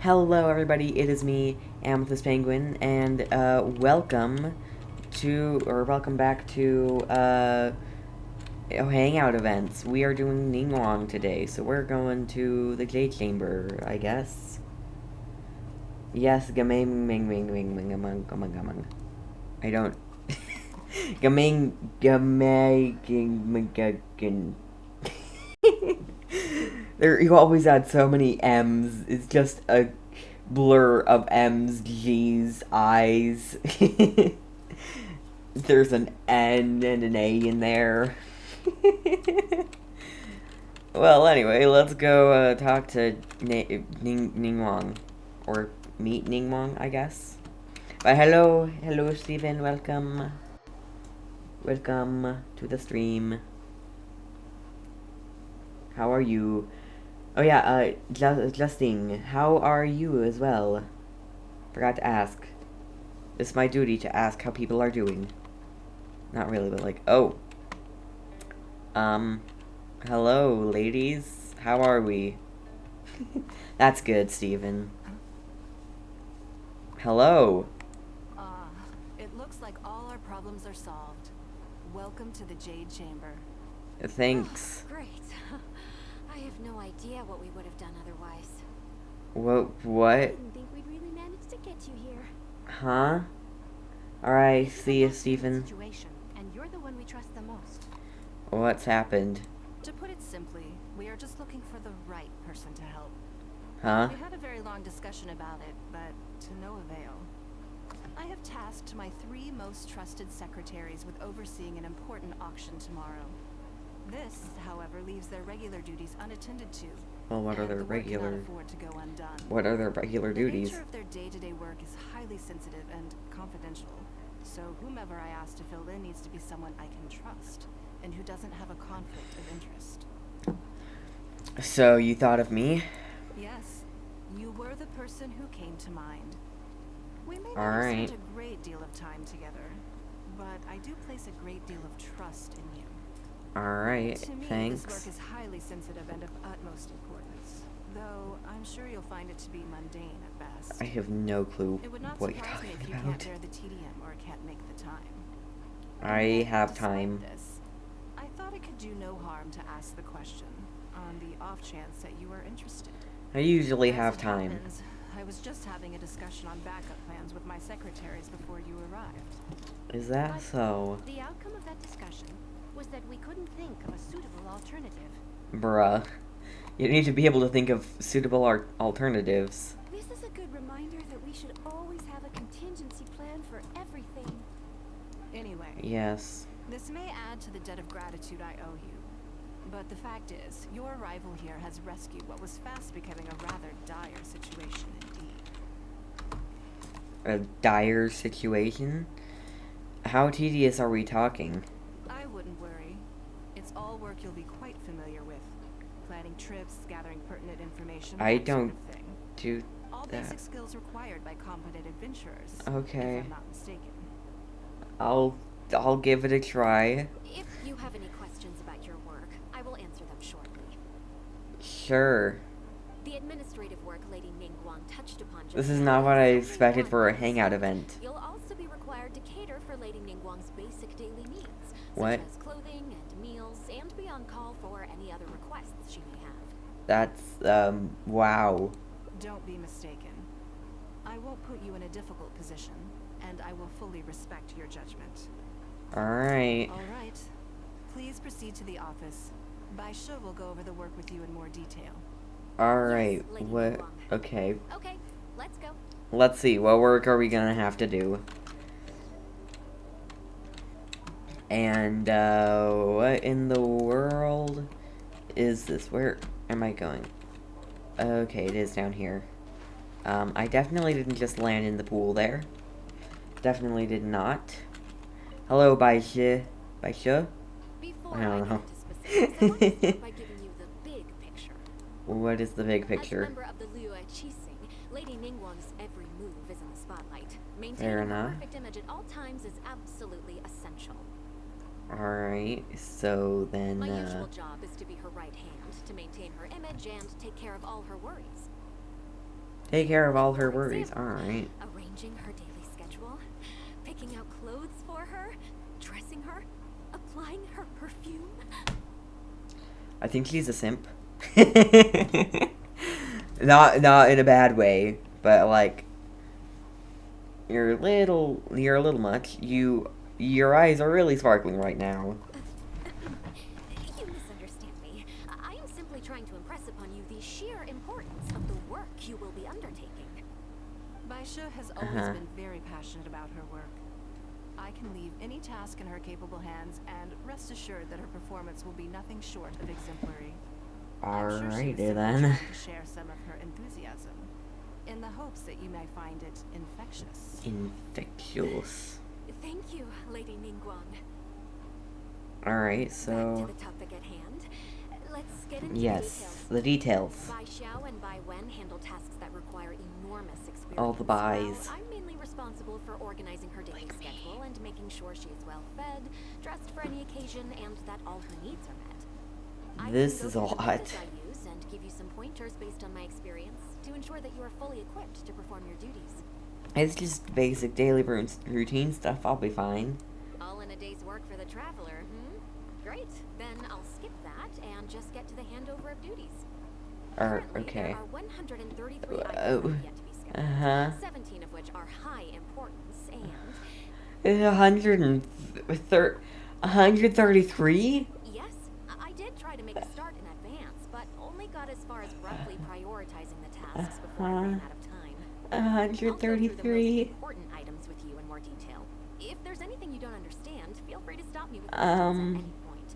Hello, everybody. It is me, Amethyst Penguin, and welcome back to Hangout events. We are doing Ningguang today, so we're going to the Jade Chamber, I guess. Yes, gaming, ming, ming, ming, ming, among, among, among. I don't. Gaming, gaming, There, you always add so many M's. It's just a blur of M's, G's, I's. There's an N and an A in there. Well, anyway, let's go talk to Ningguang. Or meet Ningguang, I guess. But hello, Stephen, welcome. Welcome to the stream. How are you? Oh yeah, Justine, how are you as well? Forgot to ask. It's my duty to ask how people are doing. Not really, but like, oh. Hello, ladies. How are we? That's good, Steven. Hello. It looks like all our problems are solved. Welcome to the Jade Chamber. Thanks. Oh, great. I have no idea what we would have done otherwise. What? I didn't think we'd really manage to get you here. Huh? Alright, see you, Stephen. And you're the one we trust the most. What's happened? To put it simply, we are just looking for the right person to help. Huh? We had a very long discussion about it, but to no avail. I have tasked my 3 most trusted secretaries with overseeing an important auction tomorrow. This, however, leaves their regular duties unattended to. Well, what are their regular... afford to go undone. What are their regular duties? The nature of their day-to-day work is highly sensitive and confidential. So whomever I ask to fill in needs to be someone I can trust, and who doesn't have a conflict of interest. So, you thought of me? Yes, you were the person who came to mind. We may not All have right. spent a great deal of time together, but I do place a great deal of trust in you. Alright, To me, thanks. this work is highly sensitive and of utmost importance, though I'm sure you'll find it to be mundane at best. I have no clue It would not what you're surprise me talking if you can't about. bear the tedium or can't make the time. I have Despite time. this, I thought it could do no harm to ask the question, on the off chance that you are interested. I usually As have it time. happens, I was just having a discussion on backup plans with my secretaries before you arrived. Is that But so? the outcome of that discussion was that we couldn't think of a suitable alternative. Bruh. You need to be able to think of suitable alternatives. This is a good reminder that we should always have a contingency plan for everything. Anyway, Yes. this may add to the debt of gratitude I owe you. But the fact is, your arrival here has rescued what was fast becoming a rather dire situation indeed. A dire situation? How tedious are we talking? I wouldn't worry. It's all work you'll be quite familiar with. Planning trips, gathering pertinent information, I that don't sort of thing. do All that. basic skills required by competent adventurers. Okay. If I'm not mistaken. I'll give it a try. If you have any questions about your work, I will answer them shortly. Sure. The administrative work Lady Ningguang touched upon just This is now not what I only expected one for a piece. hangout event. You'll also be required to cater for Lady Ningguang's basic daily needs, What? such as clothing and meals, and be on call for any other requests she may have. That's, wow. Don't be mistaken. I won't put you in a difficult position, and I will fully respect your judgment. Alright. All right. Please proceed to the office. Baisha will go over the work with you in more detail. Alright. Lady What? Ningguang. Okay. Okay, let's go. Let's see. What work are we gonna have to do? And, what in the world is this? Where am I going? Okay, it is down here. I definitely didn't just land in the pool there. Definitely did not. Hello, Baisha. Baisha? Before I don't I know. get into specifics, I want to start by giving you the big picture. What is the big As a picture? member of the Liu Qixing, Lady Ningguang's every move is in the spotlight. Fair Maintaining her enough. perfect image at all times is absolutely essential. Alright, so then, My usual job is to be her right hand, to maintain her image and take care of all her worries. Take care of all her For worries. example, Alright. arranging her daily schedule, picking out clothes for her, dressing her, applying her perfume. I think she's a simp. Not in a bad way, but like you're a little much. Your eyes are really sparkling right now. You misunderstand me. I am simply trying to impress upon you the sheer importance of the work you will be undertaking. Baisha has always been very passionate about her work. I can leave any task in her capable hands, and rest assured that her performance will be nothing short of exemplary. I'm sure she was Alrighty simply then. trying to share some of her enthusiasm, in the hopes that you may find it infectious. Infectious. Thank you, Lady Ningguang. Alright, Back so to the topic at hand. Let's get into yes, the the details. Bai Xiao and Bai Wen handle tasks that require enormous experience. All the buys. While I'm mainly responsible for organizing her daily schedule and making sure she is well fed, dressed for any occasion, and that all her needs are met. I This can is go a through the lot. methods I use and give you some pointers based on my experience to ensure that you are fully equipped to perform your duties. It's just basic daily routine stuff. I'll be fine. All in a day's work for the traveler, Great. Then I'll skip that and just get to the handover of duties. Currently, Okay. there are 133 items Oh. that have yet to be scheduled, Uh-huh. 17 of which are high importance, and... 133? Yes, I did try to make a start in advance, but only got as far as roughly prioritizing the tasks before I ran out of time. I'll go through the most 133? important items with you in more detail. If there's anything you don't understand, feel free to stop me with questions at any point.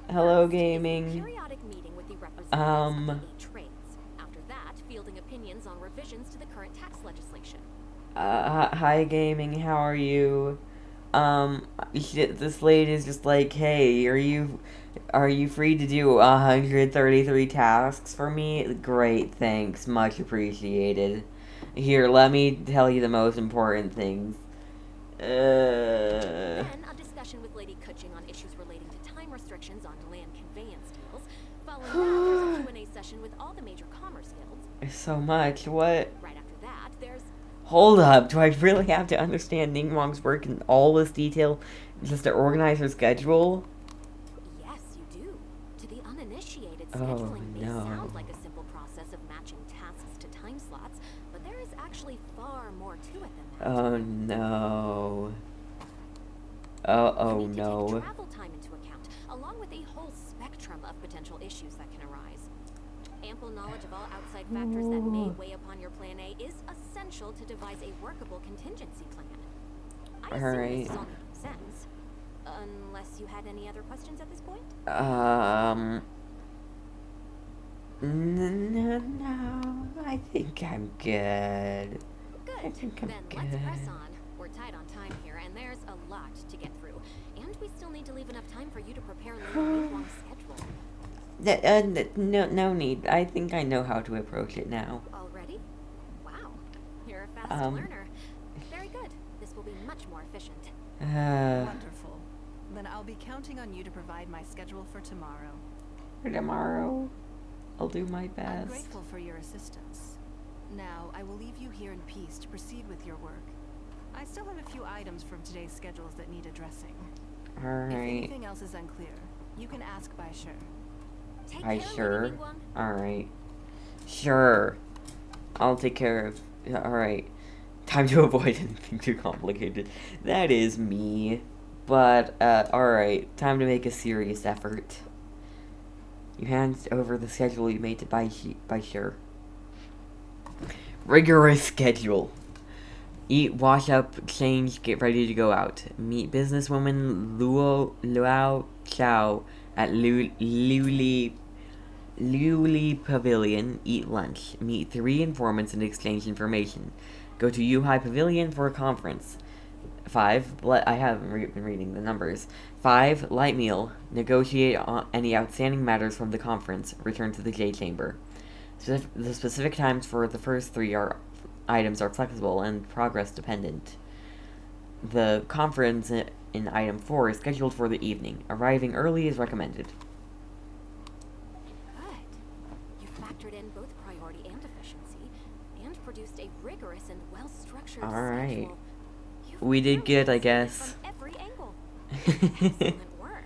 Hello, First is a gaming. periodic meeting with the representatives of the 8 trades. After that, fielding opinions on revisions to the current tax legislation. Hi, gaming. How are you? This lady is just like, hey, are you free to do 133 tasks for me? Great, thanks, much appreciated. Here, let me tell you the most important things. Then, a discussion with Lady Kuching on issues relating to time restrictions on land conveyance deals. Following that, there's a Q&A session with all the major commerce guilds. So much, what? Right after that, there's... Hold up, do I really have to understand Ningguang's work in all this detail just to organize her schedule? Yes, you do. To the uninitiated, Oh, scheduling may no. sound like a simple process of matching tasks to time slots, but there is actually far more to it than that. Oh no. You Oh need to no. take travel time into account, along with a whole spectrum of potential issues that can arise. Ample knowledge of all outside factors that may weigh upon your plan A is essential to devise a workable contingency plan. I assume Alright. this is all making sense. Unless you had any other questions at this point? No, I think I'm good. I Good. think I'm Then good. let's press on. We're tight on time here, and there's a lot to get through. And we still need to leave enough time for you to prepare Lady Ningguang's schedule. No need. I think I know how to approach it now. Already? Wow. You're a fast learner. Very good. This will be much more efficient. Wonderful. Then I'll be counting on you to provide my schedule for tomorrow. For tomorrow, I'll do my I'm best. grateful for your assistance. Now, I will leave you here in peace to proceed with your work. I still have a few items from today's schedules that need addressing. If Alright. anything else is unclear, you can ask Baisha. Take I care, sure. Lady Ningguang. Alright. Sure. I'll take care of... Alright. Time to avoid anything too complicated. That is me. But, alright. Time to make a serious effort. You hand over the schedule you made to Baisha. Rigorous schedule. Eat, wash up, change, get ready to go out. Meet businesswoman Luo Chao at Liuli Pavilion. Eat lunch. Meet 3 informants and exchange information. Go to Yuhai Pavilion for a conference. 5. I haven't been reading the numbers. 5. Light meal. Negotiate any outstanding matters from the conference. Return to the J Chamber. The specific times for the first 3 items are flexible and progress dependent. The conference in item 4 is scheduled for the evening. Arriving early is recommended. Good. You factored in both priority and efficiency, and produced a rigorous and well-structured Alright. schedule. You've We did clearly good, I considered guess. From every angle. Excellent work.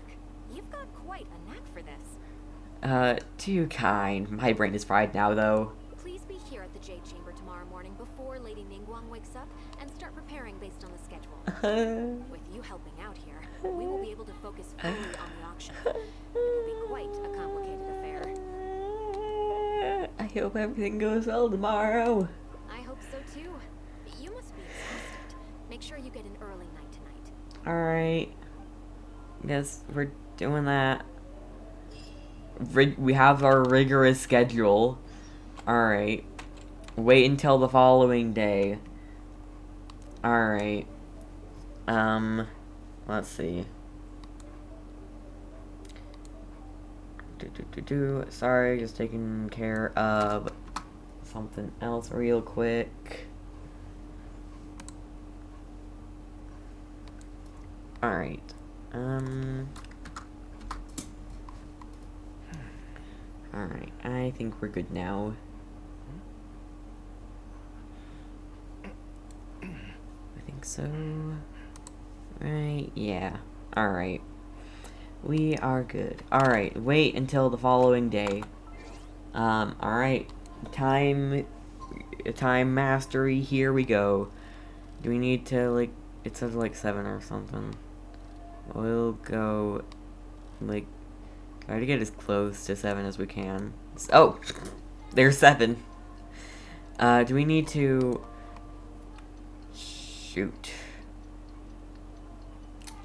You've got quite a knack for this. Too kind. My brain is fried now, though. Please be here at the Jade Chamber tomorrow morning before Lady Ningguang wakes up and start preparing based on the schedule. With you helping out here, we will be able to focus fully on the auction. It will be quite a complicated affair. I hope everything goes well tomorrow. I hope so too. You must be exhausted. Make sure you get an early night tonight. Alright. Guess we're doing that. We have our rigorous schedule. Alright. Wait until the following day. Alright. Let's see. Sorry, just taking care of something else real quick. Alright. Alright, I think we're good now. I think so. Right, yeah. Alright. We are good. Alright, wait until the following day. Alright. Time mastery, here we go. Do we need to, like, it says like 7 or something. We'll go, like, try to get as close to 7 as we can. Oh! There's 7. Do we need to... Shoot.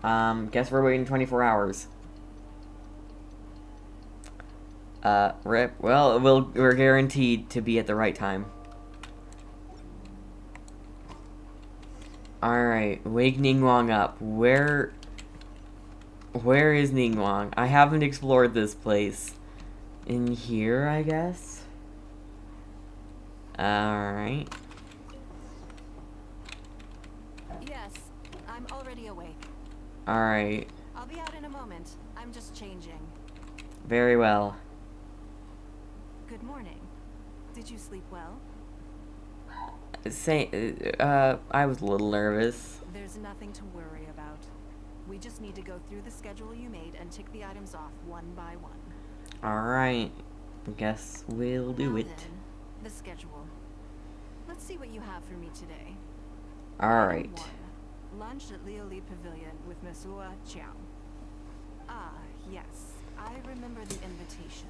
Guess we're waiting 24 hours. Rip. Well, we're guaranteed to be at the right time. Alright, wake Ningguang up. Where is Ningguang? I haven't explored this place. In here, I guess? Alright. Yes, I'm already awake. Alright. I'll be out in a moment. I'm just changing. Very well. Good morning. Did you sleep well? I was a little nervous. There's nothing to worry about. We just need to go through the schedule you made and tick the items off one by one. Alright. Guess we'll do Now it. then, the schedule. Let's see what you have for me today. Alright. Item 1. Lunch at Leo Lee Pavilion with Miss Ua Chiao. Ah, yes. I remember the invitation.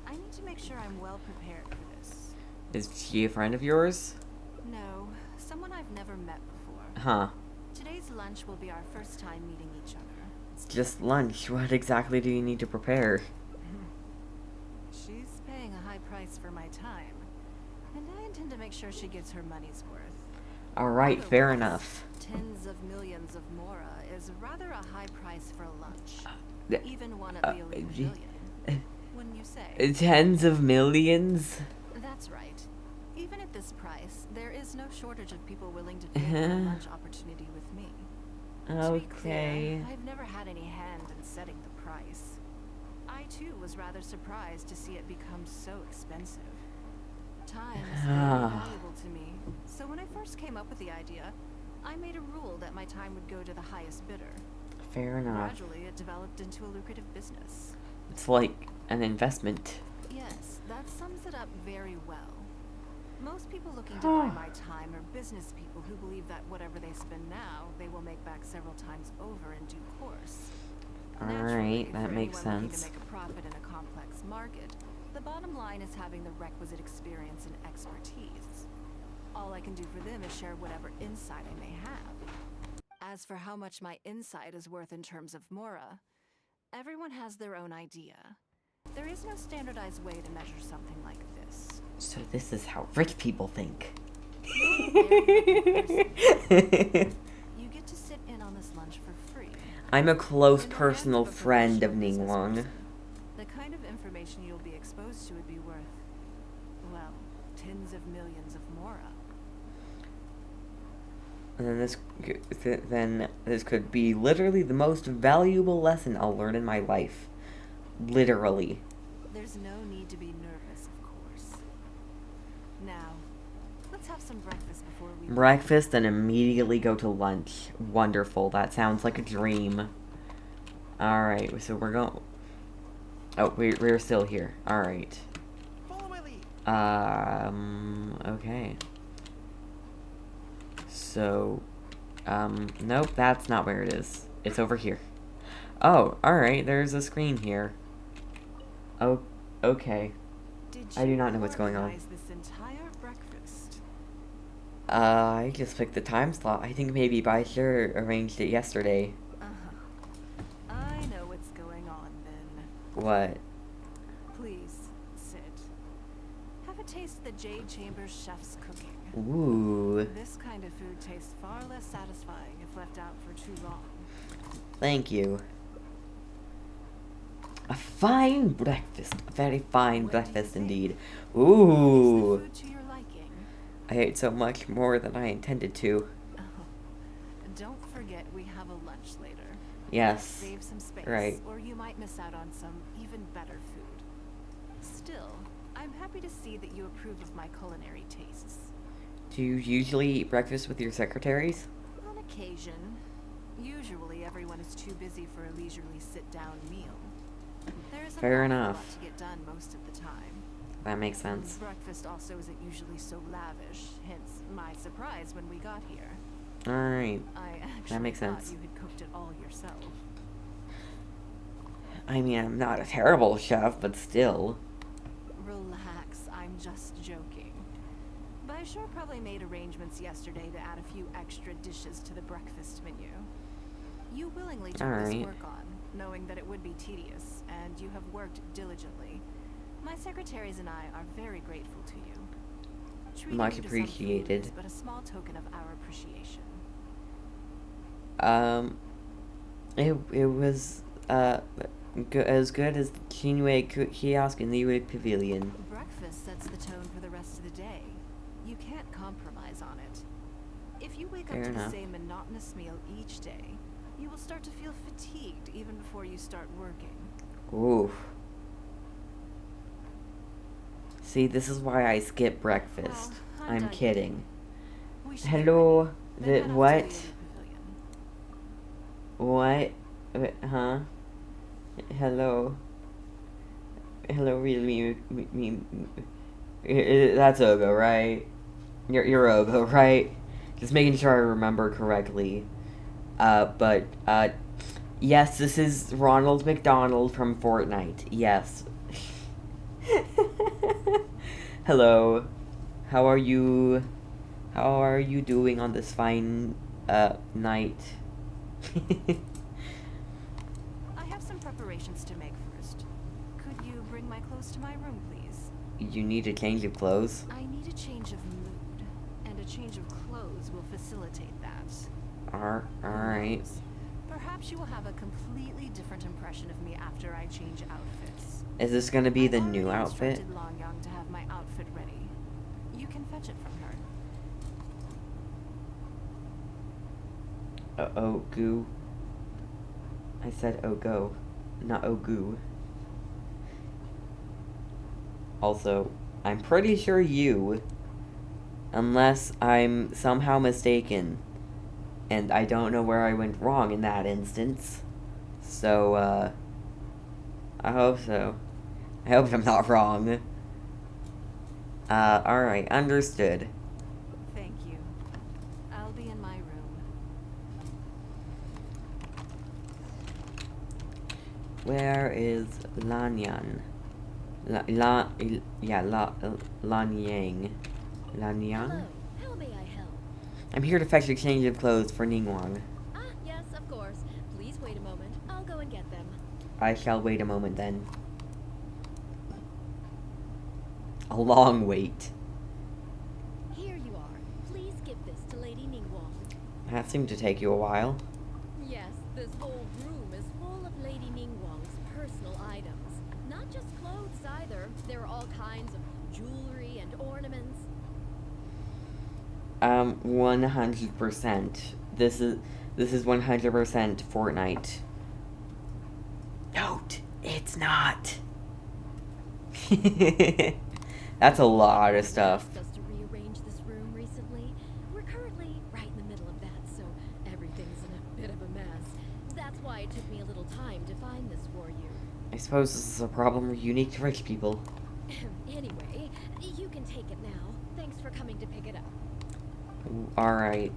I need to make sure I'm well prepared for this. Is she a friend of yours? No, someone I've never met before. Huh. Today's lunch will be our first time meeting each other. It's just lunch. What exactly do you need to prepare? She's paying a high price for my time, and I intend to make sure she gets her money's worth. Alright, fair Otherwise, enough. Tens of millions of mora is rather a high price for lunch. Even one at Leo Lee Pavilion. Wouldn't you say? Tens of millions? That's right. Even at this price, there is no shortage of people willing to pay for a lunch opportunity with me. To be Okay. clear, I've never had any hand in setting the price. I too was rather surprised to see it become so expensive. Time is very valuable to me, so when I first came up with the idea, I made a rule that my time would go to the highest bidder. Fair enough. Gradually, it developed into a lucrative business. It's like an investment. Yes, that sums it up very well. Most people looking to buy my time are business people who believe that whatever they spend now, they will make back several times over in due course. Alright, that for makes anyone looking sense. to make a profit in a complex market, the bottom line is having the requisite experience and expertise. All I can do for them is share whatever insight I may have. As for how much my insight is worth in terms of mora, everyone has their own idea. There is no standardized way to measure something like this. So this is how rich people think. You're a very lucky person. You get to sit in on this lunch for free. I'm a close In the personal hands of a friend of professional business Ningguang. person, the kind of information you'll be exposed to would be worth, well, tens of millions of mora. And then this could be literally the most valuable lesson I'll learn in my life. Literally. There's no need to be nervous, of course. Now, Let's have some breakfast before we Breakfast and immediately go to lunch. Wonderful. That sounds like a dream. Alright, so we're going... Oh, we're still here. Alright. Follow my lead. Okay. So, nope, that's not where it is. It's over here. Oh, alright, there's a screen here. Oh, okay. Did I do not know what's going on. organize this entire breakfast? I just picked the time slot. I think maybe Baisha arranged it yesterday. I know what's going on then. What? Please, sit. Have a taste of the Jade Chambers chef's cooking. Ooh, This kind of food tastes far less satisfying if left out for too long. thank you. A fine breakfast. A very fine What do you breakfast think? indeed. Is the Ooh, food to your liking? I ate so much more than I intended to. Oh, don't forget we have a lunch later. Yes. Save some space, Right. or you might miss out on some even better food. Still, I'm happy to see that you approve of my culinary tastes. Do you usually eat breakfast with your secretaries? On occasion. Usually everyone is too busy for a leisurely sit-down meal. There isn't Fair an awful enough. lot to get done most of the time. That makes sense. Breakfast also isn't usually so lavish, hence my surprise when we got here. Alright. I actually makes thought sense. you had cooked it all yourself. I mean, I'm not a terrible chef, but still. Relax, I'm just joking. Baishar probably made arrangements yesterday to add a few extra dishes to the breakfast menu. You willingly took this Alright. work on, knowing that it would be tedious, and you have worked diligently. My secretaries and I are very grateful to you. Treating Much you to some food appreciated. is but a small token of our appreciation. It was, as good as the Chinue kiosk in the Yui Pavilion. Breakfast sets the tone for the rest of the day. You can't compromise on it. If you wake Fair up to enough. the same monotonous meal each day, you will start to feel fatigued even before you start working. Ooh. See, this is why I skip breakfast. Well, I'm done kidding. We should get Hello? ready. Then head off to the What? Yuri Pavilion. What? Huh? Hello? Hello, really? That's Ogo, right? You're Ogo, right? Just making sure I remember correctly. Yes, this is Ronald McDonald from Fortnite. Yes. Hello. How are you? How are you doing on this fine, night? I have some preparations to make first. Could you bring my clothes to my room, please? You need a change of clothes? I need a change of mood, and a change of clothes will facilitate that. Who Alright. knows? Perhaps you will have a completely different impression of me after I change outfits. Is this gonna be the I've new already outfit? instructed Longyang to have my outfit ready. You can fetch it from her. Oh, goo. I said oh go, not oh goo. Also, I'm pretty sure you, unless I'm somehow mistaken, and I don't know where I went wrong in that instance. So, I hope so. I hope I'm not wrong. Alright, understood. Thank you. I'll be in my room. Where is Lanyan? Lanyang. Lanyang? Hello, how may I help? I'm here to fetch a change of clothes for Ningguang. Ah, yes, of course. Please wait a moment. I'll go and get them. I shall wait a moment then. A long wait. Here you are. Please give this to Lady Ningguang. That seemed to take you a while. Yes, this whole room is full of Lady Ningguang's personal items. Not just clothes either. There are all kinds of jewelry and ornaments. 100%. This is 100% Fortnite. Note, it's not. That's a lot of stuff. Asked us to rearrange this room. efficiently. We're currently right in the middle of that, so everything's in a bit of a mess. That's why it took me a little time to find this for you. I suppose this is a problem unique to rich people. Anyway, you can take it now. Thanks for coming to pick it up. Alright.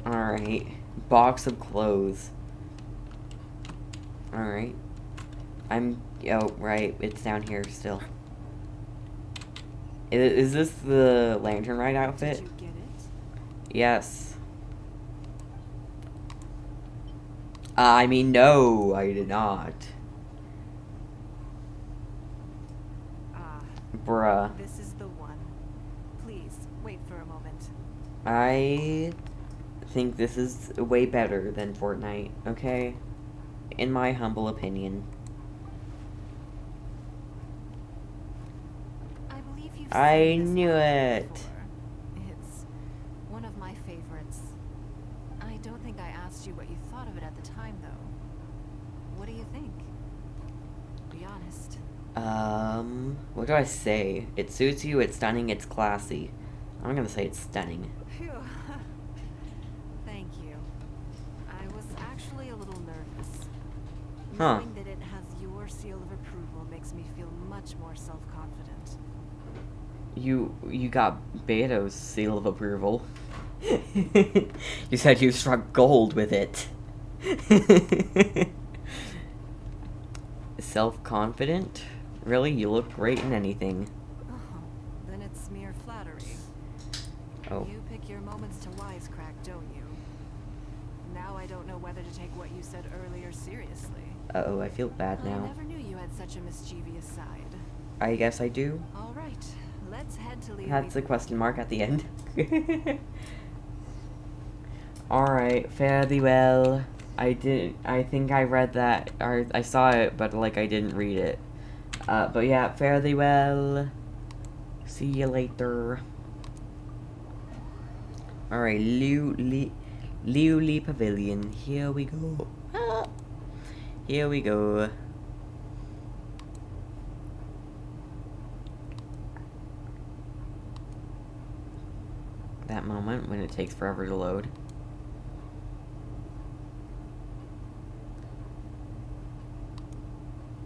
Alright. Box of clothes. Alright. Oh, right. It's down here still. Is this the lantern ride outfit? Did you get it? Yes. I mean, no, I did not. Ah, Bruh. this is the one. Please, wait for a moment. I think this is way better than Fortnite, okay? In my humble opinion. I believe you've I seen this knew outfit it. before. It's one of my favorites. I don't think I asked you what you thought of it at the time, though. What do you think? Be honest. What do I say? It suits you, it's stunning, it's classy. I'm gonna say it's stunning. Phew. Thank you. I was actually a little nervous. Huh. Knowing that it has your seal of approval makes me feel much more self-confident. You got Beto's seal of approval. You said you struck gold with it. Self-confident? Really? You look great in anything. Oh, then it's mere flattery. Oh. You pick your moments to wisecrack, don't you? Now I don't know whether to take what you said earlier seriously. Uh-oh, I feel bad I now. never knew you had such a mischievous side. I guess I do. All right, let's head to Leo. That's a question mark at the end. Alright, fare thee well. I think I read that, or I saw it, but like I didn't read it. But yeah, fare thee well. See you later. Alright, Liuli Pavilion. Here we go. Ah. Here we go. That moment when it takes forever to load.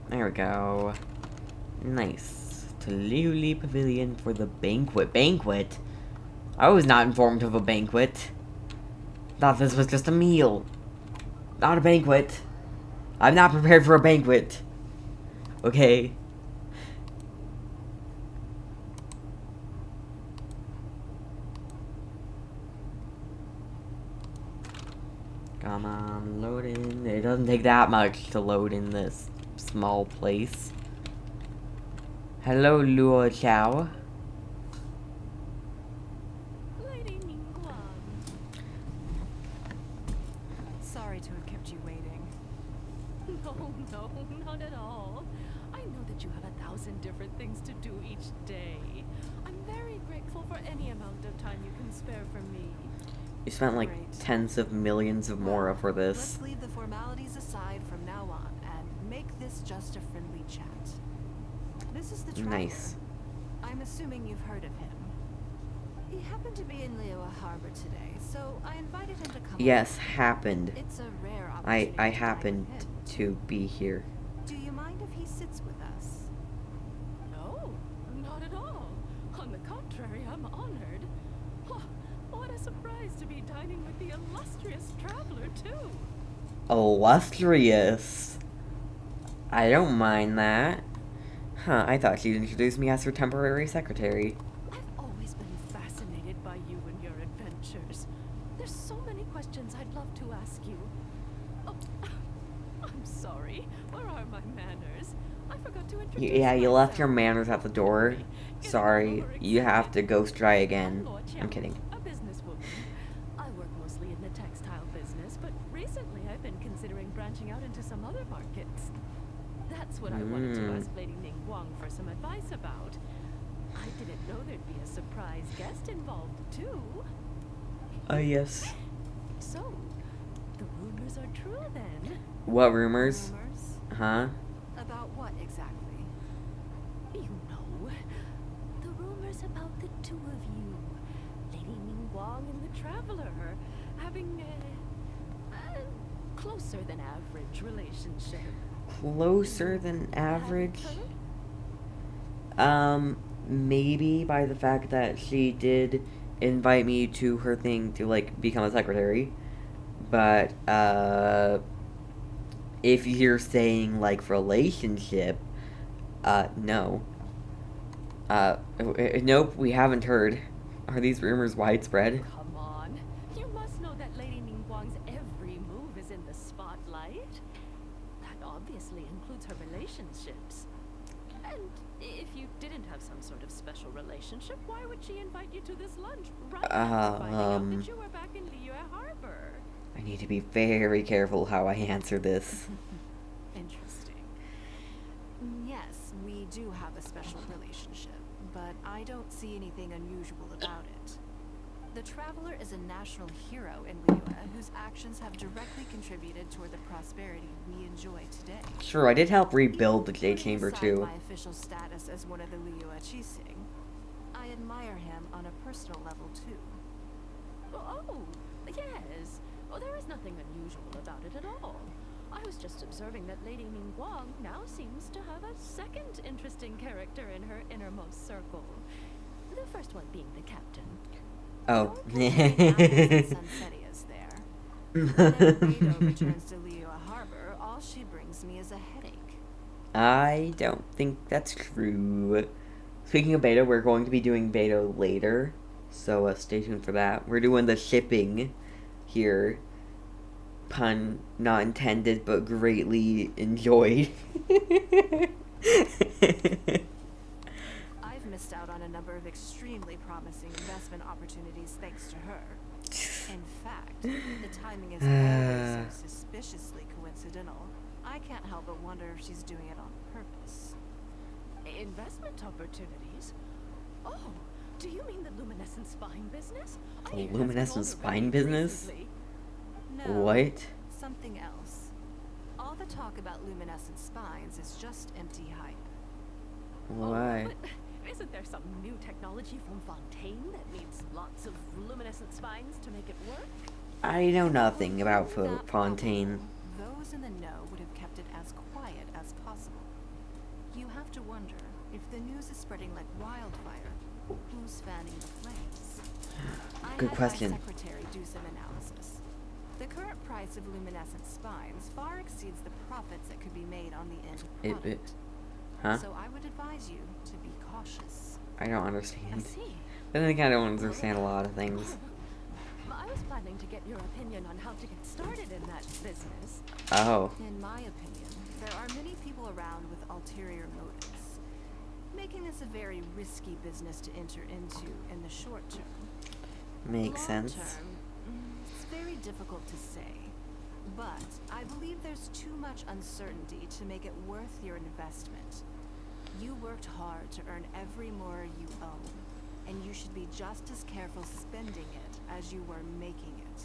There we go. Nice. To Liuli Pavilion for the banquet. Banquet? I was not informed of a banquet. Thought this was just a meal. Not a banquet. I'm not prepared for a banquet. Okay. Come on, load in. It doesn't take that much to load in this small place. Hello, Luo Chao. Lady Ningguang. Sorry to have kept you waiting. No, not at all. I know that you have 1,000 different things to do each day. I'm very grateful for any amount of time you can spare for me. You spent like Great. tens of millions of more for this. Let's leave the formalities aside from now on and make this just a friendly chat. This is the traveler. Nice. I'm assuming you've heard of him. He happened to be in Lioa Harbor today, so I invited him to come. Yes, over. happened. It's a rare opportunity. I to dine happened with him. to be here. Do you mind if he sits with us? No, not at all. On the contrary, I'm honored. Oh, what a surprise to be dining with the illustrious traveler, too. Illustrious. I don't mind that. Huh, I thought she'd introduce me as her temporary secretary. I've always been fascinated by you and your adventures. There's so many questions I'd love to ask you. Oh, I'm sorry. Where are my manners? I forgot to introduce Yeah, you left your myself. manners at the door. Getting Sorry, you have to overexcited. ghost try I'm again. Luo I'm Qiao, kidding. a businesswoman. I work mostly in the textile business, but recently I've been considering branching out into some other markets. That's what I wanted to ask Lady Ningguang for some advice about. I didn't know there'd be a surprise guest involved, too. Yes. So, the rumors are true then? What rumors? Rumors? Huh? About what exactly? You know, the rumors about the two of you. Ningguang and the Traveler having a closer than average relationship. Closer than average? Haven't heard? Maybe by the fact that she did invite me to her thing to, like, become a secretary. But, if you're saying, like, relationship, no. Nope, we haven't heard. Are these rumors widespread? Come on. You must know that Lady Ningguang's every move is in the spotlight. That obviously includes her relationships. And if you didn't have some sort of special relationship, why would she invite you to this lunch right after finding out that you were back in Liyue Harbor? I need to be very careful how I answer this. Interesting. Yes, we do have a special relationship, but I don't see anything unusual about it. The Traveler is a national hero in Liyue whose actions have directly contributed toward the prosperity we enjoy today. Sure, I did help rebuild the Jade Chamber Putting aside too. my official status as one of the Liyue Qixing, I admire him on a personal level too. Oh, yes. Oh, there is nothing unusual about it at all. I was just observing that Lady Ningguang now seems to have a second interesting character in her innermost circle. The first one being the captain. Oh. Sunsettia is there. Whenever Beidou returns to Liyue Harbor, all she brings me is a headache. I don't think that's true. Speaking of beta, we're going to be doing beta later, so stay tuned for that. We're doing the shipping here. Pun not intended, but greatly enjoyed. I've missed out on a number of extremely promising investment opportunities thanks to her. In fact, the timing is always so suspiciously coincidental. I can't help but wonder if she's doing it on purpose. Investment opportunities? Oh, do you mean the luminescent spine business? Luminescent spine business? No, What? something else. All the talk about luminescent spines is just empty hype. Why? Oh, but isn't there some new technology from Fontaine that needs lots of luminescent spines to make it work? I know nothing about Not Fontaine. probable. Those in the know would have kept it as quiet as possible. You have to wonder, if the news is spreading like wildfire, who's fanning the flames? Good I question. had my secretary do some analysis. The current price of luminescent spines far exceeds the profits that could be made on the end product. Huh? So I would advise you to be cautious. I don't I understand. see. But then again, I don't understand a lot of things. I was planning to get your opinion on how to get started in that business. Oh. In my opinion, there are many people around with ulterior motives, making this a very risky business to enter into in the short term. Makes Long sense. term, it's very difficult to say, but I believe there's too much uncertainty to make it worth your investment. You worked hard to earn every more you own, and you should be just as careful spending it as you were making it.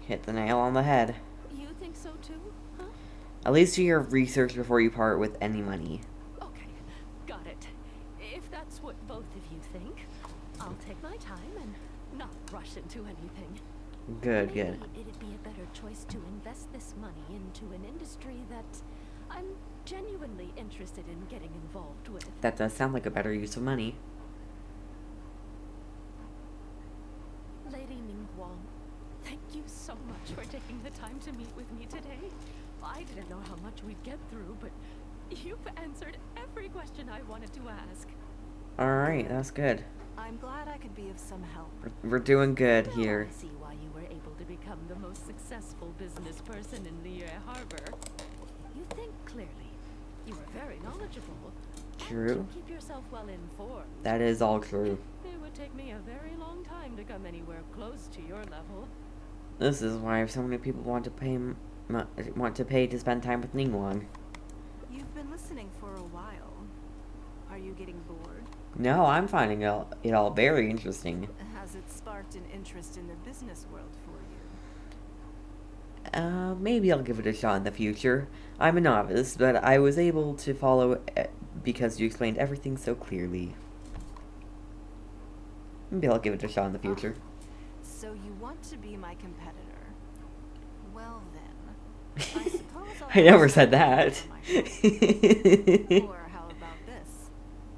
Hit the nail on the head. You think so too, huh? At least do your research before you part with any money. Okay, got it. If that's what both of you think, I'll take my time and not rush into anything. Good, Maybe good. it'd be a better choice to invest this money into an industry that I'm genuinely interested in getting involved with. That does sound like a better use of money. Lady Ningguang, thank you so much for taking the time to meet with me today. I didn't know how much we'd get through, but you've answered every question I wanted to ask. Alright, that's good. I'm glad I could be of some help. We're doing good Now here. I see why you were able to become the most successful business person in Liyue Harbor. You think clearly. You are very knowledgeable. True. And you keep yourself well informed. That is all true. It would take me a very long time to come anywhere close to your level. This is why so many people want to pay to spend time with Ningguang. You've been listening for a while. Are you getting bored? No, I'm finding it all very interesting. Has it sparked an interest in the business world for you? Maybe I'll give it a shot in the future. I'm a novice, but I was able to follow because you explained everything so clearly. Maybe I'll give it a shot in the future. So you want to be my competitor? Well then, I suppose I'll I never have said to that. over my shoulder. Or how about this?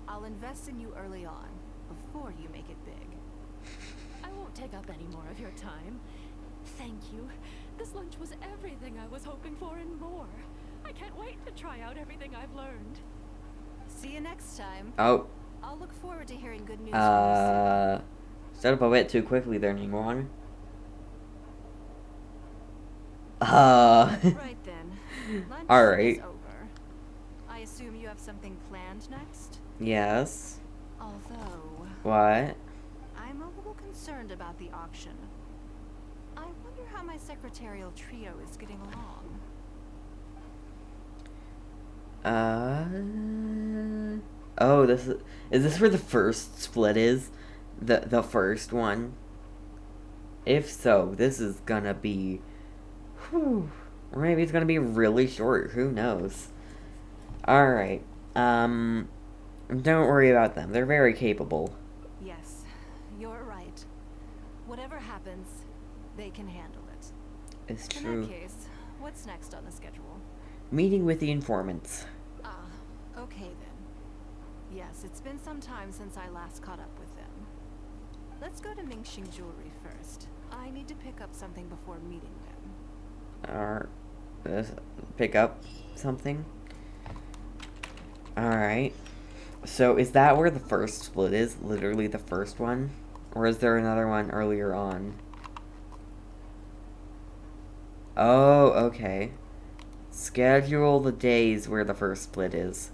I'll invest in you early on, before you make it big. I won't take up any more of your time. Thank you. This lunch was everything I was hoping for and more. I can't wait to try out everything I've learned. See you next time. Oh, I'll look forward to hearing good news from you set up a bit too quickly there, Ningguang. soon. Right then. Lunch Alright. is over. I assume you have something planned next? Yes. Although, What? I'm a little concerned about the auction. I wonder how my secretarial trio is getting along. Oh, is this where the first split is? The first one? If so, this is gonna be, whew, or maybe it's gonna be really short, who knows? Alright, don't worry about them, they're very capable. Yes, you're right. Whatever happens, they can handle it. It's In true. that case, what's next on the schedule? Meeting with the informants. Ah, okay then. Yes, it's been some time since I last caught up with them. Let's go to Ningxing Jewelry first. I need to pick up something before meeting them. Pick up something? Alright. So, is that where the first split is? Literally the first one? Or is there another one earlier on? Oh, okay. Schedule the days where the first split is.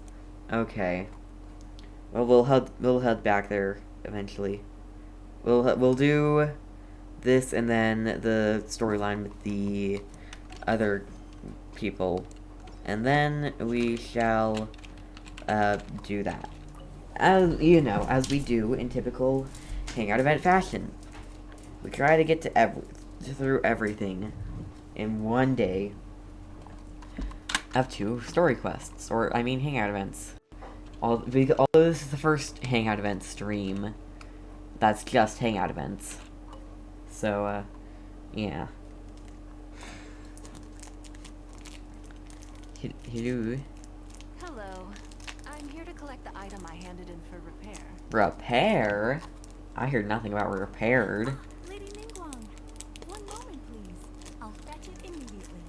Okay. Well, we'll head back there eventually. We'll do this and then the storyline with the other people, and then we shall do that. As you know, as we do in typical Hangout event fashion, we try to get to through everything in one day of 2 story quests, or I mean Hangout events. Although this is the first Hangout event stream that's just Hangout events. So, yeah. Hello. Hello. I'm here to collect the item I handed in for repair. Repair? I heard nothing about repaired. Lady Ningguang, one moment, please. I'll fetch it immediately.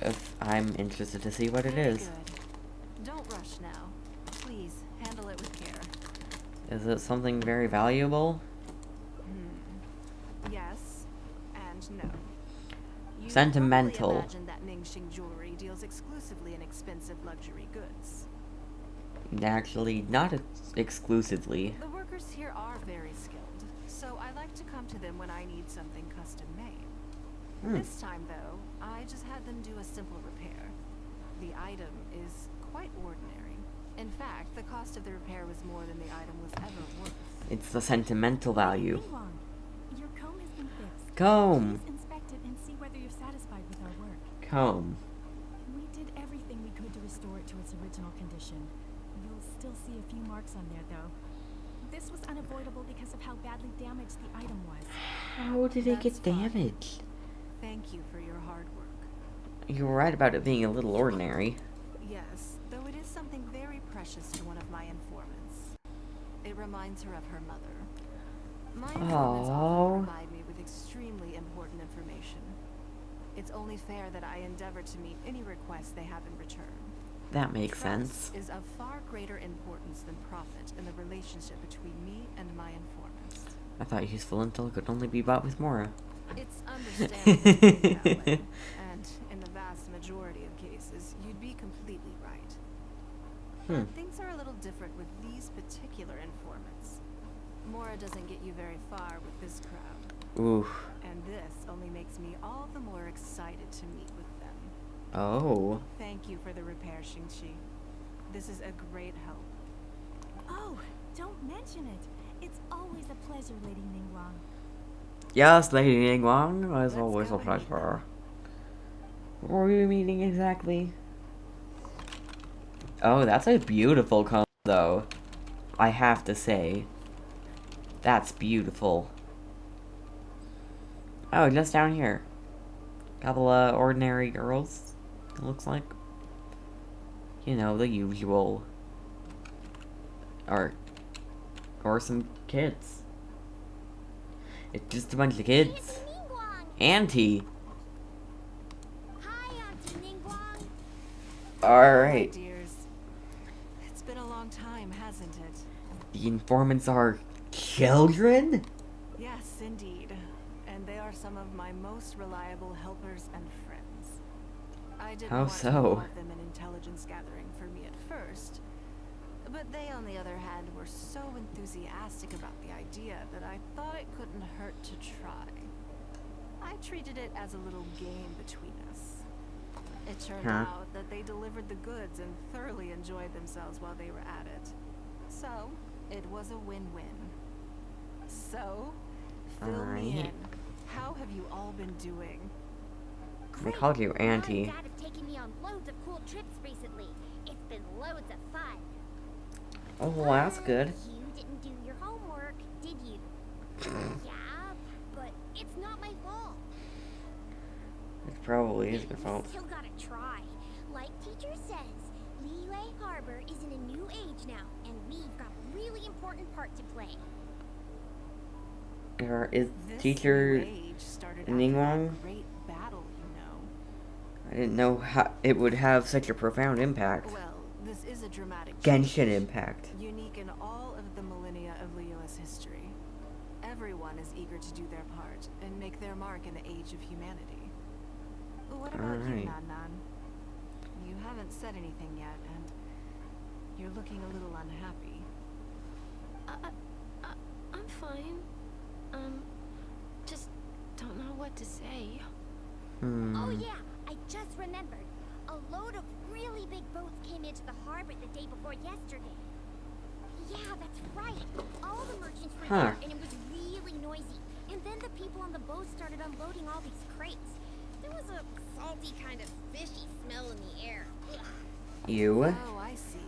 If I'm interested to see what it Very is. good. Don't rush now. Please, handle it with care. Is it something very valuable? Yes, and no. You Sentimental. probably imagine that Ningxing Jewelry deals exclusively in expensive luxury goods. Actually, not exclusively. The workers here are very skilled, so I like to come to them when I need something custom made. This time, though, I just had them do a simple repair. The item is quite ordinary. In fact, the cost of the repair was more than the item was ever worth. It's the sentimental value. Ningguang, your comb has been fixed. Comb. Please inspect it and see whether you're satisfied with our work. Comb. We did everything we could to restore it to its original condition. You'll still see a few marks on there, though. This was unavoidable because of how badly damaged the item was. How did it That's get fine. damaged? Thank you for your hard work. You were right about it being a little ordinary. Yes, though it is something very precious to one of my informants. It reminds her of her mother. My informants Aww. often provide me with extremely important information. It's only fair that I endeavor to meet any requests they have in return. That makes Trust sense. is of far greater importance than profit in the relationship between me and my informants. I thought useful intel could only be bought with Mora. It's understandable to think that way, and in the vast majority of cases, you'd be completely right. But things are a little different with these particular informants. Mora doesn't get you very far with this crowd, Oof. and this only makes me all the more excited to meet with them. Oh. Thank you for the repair, Xingqi. This is a great help. Oh, don't mention it. It's always a pleasure, Lady Ningguang. Yes, Lady Ningguang, as Let's always go a and meet pleasure. What were we meeting exactly? Oh, that's a beautiful comb, though. I have to say. That's beautiful. Oh, just down here. Couple of ordinary girls, it looks like. You know, the usual. Or some kids. It's just a bunch of Hey, it's kids. Ningguang! Auntie! Hi, Auntie Ningguang! Hi, Alright. dears. It's been a long time, hasn't it? The informants are children? Yes, indeed. And they are some of my most reliable helpers and friends. I didn't How want to so? involve them in intelligence gathering for me at first, but they, on the other hand, were so enthusiastic about the idea that I thought it couldn't hurt to try. I treated it as a little game between us. It turned out that they delivered the goods and thoroughly enjoyed themselves while they were at it. So, it was a win-win. So, fill me Alright. in. How have you all been doing? They called you Mom and Auntie. Dad have taken me on loads of cool trips recently. It's been loads of fun. Oh, well, that's good. You didn't do your homework, did you? Yeah, but it's not my fault. It probably is your We fault. still gotta try. Like teacher says, Liyue Harbor is in a new age now, and we've got a really important part to play. Is This teacher new age started after Ningguang? that great battle, you know. I didn't know how it would have such a profound impact. Well, this is a dramatic Genshin change, impact. unique in all of the millennia of Liyue's history. Everyone is eager to do their part and make their mark in the age of humanity. What about you, Alright. Nan? You haven't said anything yet, and you're looking a little unhappy. I'm fine. Just don't know what to say. Oh yeah, I just remembered. A load of really big boats came into the harbor the day before yesterday. Yeah, that's right. All the merchants were Huh. there, and it was really noisy. And then the people on the boat started unloading all these crates. There was a salty kind of fishy smell in the air. Ugh. You? Oh, I see.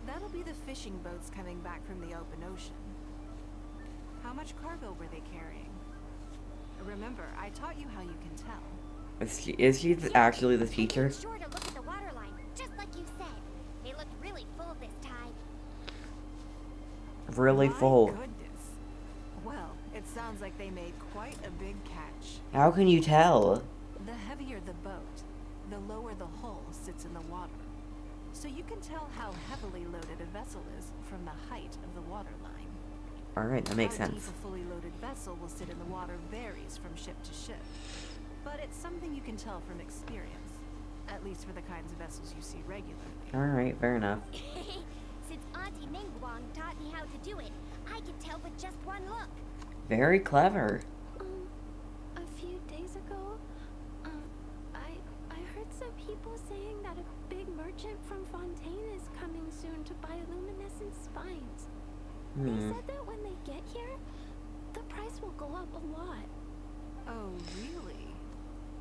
That'll be the fishing boats coming back from the open ocean. How much cargo were they carrying? Remember, I taught you how you can tell. Is she actually the I made teacher? sure to look at the waterline, just like you said. They looked really full this tide. Really My full. goodness. Well, it sounds like they made quite a big catch. How can you tell? The heavier the boat, the lower the hull sits in the water. So you can tell how heavily loaded a vessel is from the height of the waterline. Alright, that makes How sense. deep a fully loaded vessel will sit in the water varies from ship to ship. But it's something you can tell from experience. At least for the kinds of vessels you see regularly. Alright, fair enough. Since Auntie Ningguang taught me how to do it, I can tell with just one look. Very clever. A few days ago, I heard some people saying that a big merchant from Fontaine is coming soon to buy luminescent spines. They said that when they get here, the price will go up a lot. Oh, really?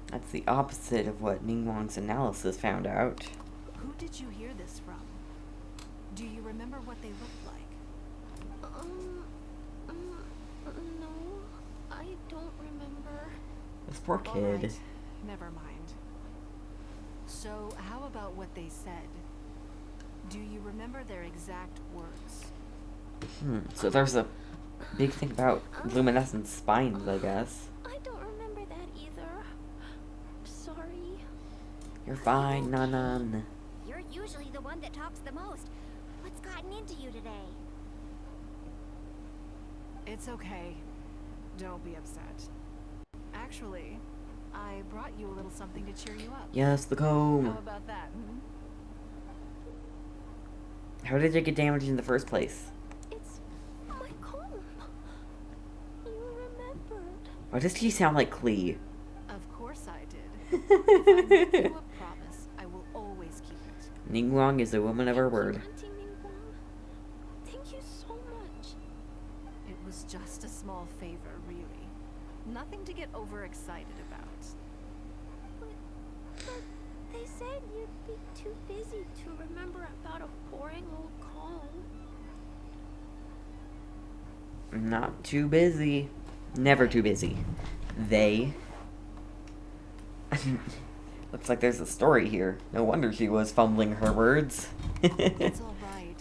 That's the opposite of what Ningguang's analysis found out. Who did you hear this from? Do you remember what they looked like? No, I don't remember. This poor All kid. right, never mind. So, how about what they said? Do you remember their exact words? So there's a big thing about luminescent spines, I guess. I don't remember that either. Sorry. You're fine, Nanan. You're usually the one that talks the most. What's gotten into you today? It's okay. Don't be upset. Actually, I brought you a little something to cheer you up. Yes, the How comb. about that? How did it get damaged in the first place? It's my comb. You remembered. Why does he sound like Klee? Of course I did. If I make you a promise, I will always keep it. Ningguang is a woman of her word. Auntie Ningguang. Thank you so much. It was just a small favor, really. Nothing to get overexcited about. But they said you'd be too busy to remember about a boring old comb. Not too busy. Never too busy. They. Looks like there's a story here. No wonder she was fumbling her words. It's all right.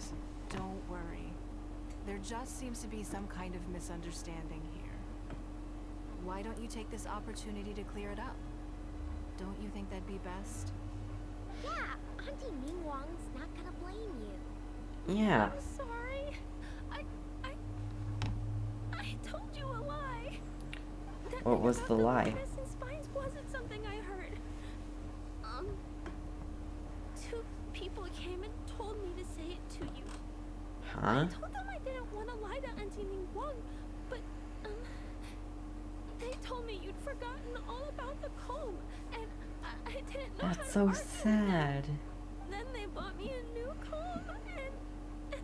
Don't worry. There just seems to be some kind of misunderstanding here. Why don't you take this opportunity to clear it up? Don't you think that'd be best? Yeah, Auntie Ningguang's not gonna blame you. Yeah. I'm sorry. I told you a lie. That What thing was about the lie? luminescent spines wasn't something I heard. Two people came and told me to say it to you. Huh? I told them I didn't want to lie to Auntie Ningguang, but they told me you'd forgotten all about the comb, and I didn't know how That's to so argue with that. sad. Then they bought me a new comb, and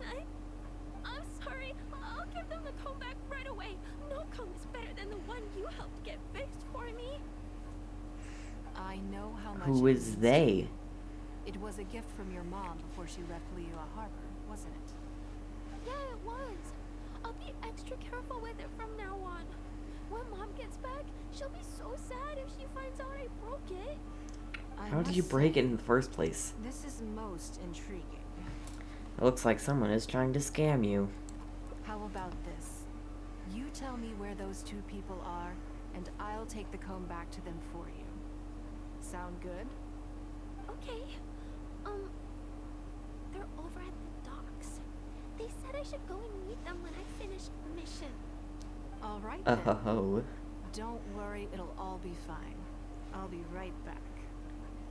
I'm sorry. I'll give them the comb back right away. No comb is better than the one you helped get fixed for me. I know how much Who it is means to they? you. It was a gift from your mom before she left Liyue Harbor, wasn't it? Yeah, it was. I'll be extra careful with it from now on. When Mom gets back, she'll be so sad if she finds out I broke it. I How did you must break say, it in the first place? This is most intriguing. It looks like someone is trying to scam you. How about this? You tell me where those two people are, and I'll take the comb back to them for you. Sound good? Okay. They're over at the docks. They said I should go and meet them when I finish the mission. All right then. Oh. Don't worry, it'll all be fine. I'll be right back.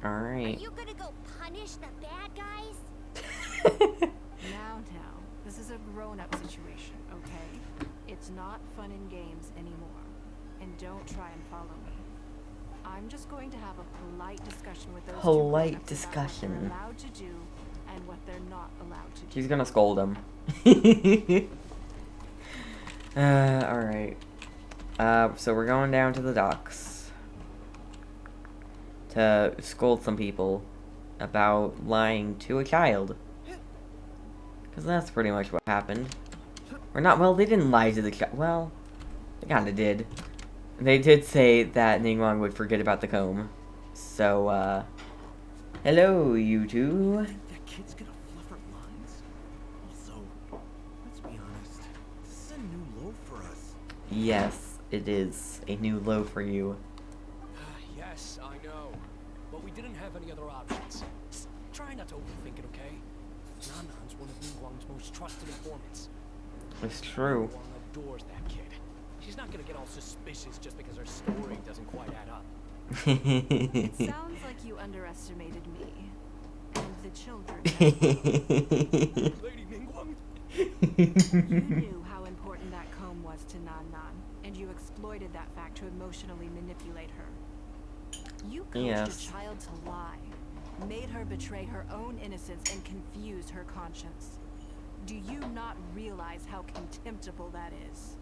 Alright. Are you gonna go punish the bad guys? Now, this is a grown-up situation, okay? It's not fun and games anymore. And don't try and follow me. I'm just going to have a polite discussion with those Polite two grown-ups discussion. about what they're allowed to do and what they're not allowed to do. She's gonna scold him. Alright. So we're going down to the docks to scold some people about lying to a child. Because that's pretty much what happened. Or not, well, they didn't lie to the child. Well, they kinda did. They did say that Ningguang would forget about the comb. So, hello, you two. That kid's gonna fluff her lines? Also, let's be honest, this is a new low for us. Yes, it is a new low for you. Yes, I know. But we didn't have any other options. Just try not to overthink it, okay? Nanan's one of Ningguang's most trusted informants. It's true. Ningguang adores that kid. She's not gonna get all suspicious just because her story doesn't quite add up. It sounds like you underestimated me. And the children. Lady Ningguang? You knew how important that comb was to Nan Nan, and you exploited that fact to emotionally manipulate her. You coached Yes. a child to lie, made her betray her own innocence, and confused her conscience. Do you not realize how contemptible that is?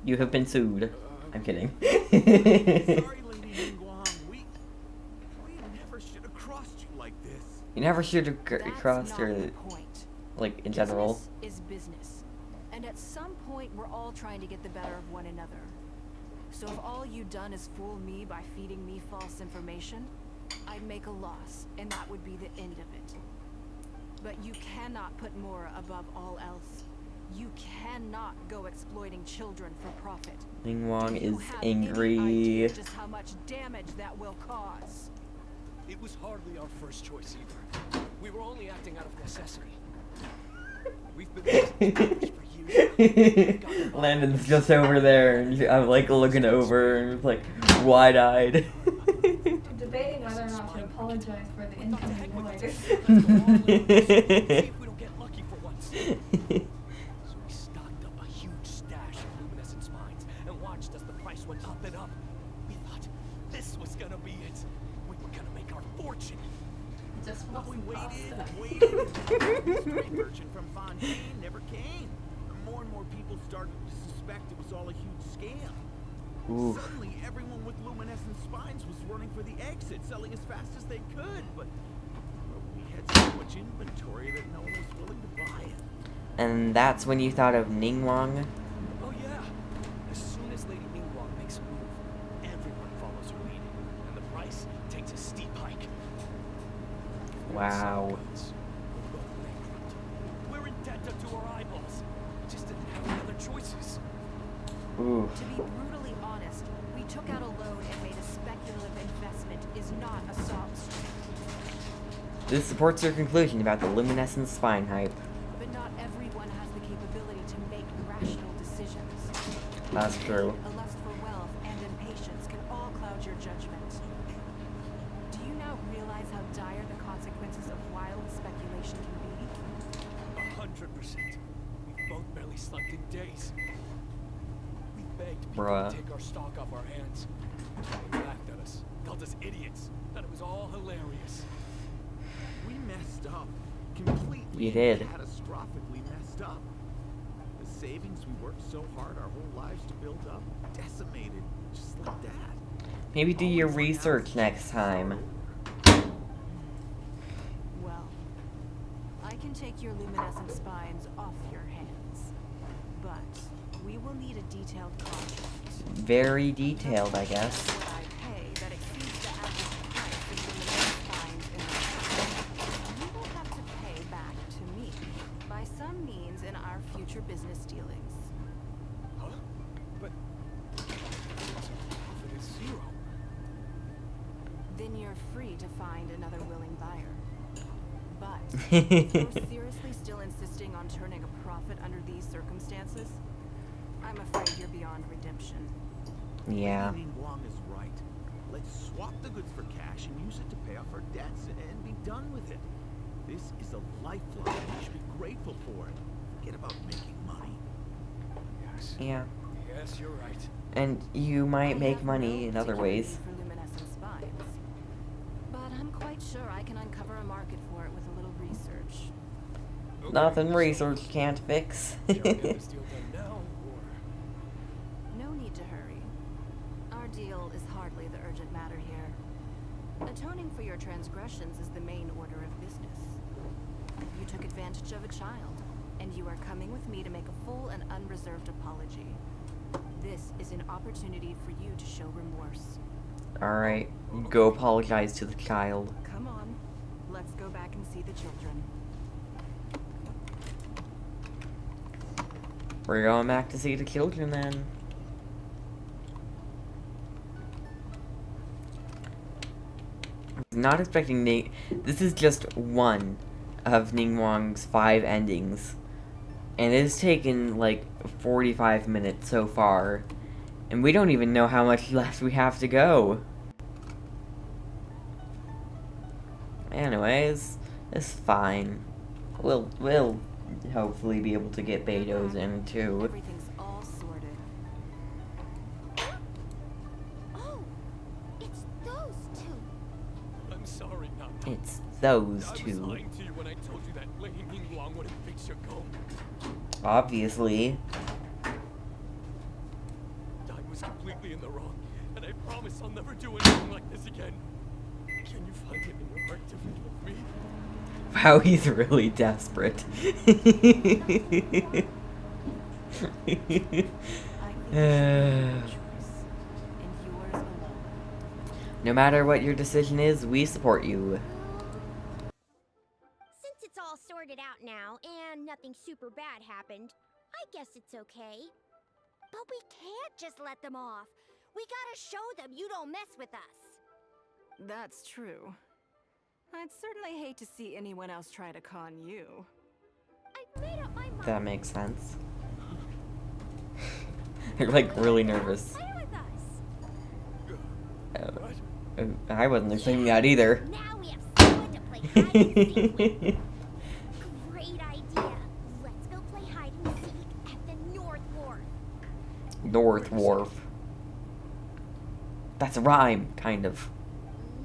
You have been sued. I'm kidding. Sorry, Lady Ningguang, we never should have crossed you like this. You never should have That's crossed not her, the point. like, in general. Business is business. And at some point, we're all trying to get the better of one another. So if all you've done is fool me by feeding me false information, I'd make a loss, and that would be the end of it. But you cannot put Mora above all else. You cannot go exploiting children for profit. Ningguang Do you is have any angry. idea just how much damage that will cause? It was hardly our first choice either. We were only acting out of necessity. We've been raising this for years. Landon's just over there, and I'm like looking over and like wide-eyed. Debating whether or not to apologize for the incoming noise. See if we don't get lucky for once. So we stocked up a huge stash of luminescent spines and watched as the price went up and up. We thought this was gonna be it. We were gonna make our fortune. Just But we wants waited pasta. and waited, and the street merchant from Fontaine never came. More and more people started to suspect it was all a huge scam. Oof. Suddenly, everyone with luminescent spines was running for the exit, selling as fast as they could. But we had so much inventory that no one was willing to buy it. And that's when you thought of Ningguang? Oh yeah. As soon as Lady Ningguang makes a move, Wow. We're both bankrupt. We're in debt up to our eyeballs. We just didn't have any other choices. Ooh. To be brutally honest, we took out a loan and made a speculative investment is not a sob story. This supports your conclusion about the luminescent spine hype. But not everyone has the capability to make rational decisions. That's true. A lust for wealth and impatience can all cloud your judgment. Do you now realize how dire the consequences of wild speculation can be? 100%. We've both barely slept in days. We begged people Bruh. to take our stock off our hands. They laughed at us, called us idiots, thought it was all hilarious. We messed up. Completely. You did. Catastrophically messed up. The savings we worked so hard our whole lives to build up, decimated, just like that. Maybe do your All we want now research is next time. Well, I can take your luminescent spines off your hands. But we will need a detailed contract. Very detailed, I guess. What I pay that exceeds the average price of luminescent spines in the market. You will have to pay back to me by some means in our future business dealings. Huh? But profit is zero. Then you're free to find another willing buyer. But if you're seriously still insisting on turning a profit under these circumstances, I'm afraid you're beyond redemption. Yeah. Maybe Ningguang is right. Let's swap the goods for cash and use it to pay off our debts and be done with it. This is a lifeline. We should be grateful for it. Forget about making money. Yes. Yeah. Yes, you're right. And you might I make have money no in other particular ways. need for luminescent spines, but I'm quite sure I can uncover a market for it with a little research. Okay, Nothing so research can't fix. shall we get this deal done now, or No need to hurry. Our deal is hardly the urgent matter here. Atoning for your transgressions is the main order of business. You took advantage of a child, and you are coming with me to make a full and unreserved apology. This is an opportunity for you to show remorse. Alright, go apologize to the child. Come on, let's go back and see the children. We're going back to see the children then. Not expecting this is just one of Ningguang's 5 endings. And it has taken like 45 minutes so far. And we don't even know how much left we have to go. Anyways, it's fine. We'll hopefully be able to get Beto's in too. Everything's all sorted. Oh, it's those two. I'm sorry, Nana. It's those I was two. lying to you when I told you that Lady Ningguang wouldn't fix your comb. Obviously. I was completely in the wrong, and I promise I'll never do anything like this again. Can you find it in your heart to forgive me? Wow, he's really desperate. I think this is your choice, and yours alone. No matter what your decision is, we support you. Since it's all sorted out now and nothing super bad happened, I guess it's okay. But we can't just let them off. We gotta show them you don't mess with us. That's true. I'd certainly hate to see anyone else try to con you. I've made up my mind. That makes sense. You're like really nervous. Play with us. What? I wasn't expecting that either. Now we have someone to play hide and seek with. Great idea. Let's go play hide and seek at the North Wharf. North Wharf. That's a rhyme, kind of.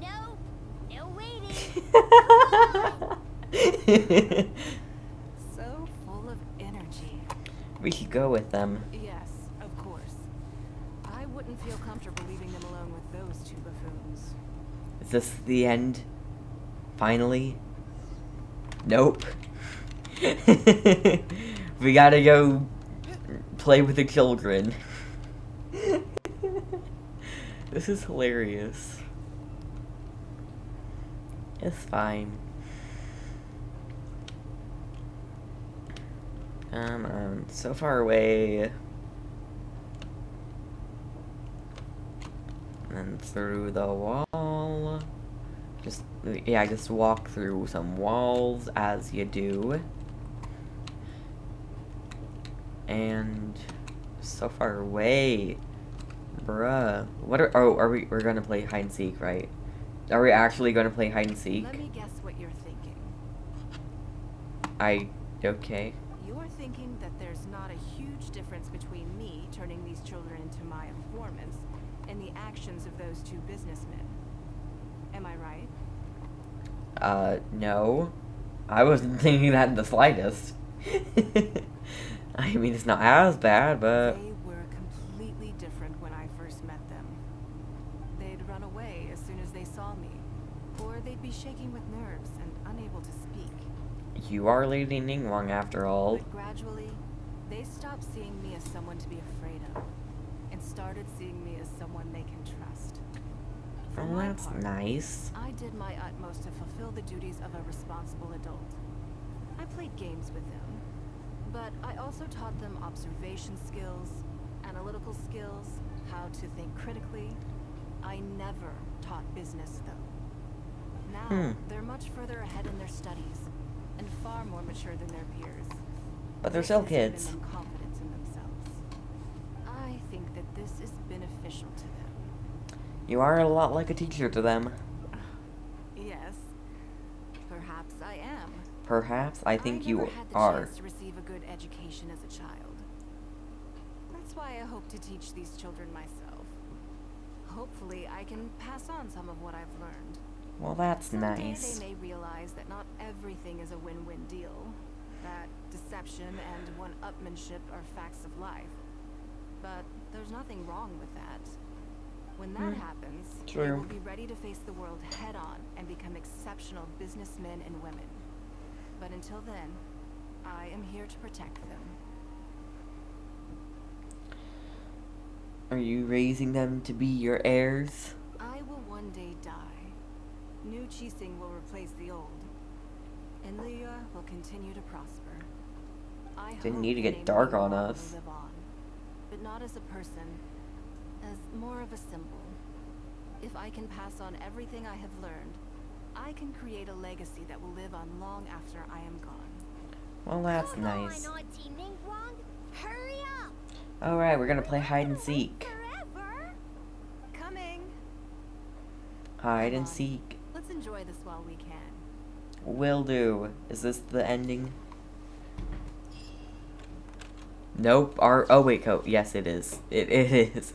No, no waiting. So full of energy. We should go with them. Yes, of course. I wouldn't feel comfortable leaving them alone with those two buffoons. Is this the end? Finally? Nope. We gotta go play with the children. This is hilarious. It's fine. Come on, so far away. And through the wall. Just walk through some walls as you do. And so far away. Bruh. We're gonna play hide and seek, right? Are we actually gonna play hide and seek? Let me guess what you're thinking. Okay. You're thinking that there's not a huge difference between me turning these children into my informants and the actions of those two businessmen. Am I right? No. I wasn't thinking that in the slightest. I mean, it's not as bad, but... They were completely different when I first met them. They'd run away as soon as they saw me, or they'd be shaking with nerves and unable to speak. You are Lady Ningguang after all. But gradually, they stopped seeing me as someone to be afraid of, and started seeing me as someone they can trust. For Oh, my that's part, nice. I did my utmost to fulfill the duties of a responsible adult. I played games with them, but I also taught them observation skills, analytical skills, how to think critically. I never taught business, though. Now, they're much further ahead in their studies, and far more mature than their peers. But they're This still has given kids. them confidence in themselves. I think that this is beneficial to them. You are a lot like a teacher to them. Yes, perhaps I am. Perhaps, I think I you never had the are. chance to receive a good education as a child. That's why I hope to teach these children myself. Hopefully, I can pass on some of what I've learned. Well, that's Someday nice. they may realize that not everything is a win-win deal. That deception and one-upmanship are facts of life. But there's nothing wrong with that. When that happens, they True. will be ready to face the world head-on and become exceptional businessmen and women. But until then, I am here to protect them. Are you raising them to be your heirs? I will one day die. New Qixing will replace the old. And Liyue will continue to prosper. I Didn't hope need to the get name dark Ningguang on will us. live on, but not as a person, as more of a symbol. If I can pass on everything I have learned, I can create a legacy that will live on long after I am gone. Well, that's Come nice. on, Auntie Ningguang. Hurry up. Alright, we're gonna play hide and seek. Forever. Coming! Hide Come and on. seek. Let's enjoy this while we can. Will do. Is this the ending? Nope. Oh wait, yes it is. It is.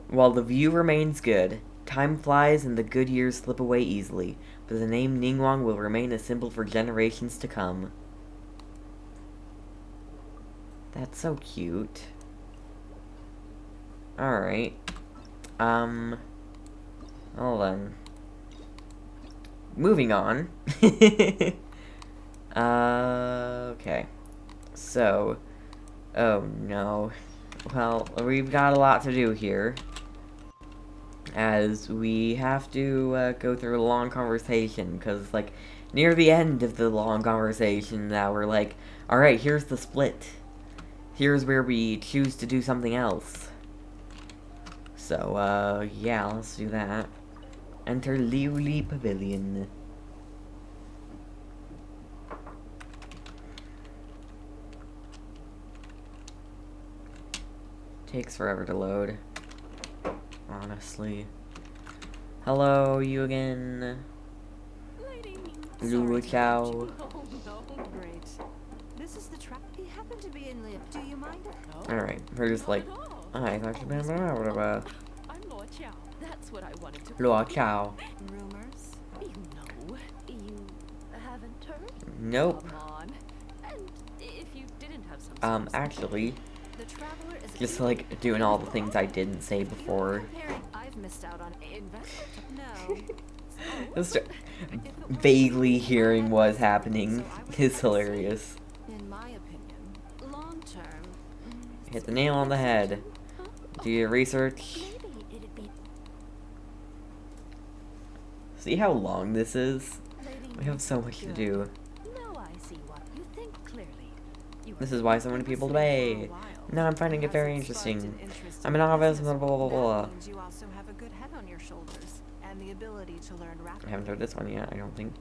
While the view remains good, time flies and the good years slip away easily, but the name Ningguang will remain a symbol for generations to come. That's so cute. Alright. Hold on. Moving on. Okay. So, oh no. Well, we've got a lot to do here. As we have to go through a long conversation, because, like, near the end of the long conversation, now we're like, alright, here's the split. Here's where we choose to do something else. So, yeah, let's do that. Enter Liuli Pavilion. Takes forever to load. Honestly. Hello, you again. Lu Chao. Oh no, great. This is the trap. He happened to be in Lip. Do you mind? Alright, we're just like, I thought you meant blah, blah, blah. I'm Luo Chao. That's what I wanted to. Luo Chao. Rumors? You know, you haven't heard? Nope. Come on. And if you didn't have some. Actually, The traveler is a just like doing all the things I didn't say You're before. comparing. I've missed out on investment. No. Just vaguely hearing what's happening is hilarious. In my opinion, long term. Hit the nail on the head. Do your research. Maybe it'd be See how long this is? We have so much to do. Now I see what you think clearly. This is why so many people debate. Now I'm finding it very interesting. I'm an novice, blah blah blah blah. That means you also have a good head on your shoulders and the ability to learn rapidly. I haven't heard this one yet, I don't think.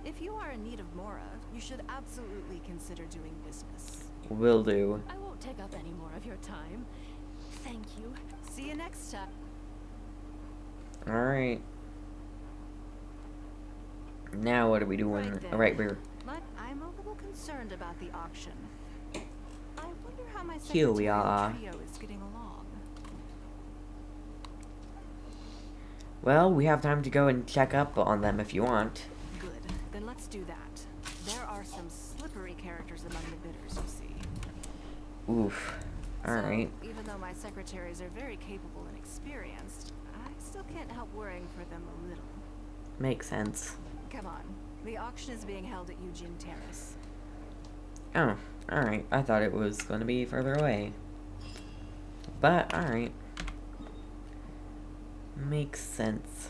If you are in need of Mora, you should absolutely consider doing business. Will do. I won't take up any more of your time. Thank you. See you next time. Alright. Now what are we doing? Right then. Alright, we're But I'm a little concerned about the auction. I wonder how my Here we secretarial are. trio is getting along. well, we have time to go and check up on them if you want. Good. Then let's do that. There are some slippery characters among the bidders, you see. Oof. Alright. So, even though my secretaries are very capable and experienced, I still can't help worrying for them a little. Makes sense. Come on. The auction is being held at Eugene Terrace. Oh, alright. I thought it was going to be further away. But, alright. Makes sense.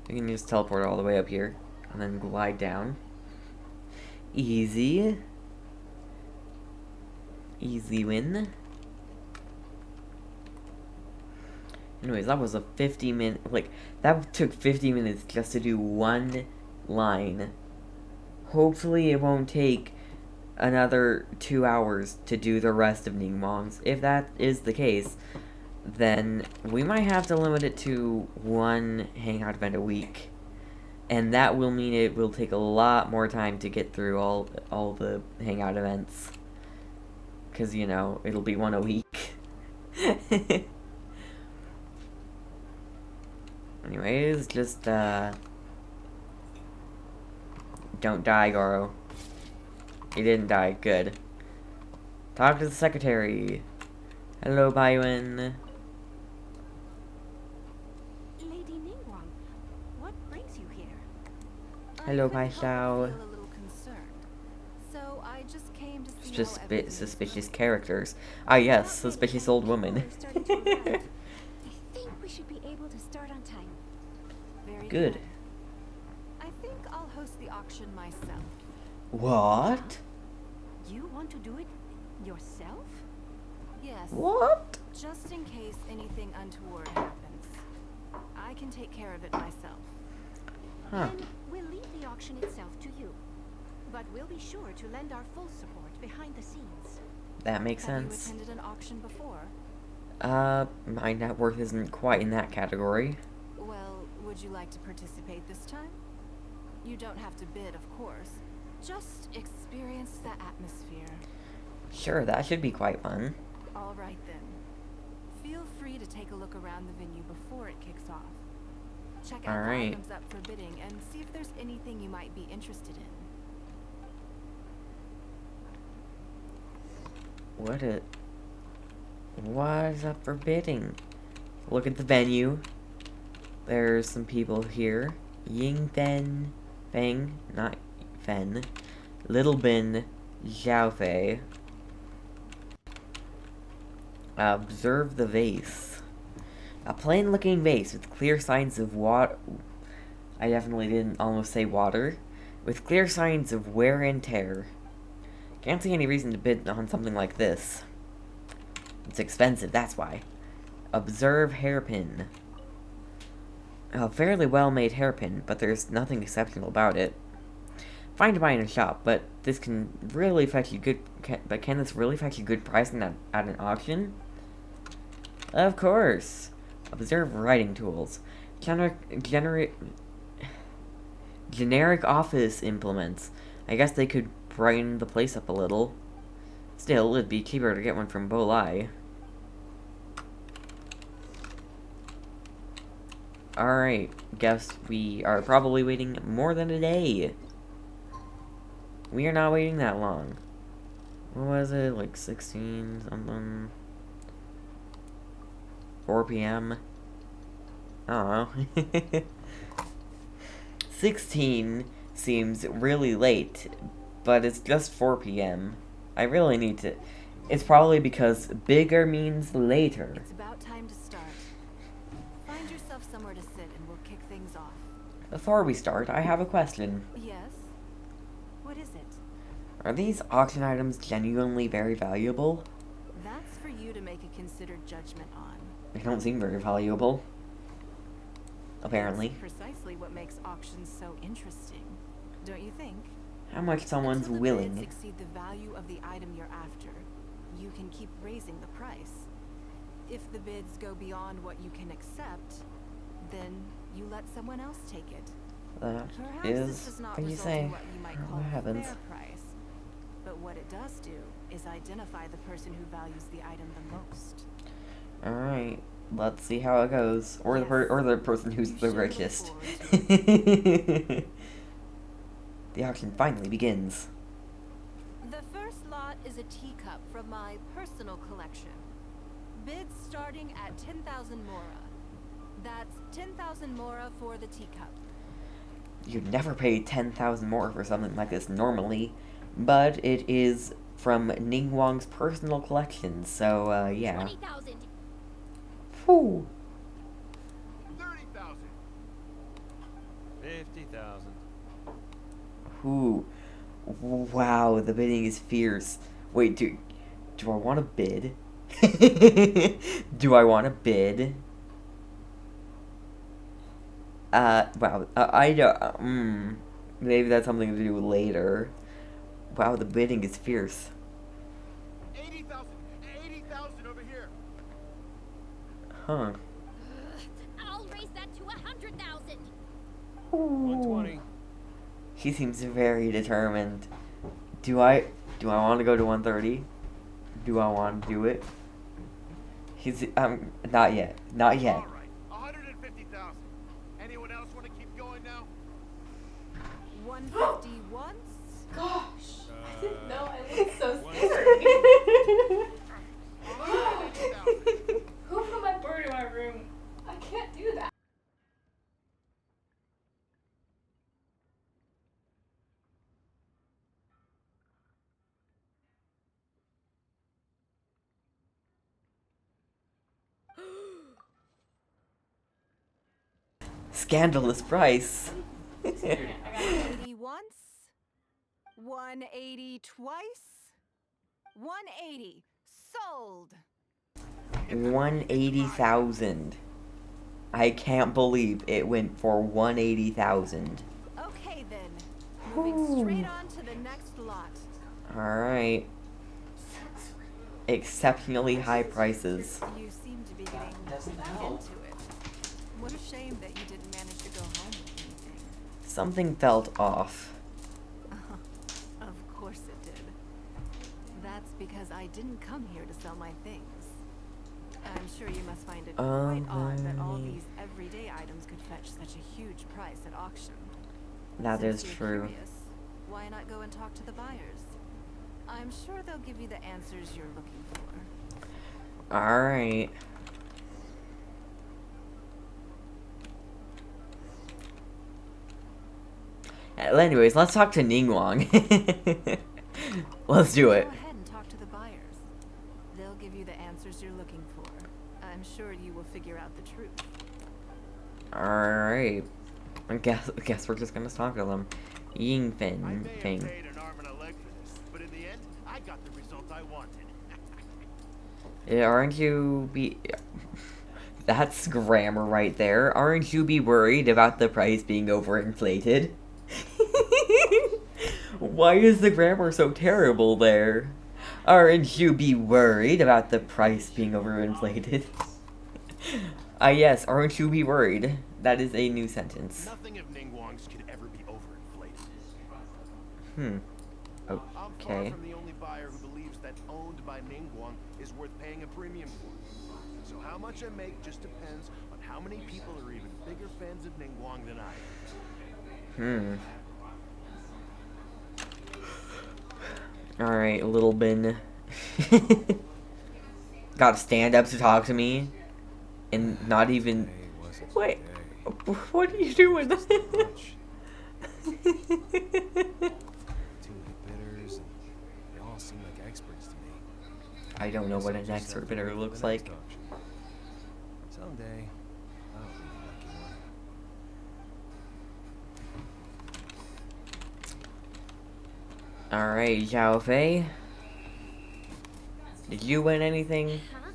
You can just teleport all the way up here. And then glide down. Easy. Easy win. Anyways, that was a 50-minute... Like, that took 50 minutes just to do one line. Hopefully it won't take another 2 hours to do the rest of Ningguang's. If that is the case, then we might have to limit it to one Hangout event a week. And that will mean it will take a lot more time to get through all the Hangout events. Because, you know, it'll be one a week. Anyways, just, don't die, Goro. He didn't die. Good. Talk to the secretary. Hello, Baiwen. Lady Ningguang, what brings you here? Hello, I couldn't Bai help but Xiao. feel a little concerned. So I just came to see how everything is Suspicious going. characters. Ah, yes, suspicious old woman. I think we should be able to start on time. Very Good. I think I'll host the auction myself. What? You want to do it yourself? Yes. What? Just in case anything untoward happens. I can take care of it myself. Huh. Then we'll leave the auction itself to you. But we'll be sure to lend our full support behind the scenes. That makes Have sense. you attended an auction before? My net worth isn't quite in that category. Well, would you like to participate this time? You don't have to bid, of course. Just experience the atmosphere. Sure, that should be quite fun. All right then. Feel free to take a look around the venue before it kicks off. Check out All the right. items up for bidding and see if there's anything you might be interested in. What is up for bidding? Look at the venue. There's some people here. Ying Fen, Feng, not Fen. Little Bin, Xiaofei. Observe the vase. A plain-looking vase with clear signs of water. I definitely didn't almost say water. With clear signs of wear and tear. Can't see any reason to bid on something like this. It's expensive, that's why. Observe hairpin. A fairly well-made hairpin, but there's nothing exceptional about it. Fine to buy in a shop, but this can really fetch you good. Can this really fetch you good price at an auction? Of course. Observe writing tools. Generic office implements. I guess they could brighten the place up a little. Still, it'd be cheaper to get one from Bolai. Alright, guess we are probably waiting more than a day. We are not waiting that long. What was it, like 16 something? 4 p.m.? I don't know. 16 seems really late, but it's just 4 p.m. I really need to... It's probably because bigger means later. It's about time to start. Find yourself somewhere to sit and we'll kick things off. Before we start, I have a question. Yes? What is it? Are these auction items genuinely very valuable? That's for you to make a considered judgment on. They don't seem very valuable. Apparently. It's precisely what makes auctions so interesting, don't you think? How much someone's Until the willing. bids exceed the value of the item you're after, you can keep raising the price. If the bids go beyond what you can accept, then you let someone else take it. That Perhaps is this does not what you result say. in what you might call What a happens? fair price. But what it does do is identify the person who values the item the most. Alright, let's see how it goes. Or Yes, or the person who's you the should look richest. forward to The auction finally begins. The first lot is a teacup from my personal collection. Bids starting at 10,000 mora. That's 10,000 mora for the teacup. You'd never pay 10,000 more for something like this normally, but it is from Ningguang's personal collection, so, yeah. 20,000. Whew. 30,000. 50,000. Ooh. Wow, the bidding is fierce. Wait, do I want to bid? Do I want to bid? Wow, I don't, maybe that's something to do later. Wow, the bidding is fierce. 80,000. 80,000 over here. Huh. I'll raise that to 100,000. 120. He seems very determined. Do I want to go to 130? Do I want to do it? He's, not yet. Not yet. All right. 150,000. Anyone else want to keep going now? 150 once. Gosh, I didn't know I looked so 160. scary. 180,000. Who put my bird in my room? I can't do that. Scandalous price. 180 once. 180 twice. 180 sold. 180,000. I can't believe it went for 180,000. Okay then. Moving straight on to the next lot. Alright. Exceptionally high prices. You seem to be getting into it. What a shame that you didn't manage to go home with anything. Something felt off. Of course it did. That's because I didn't come here to sell my things. I'm sure you must find it quite odd that all these everyday items could fetch such a huge price at auction. That is Since you're true. curious, why not go and talk to the buyers? I'm sure they'll give you the answers you're looking for. Alright. Anyways, let's talk to Ningguang. Let's do it. Go ahead and talk to the buyers. They'll give you the answers you're looking for. I'm sure you will figure out the truth. Alright. I guess we're just gonna talk to them. Ying I Fin may have Fing. paid an arm and a leg for this, but in the end, I got the result I wanted. Yeah, aren't you That's grammar right there. Aren't you be worried about the price being overinflated? Why is the grammar so terrible there? Aren't you be worried about the price being overinflated? Yes, aren't you be worried? That is a new sentence. Nothing of Ningguang's could ever be overinflated. I'm far Okay. from the only buyer who believes that owned by Ningguang is worth paying a premium for. So how much I make just depends on how many people are even bigger fans of Ningguang than I am. Alright, little bin. Gotta stand up to talk to me. And not even... Wait, what are you doing? Too many bidders, and they all seem like experts to me. I don't know what an expert bidder looks like. Someday, I'll be the lucky one. Alright, Zhao Fei. Did you win anything? Huh?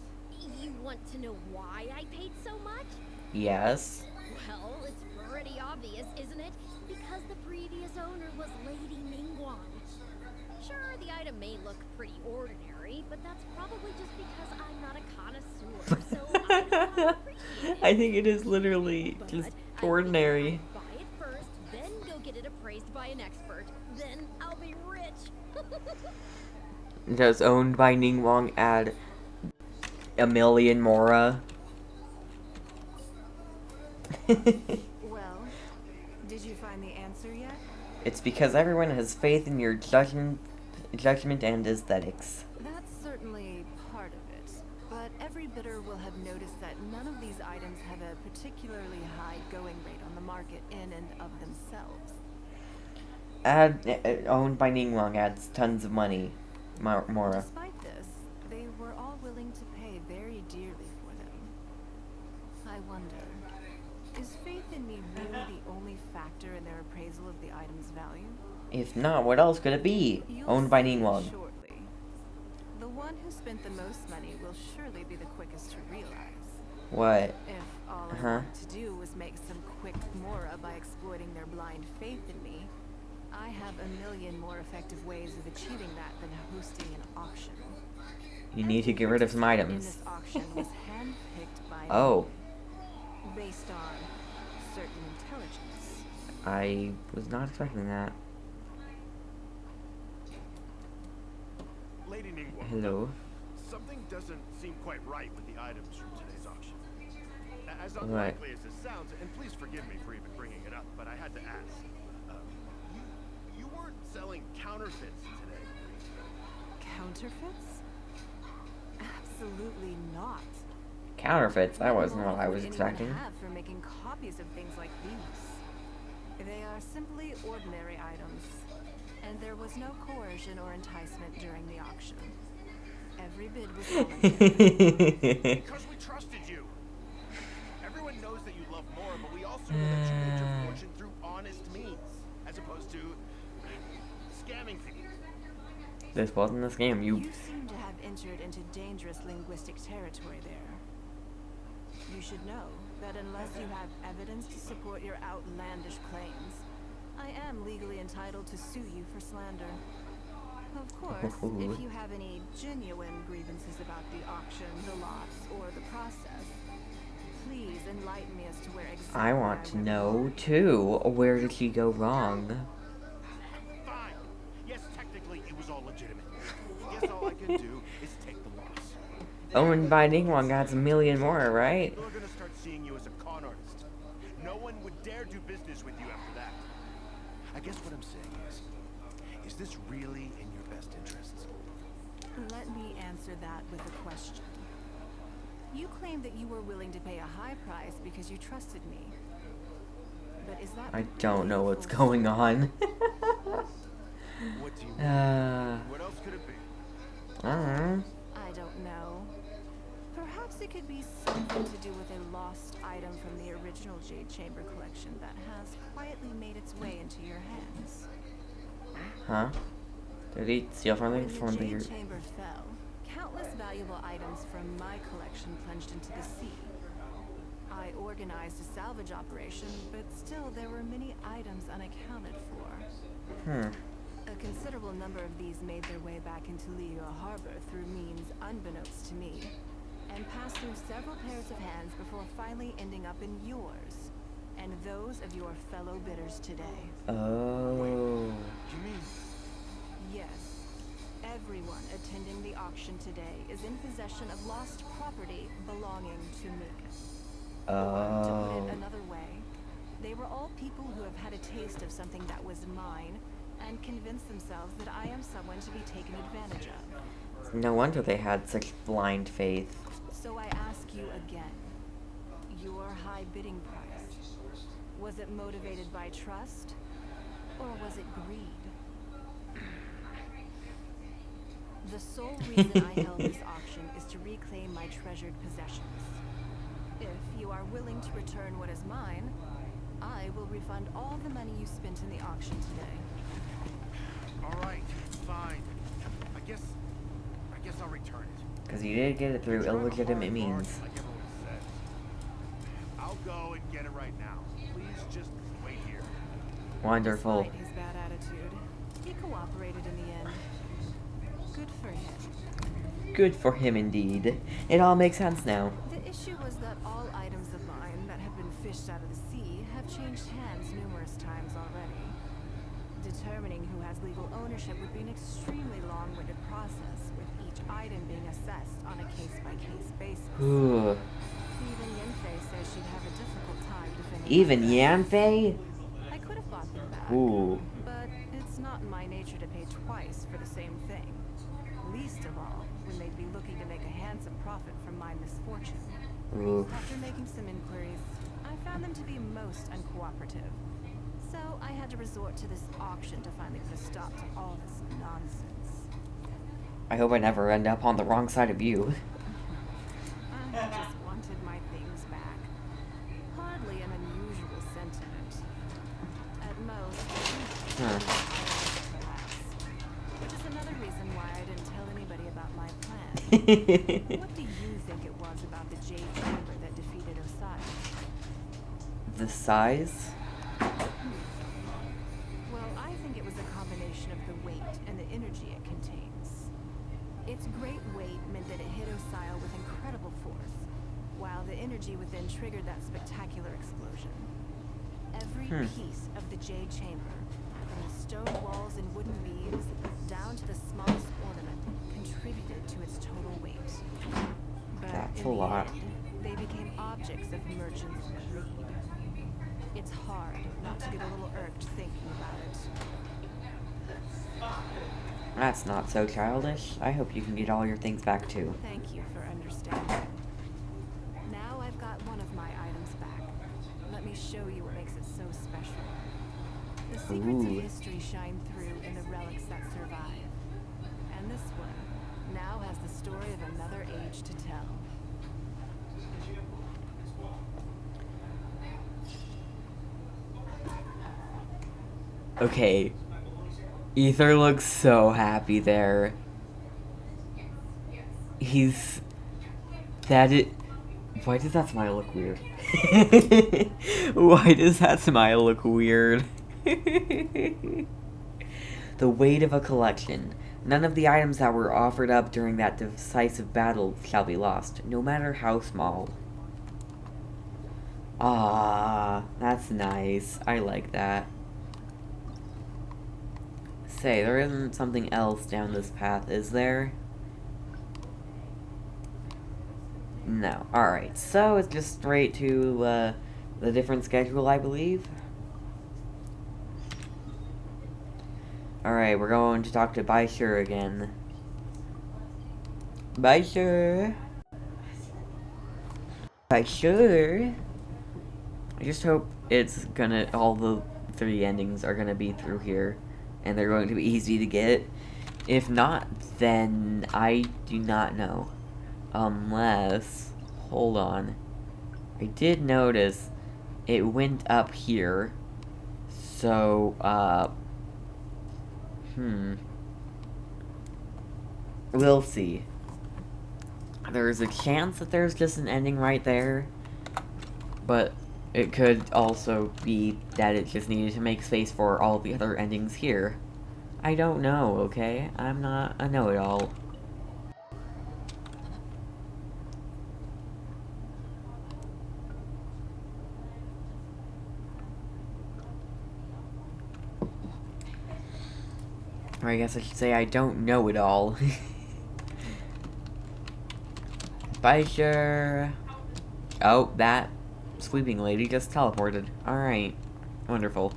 You want to know why I paid so much? Yes. Well, it's pretty obvious, isn't it? Because the previous owner was Lady Ningguang. Sure, the item may look pretty ordinary, but that's probably just because I'm not a connoisseur, so I don't appreciate it. I think it is literally But just I ordinary. figure I'd buy it first, then go get it appraised by an expert. Then I'll be rich. Does owned by Ningguang add a million more? Well, did you find the answer yet? It's because everyone has faith in your judgment and aesthetics. That's certainly part of it. But every bidder will have noticed that none of these items have a particularly high going rate on the market in and of themselves. Owned by Ningguang adds tons of money. Mora. Despite this, they were all willing to pay very dearly for them. I wonder, is faith in me really the only factor in their appraisal of the item's value? If not, what else could it be? You'll Owned by see Ningguang. shortly. The one who spent the most money will surely be the quickest to realize. What? If all I Uh-huh. wanted to do was make some quick mora by exploiting their blind faith in me, I have a million more effective ways of achieving that than hosting an auction. You need to get rid of some In items. this auction was handpicked by Oh, me, based on certain intelligence. I was not expecting that. Lady Ningguang, Hello. something doesn't seem quite right with the items from today's auction. As What? unlikely as this sounds, and please forgive me for even bringing it up, but I had to ask. You weren't selling counterfeits today. Counterfeits? Absolutely not. Counterfeits? That wasn't What what I would was anyone expecting. have for making copies of things like these? They are simply ordinary items, and there was no coercion or enticement during the auction. Every bid was voluntary. Because we trusted you. Everyone knows that you love more, but we also know that you made your fortune through honest means, as opposed to scamming people. This wasn't a scam. You seem to have entered into dangerous linguistic territory there. You should know that unless you have evidence to support your outlandish claims, I am legally entitled to sue you for slander. Of course, if you have any genuine grievances about the auction, the lots, or the process, please enlighten me as to where exactly I want to went know wrong. too. Where did she go wrong? Fine. Yes, technically it was all legitimate. Guess all I can do is take the loss. Owned by Ningguang adds a million more, right? People are gonna start seeing you as a con artist. No one would dare do business with you after that. I guess what I'm saying is this really in your best interests? Let me answer that with a question. You claim that you were willing to pay a high price because you trusted me. But is that I don't know really what's full going on. What do you mean? What else could it be? I don't know. Perhaps it could be something to do with a lost item from the original Jade Chamber collection that has quietly made its way into your hands. Huh? Did he steal something When from the the... Jade Chamber fell, countless valuable items from my collection plunged into the sea. I organized a salvage operation, but still there were many items unaccounted for. A considerable number of these made their way back into Liyue Harbor through means unbeknownst to me, and passed through several pairs of hands before finally ending up in yours, and those of your fellow bidders today. Oh. You mean Yes. Everyone attending the auction today is in possession of lost property belonging to me. Or, to put Oh. it another way, they were all people who have had a taste of something that was mine and convinced themselves that I am someone to be taken advantage of. No wonder they had such blind faith. So I ask you again, your high bidding price, was it motivated by trust, or was it greed? The sole reason I held this auction is to reclaim my treasured possessions. If you are willing to return what is mine, I will refund all the money you spent in the auction today. Alright, fine. I guess I'll return it. Because you did get it through illegitimate means. Like everyone says. I'll go and get it right now. Please just wait here. Wonderful. Despite his bad attitude, he cooperated in the end. Good for him. Good for him indeed. It all makes sense now. The issue was that all items of mine that have been fished out of the sea have changed hands numerous times already. Determining who has legal ownership would be an extremely long-winded process, with each item being assessed on a case-by-case basis. Ooh. Even Yanfei says she'd have a difficult time defending. Even my Yanfei? I could have bought them back. Ooh. But it's not in my nature to pay twice for the same thing. Least of all, when they'd be looking to make a handsome profit from my misfortune. Ooh. After making some inquiries, I found them to be most uncooperative. So I had to resort to this auction to finally put a stop to all this nonsense. I hope I never end up on the wrong side of you. I just wanted my things back. Hardly an unusual sentiment. At most, perhaps. Which is another reason why I didn't tell anybody about my plan. What do you think it was about the Jade Chamber that defeated Osiris? The size? Well, I think it was a combination of the weight and the energy it contains. Its great weight meant that it hit Osiris with incredible force, while the energy within triggered that spectacular explosion. Every piece of the Jade Chamber, from the stone walls and wooden beams, down to the smallest ornament, contributed to its total weight. But That's in a the lot. end, they became objects of merchants' greed. It's hard not to get a little irked thinking about it. That's not so childish. I hope you can get all your things back too. Thank you for understanding. Now I've got one of my items back. Let me show you what makes it so special. The secrets Ooh. of history shine through in the relics that survive. And this one now has the story of another age to tell. Okay. Ether looks so happy there. He's... That it... Why does that smile look weird? Why does that smile look weird? The weight of a collection. None of the items that were offered up during that decisive battle shall be lost, no matter how small. Ah, that's nice. I like that. Say, there isn't something else down this path, is there? No. Alright, so it's just straight to, the different schedule, I believe. Alright, we're going to talk to Baishur again. Baishur! Baishur! I just hope it's gonna, all the 3 endings are gonna be through here. And they're going to be easy to get. If not, then I do not know. Unless... Hold on. I did notice it went up here. So, we'll see. There's a chance that there's just an ending right there. But it could also be that it just needed to make space for all the other endings here. I don't know, okay? I'm not a know-it-all. Or I guess I should say I don't know it all. Baishur. Oh, that sweeping lady just teleported. Alright. Wonderful.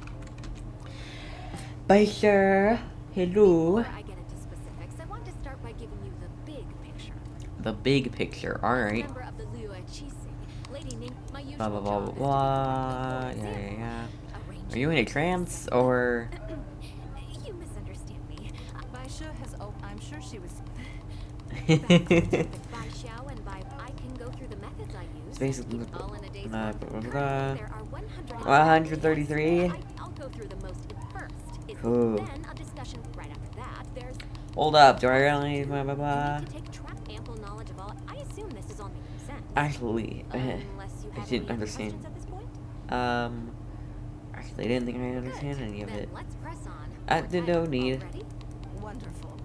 Baishur. Hello. Before I get into specifics, I want to start by giving you the big picture. The big picture. Alright. Member of the Liu Qixing, Lady Ning, my usual Blah blah blah job blah is to blah. be the Yeah, yeah, yeah. arranging Are you in a trance or? You misunderstand me. Baisha has I'm sure she was... By Xiao and by I can go through the methods I use. It's basically keep it all in a day's blah, work. blah, blah, Currently, blah. there are 133. I'll go through the most first. Is Ooh. Then a discussion right after that. There's Hold up, do I really blah blah blah? you need to take track ample knowledge of all. I assume this is all making sense. Actually, Unless you I have didn't any other understand. questions at this point. Actually, I didn't think I understand Good. any of Then it. let's press on. No need. Ready? Wonderful.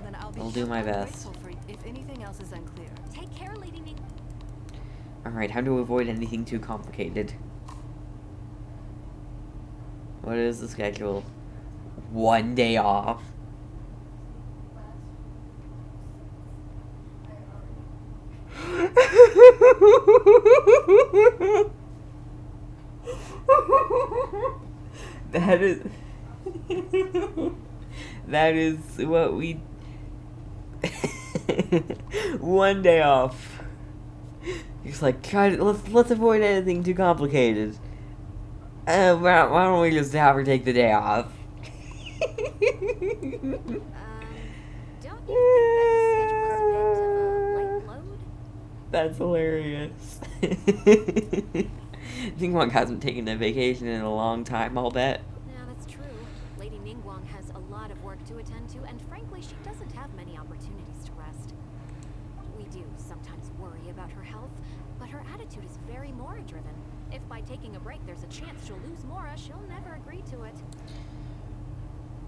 Then I'll be I'll do my forever best. grateful for if anything else is unclear. Take care, Lady Ning. Alright, how to avoid anything too complicated. What is the schedule? 1 day off. That is that is what we 1 day off. He's like, let's avoid anything too complicated. Why don't we just have her take the day off? Don't you think that the schedule is a bit of a light load? That's hilarious. Ningguang hasn't taken a vacation in a long time, I'll bet. Yeah, that's true. Lady Ningguang has a lot of work to attend to, and frankly, she doesn't have many opportunities to rest. We do sometimes worry about her health, but her attitude is very Mora-driven. If by taking a break there's a chance she'll lose Mora, she'll never agree to it.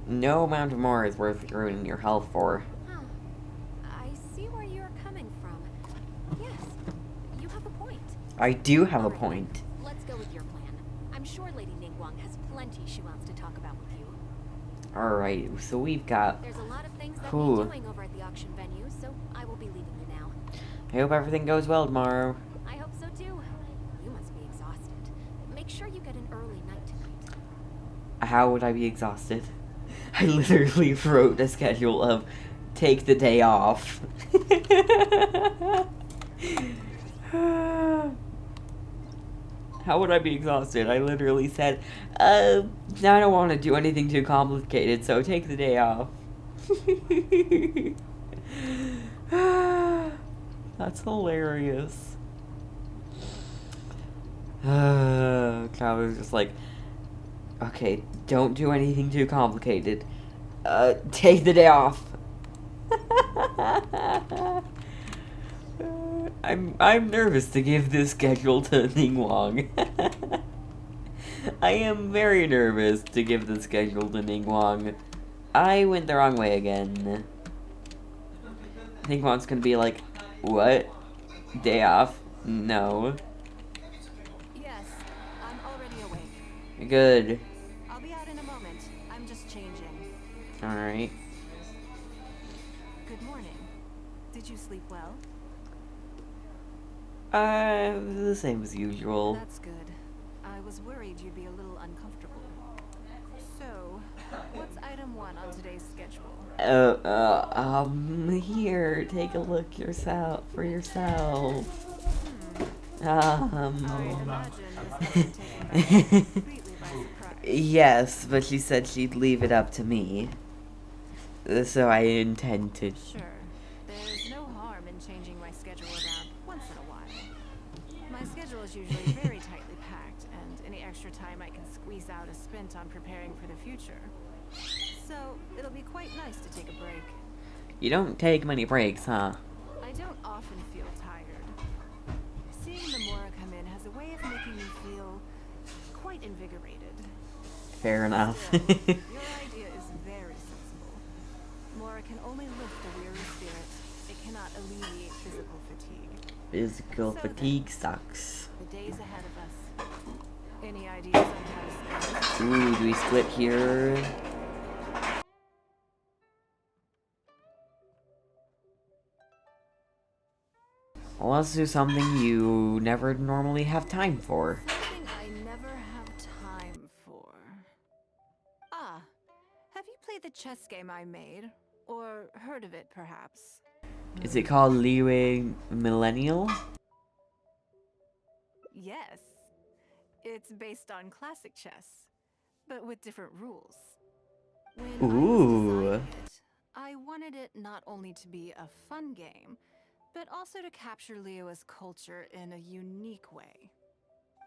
No amount of more is worth ruining your health for. Huh. I see where you're coming from. Yes, you have a point. I do have a Alright, point. Let's go with your plan. I'm sure Lady Ningguang has plenty she wants to talk about with you. Alright, so we've got... There's a lot of things that Ooh. we're doing over at the auction venue, so I will be leaving you now. I hope everything goes well tomorrow. I hope so too. You must be exhausted. Make sure you get an early night tonight. How would I be exhausted? I literally wrote a schedule of take the day off. How would I be exhausted? I literally said, I don't want to do anything too complicated, so take the day off. That's hilarious. Cloud was just like, okay, don't do anything too complicated. Take the day off. I'm nervous to give this schedule to Ningguang. I am very nervous to give the schedule to Ningguang. I went the wrong way again. Ningguang's gonna be like, what? Day off? No. Yes, I'm already awake. Good. I'll be out in a moment. I'm just changing. Alright. Good morning. Did you sleep well? The same as usual. That's good. I was worried you'd be a little uncomfortable. So, what's item 1 on today's schedule? Here, take a look yourself, for yourself. I imagine this hasn't taken Beth completely by surprise. Yes, but she said she'd leave it up to me. So I intend to. Sure. There's no harm in changing my schedule around once in a while. My schedule is usually very tightly packed, and any extra time I can squeeze out is spent on preparing for the future. So, it'll be quite nice to take a break. You don't take many breaks, huh? I don't often feel tired. Seeing the Mora come in has a way of making me feel quite invigorated. Fair enough. Still, your idea is very sensible. Mora can only lift a weary spirit. It cannot alleviate physical fatigue. Physical So fatigue then, sucks. the days ahead of us. Any ideas on how to spend? Ooh, do we split here? Well, let's do something you never normally have time for. Something I never have time for. Ah, have you played the chess game I made? Or heard of it, perhaps? Is it called Leeway Millennial? Yes. It's based on classic chess, but with different rules. When I was designing it, I wanted it not only to be a fun game, but also to capture Liyue's culture in a unique way.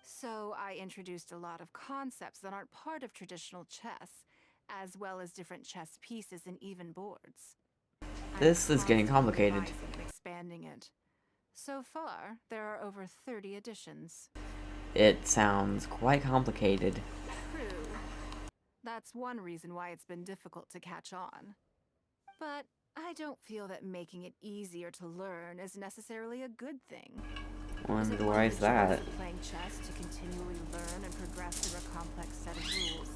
So I introduced a lot of concepts that aren't part of traditional chess, as well as different chess pieces and even boards. I'm This is getting constantly complicated. revising and expanding it. So far, there are over 30 editions. It sounds quite complicated. True. That's one reason why it's been difficult to catch on. But I don't feel that making it easier to learn is necessarily a good thing. Wonder why is that? Playing chess to continually learn and progress through a complex set of rules.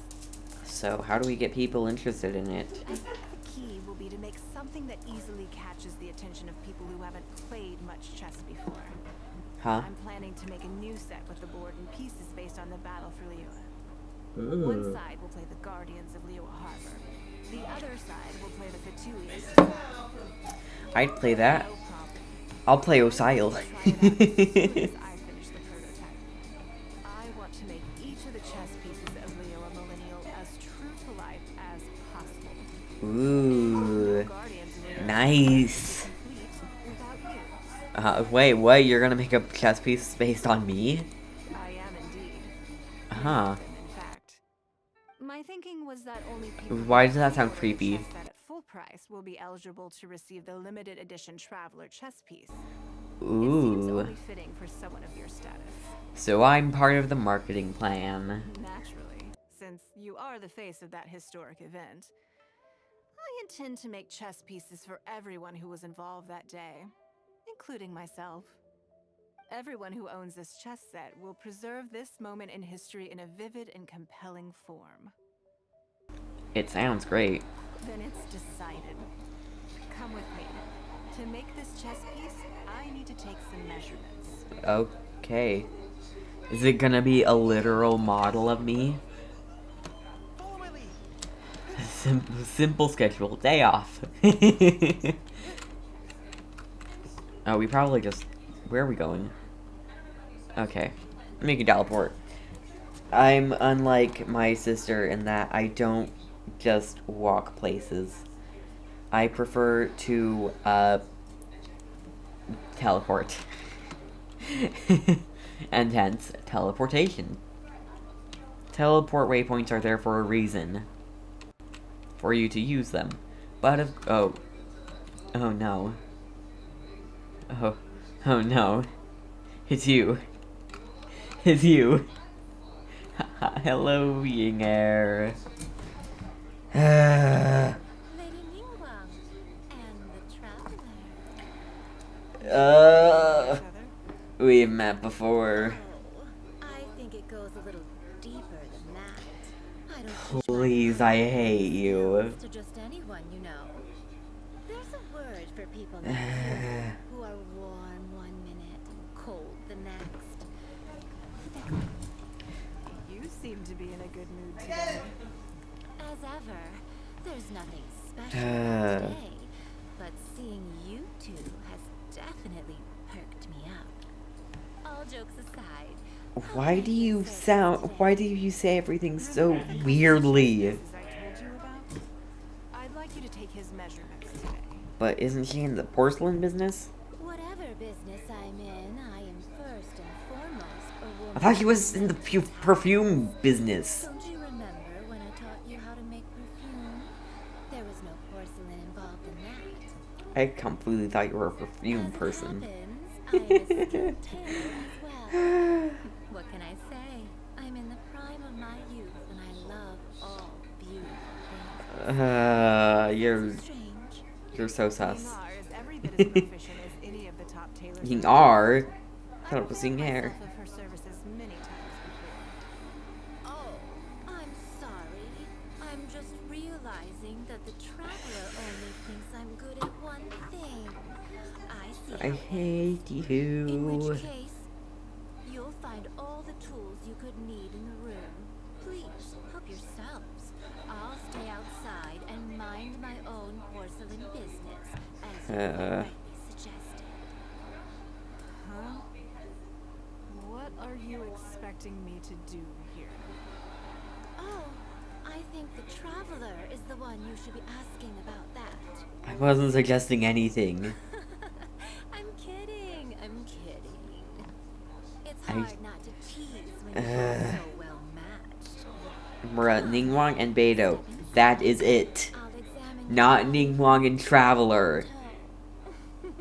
So, how do we get people interested in it? I think the key will be to make something that easily catches the attention of people who haven't played much chess before. Huh? I'm planning to make a new set with the board and pieces based on the battle for Liyue. Ooh. One side will play the Guardians of Liyue Harbor. The other side will play the Fatuians. I'd play that. No problem. I'll play Osile. Try it out as soon as I finish the prototype. I want to make each of the chess pieces of Liyue Millennial as true to life as possible. Ooh. Guardians of Liyue Nice. complete without you. Wait, what? You're gonna make a chess piece based on me? I am indeed. Huh. In fact, my thinking was that only people Why does that who sound order the creepy? chess set at full price will be eligible to receive the limited edition Traveler chess piece. It seems Ooh. only fitting for someone of your status. So I'm part of the marketing plan. Naturally, since you are the face of that historic event. I intend to make chess pieces for everyone who was involved that day, including myself. Everyone who owns this chess set will preserve this moment in history in a vivid and compelling form. It sounds great. Then it's decided. Come with me. To make this chess piece, I need to take some measurements. Okay. Is it gonna be a literal model of me? Follow my lead. Simple schedule. Day off. Oh, we probably just... Where are we going? Okay. Make a teleport. I'm unlike my sister in that I don't just walk places. I prefer to, teleport. And hence, teleportation. Teleport waypoints are there for a reason. For you to use them. But if... Oh. Oh no. Oh no. It's you. It's you. Hello, Ying Air. Lady Ningguang and the Traveler. Other? We've met before. Oh, I think it goes a little deeper than that. I don't teach Please, my I hate you. skills to just anyone, you know. There's a word for people like you who are warm one minute and cold the next. You seem to be in a good mood today. As ever, there's nothing special about today, but seeing you two has definitely perked me up. All jokes aside, Why do you say everything so weirdly? As I told you about, I'd like you to take his measurements today. But isn't she in the porcelain business? whatever business I'm in, I am first and foremost a woman. I thought she was in the perfume business. Don't you remember when I taught you how to make perfume? There was no porcelain involved in that. I completely thought you were a perfume As it person. happens, I am a skilled tailor as well. What can I say? I'm in the prime of my youth, and I love all beautiful things. You're Strange. so sus. Ying is every bit as proficient as any of the top tailors. Ying are. I I've thought it was availed Ying Air. myself of her services many times before. Oh, I'm sorry. I'm just realizing that the traveler only thinks I'm good at one thing. I see. I how it hate is. you. In which case, you'll find all the tools you could need in the room. Please, help yourselves. I'll stay outside and mind my own porcelain business, as you rightly suggested. Huh? What are you expecting me to do here? Oh, I think the traveler is the one you should be asking about that. I wasn't suggesting anything. I'm kidding. I'm kidding. It's I- hard not to tease when you're so well matched. We're at Ningguang and Beidou. That is it. I'll examine Not your Ningguang and Traveler. toe.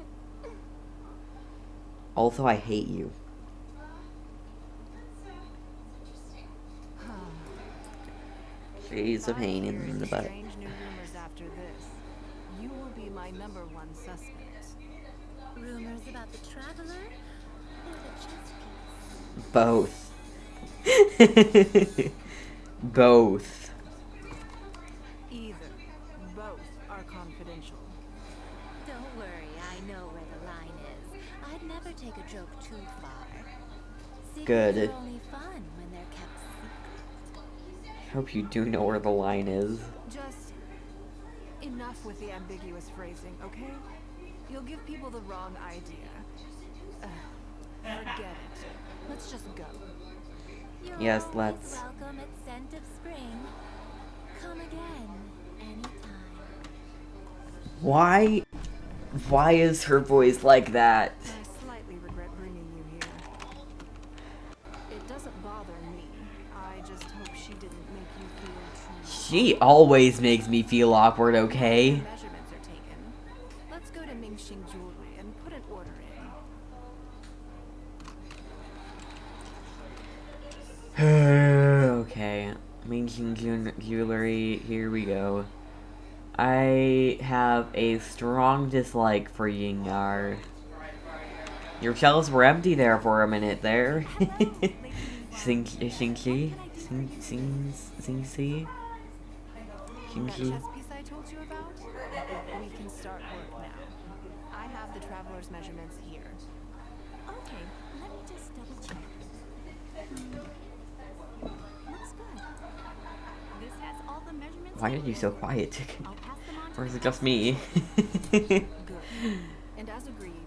Also, I hate you. She's a If I pain hear in any the butt. strange new rumors after this, you will be my number one suspect. Rumors about the traveler or the chess piece? Both. Both. Either. Both are confidential. Don't worry, I know where the line is. I'd never take a joke too far. Secrets Good. are only fun when they're kept secret. Hope you do know where the line is. Just enough with the ambiguous phrasing, okay? You'll give people the wrong idea. Forget it. Let's just go. You're Yes, always let's. welcome at Scent of Spring. Come again, anytime. Why is her voice like that? I slightly regret bringing you here. It doesn't bother me. I just hope she didn't make you feel too... She always makes me feel awkward, okay? Measurements are taken. Let's go to Mingxing Jewelry and put an order in. Okay. Mingxing Jewelry, here we go. I have a strong dislike for Yingyar. Your shelves were empty there for a minute there. Xingxi? Xingxi? That chess piece I told you about? We can start work now. I have the traveler's measurements here. Okay, let me just double check. Looks good. This has all the measurements. Why are you so quiet? I'll pass them on to Or is the it just me? Good. And as agreed,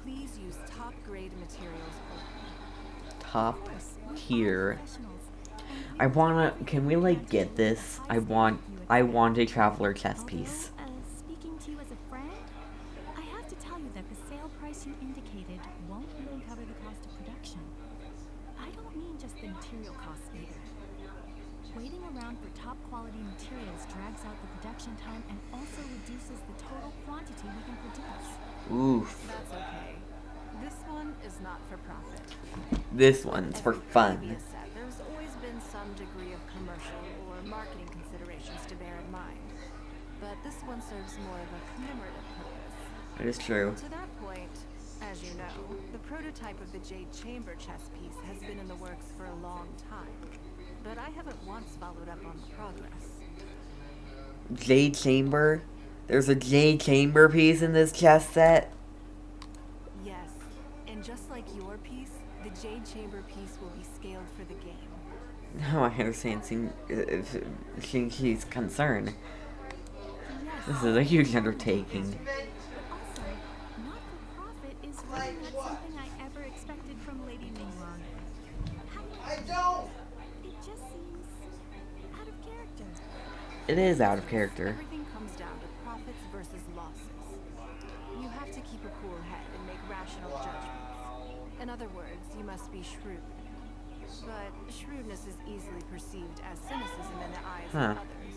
please use top-grade materials only. Top Of course, we are tier. professionals. And I you wanna. can't Can we like get this? I want a traveler chess Although, piece. speaking to you as a friend, I have to tell you that the sale price you indicated won't even cover the cost of production. I don't mean just the material costs either. Waiting around for top quality materials drags out the production time and also reduces the total quantity we can produce. Oof. That's okay. This one is not for profit. This one's for Every fun. previous set, there's always been some degree of commercial or marketing considerations to bear in mind. But this one serves more of a commemorative purpose. It is true. To that point, as you know, the prototype of the Jade Chamber chess piece has been in the works for a long time. But I haven't once followed up on the progress. Jade Chamber? There's a Jade Chamber piece in this chess set? Yes, and just like your piece, the Jade Chamber piece will be scaled for the game. No, I understand Xingqi's concern. Yes, This is a huge undertaking. but also, not for profit is really not something I ever expected from Lady Ningguang. I don't! It just seems out of character. It is out of character. Everything comes down to profits versus losses. You have to keep a cool head and make rational judgments. In other words, you must be shrewd. But shrewdness is easily perceived as cynicism in the eyes of others.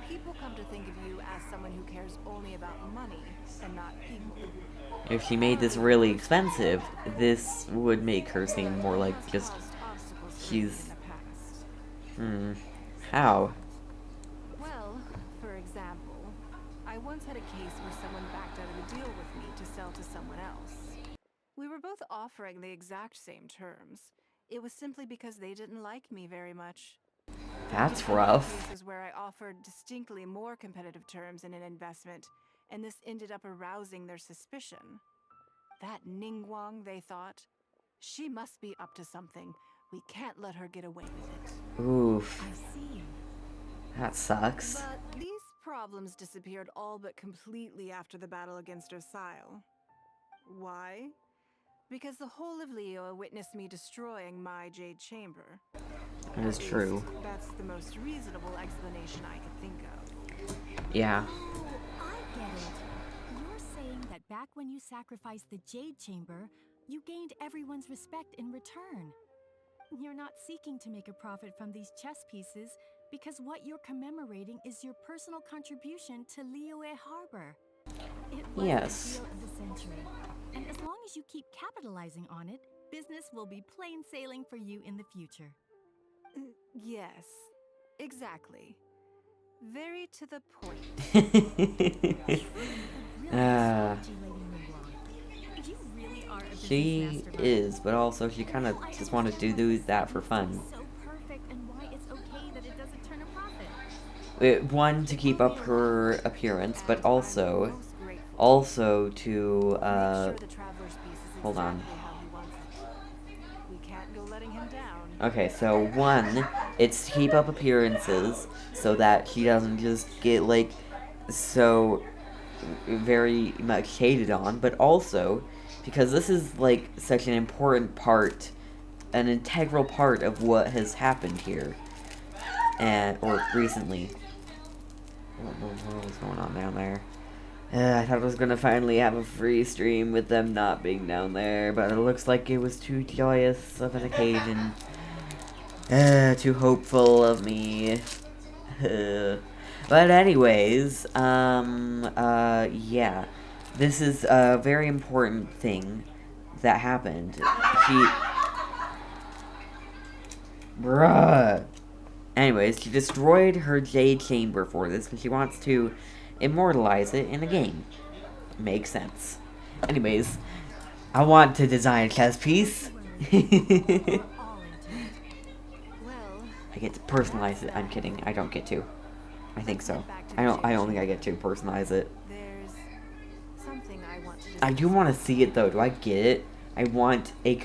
People come to think of you as someone who cares only about money and not people. If she made this really expensive, this would make her seem more like Has just... caused obstacles for you she's... in the past. How? Well, for example, I once had a case where someone backed out of a deal with me to sell to someone else. We were both offering the exact same terms. It was simply because they didn't like me very much. That's In other rough. cases where I offered distinctly more competitive terms in an investment, and this ended up arousing their suspicion. That Ningguang, they thought, she must be up to something. We can't let her get away with it. Oof. I see. That sucks. But these problems disappeared all but completely after the battle against Osile. Why? Because the whole of Leo witnessed me destroying my Jade Chamber. That is At true. least, that's the most reasonable explanation I could think of. Yeah. Oh, I get it. You're saying that back when you sacrificed the Jade Chamber, you gained everyone's respect in return. You're not seeking to make a profit from these chess pieces, because what you're commemorating is your personal contribution to Liyue Harbor. It was Yes. the deal of the century, and as long as you keep capitalizing on it, business will be plain sailing for you in the future. Yes, exactly. Very to the point. Ah. You really are a business She mastermind. is, but also she kind of I just wanted to understand do why this that for segment fun. is so perfect and why it's okay that it doesn't turn a profit. One, to keep up her appearance, but also to, Make sure the traveler's piece is hold on. exactly how he wants it. We can't go letting him down. Okay, so one, it's to keep up appearances so that she doesn't just get, like, so very much hated on, but also because this is, like, such an important part, an integral part of what has happened here, or recently. What was going on down there? I thought I was gonna finally have a free stream with them not being down there, but it looks like it was too joyous of an occasion. Too hopeful of me. But anyways, yeah. This is a very important thing that happened. Bruh. Anyways, she destroyed her jade chamber for this, because she wants to immortalize it in a game. Makes sense. Anyways, I want to design a chess piece. I get to personalize it. I'm kidding. I don't get to. I think so. I don't think I get to personalize it. There's something I want to I do want to see it though. Do I get it? I want a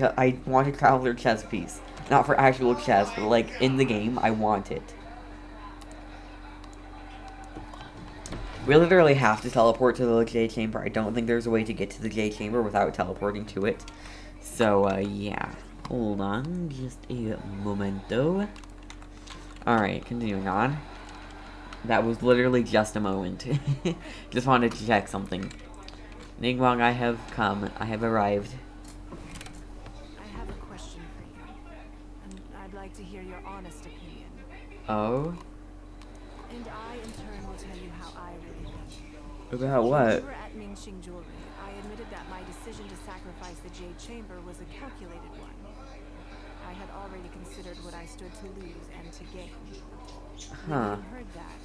traveler chess piece. Not for actual chess, but like in the game, I want it. We literally have to teleport to the J chamber. I don't think there's a way to get to the J chamber without teleporting to it. So, yeah. Hold on, just a momento. Alright, continuing on. That was literally just a moment. Just wanted to check something. Ningguang, I have come. I have arrived. I have a question for you, and I'd like to hear your honest opinion. Oh? And I, in turn, will tell you how I really feel. About what? Over at Mingxing Jewelry, I admitted that my decision to sacrifice the Jade Chamber was a calculated one. I had already considered what I stood to lose and to gain. Huh. When you heard that,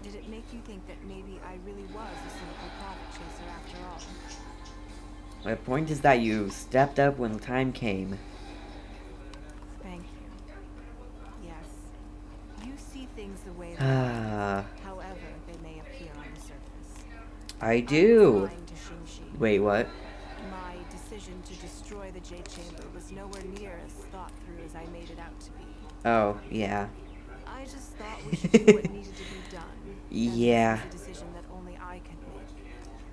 did it make you think that maybe I really was a cynical profit chaser after all? My point is that you stepped up when the time came. Thank you. Yes. You see things the way they Ah. are, however they may appear on the surface. I do. Lying to Xingxi. Wait, what? My decision to destroy the Jade Chamber was nowhere near as thought through as I made it out to be. Oh, yeah. I just thought we should do what needed to be done. Yeah. And this was a decision that only I could make.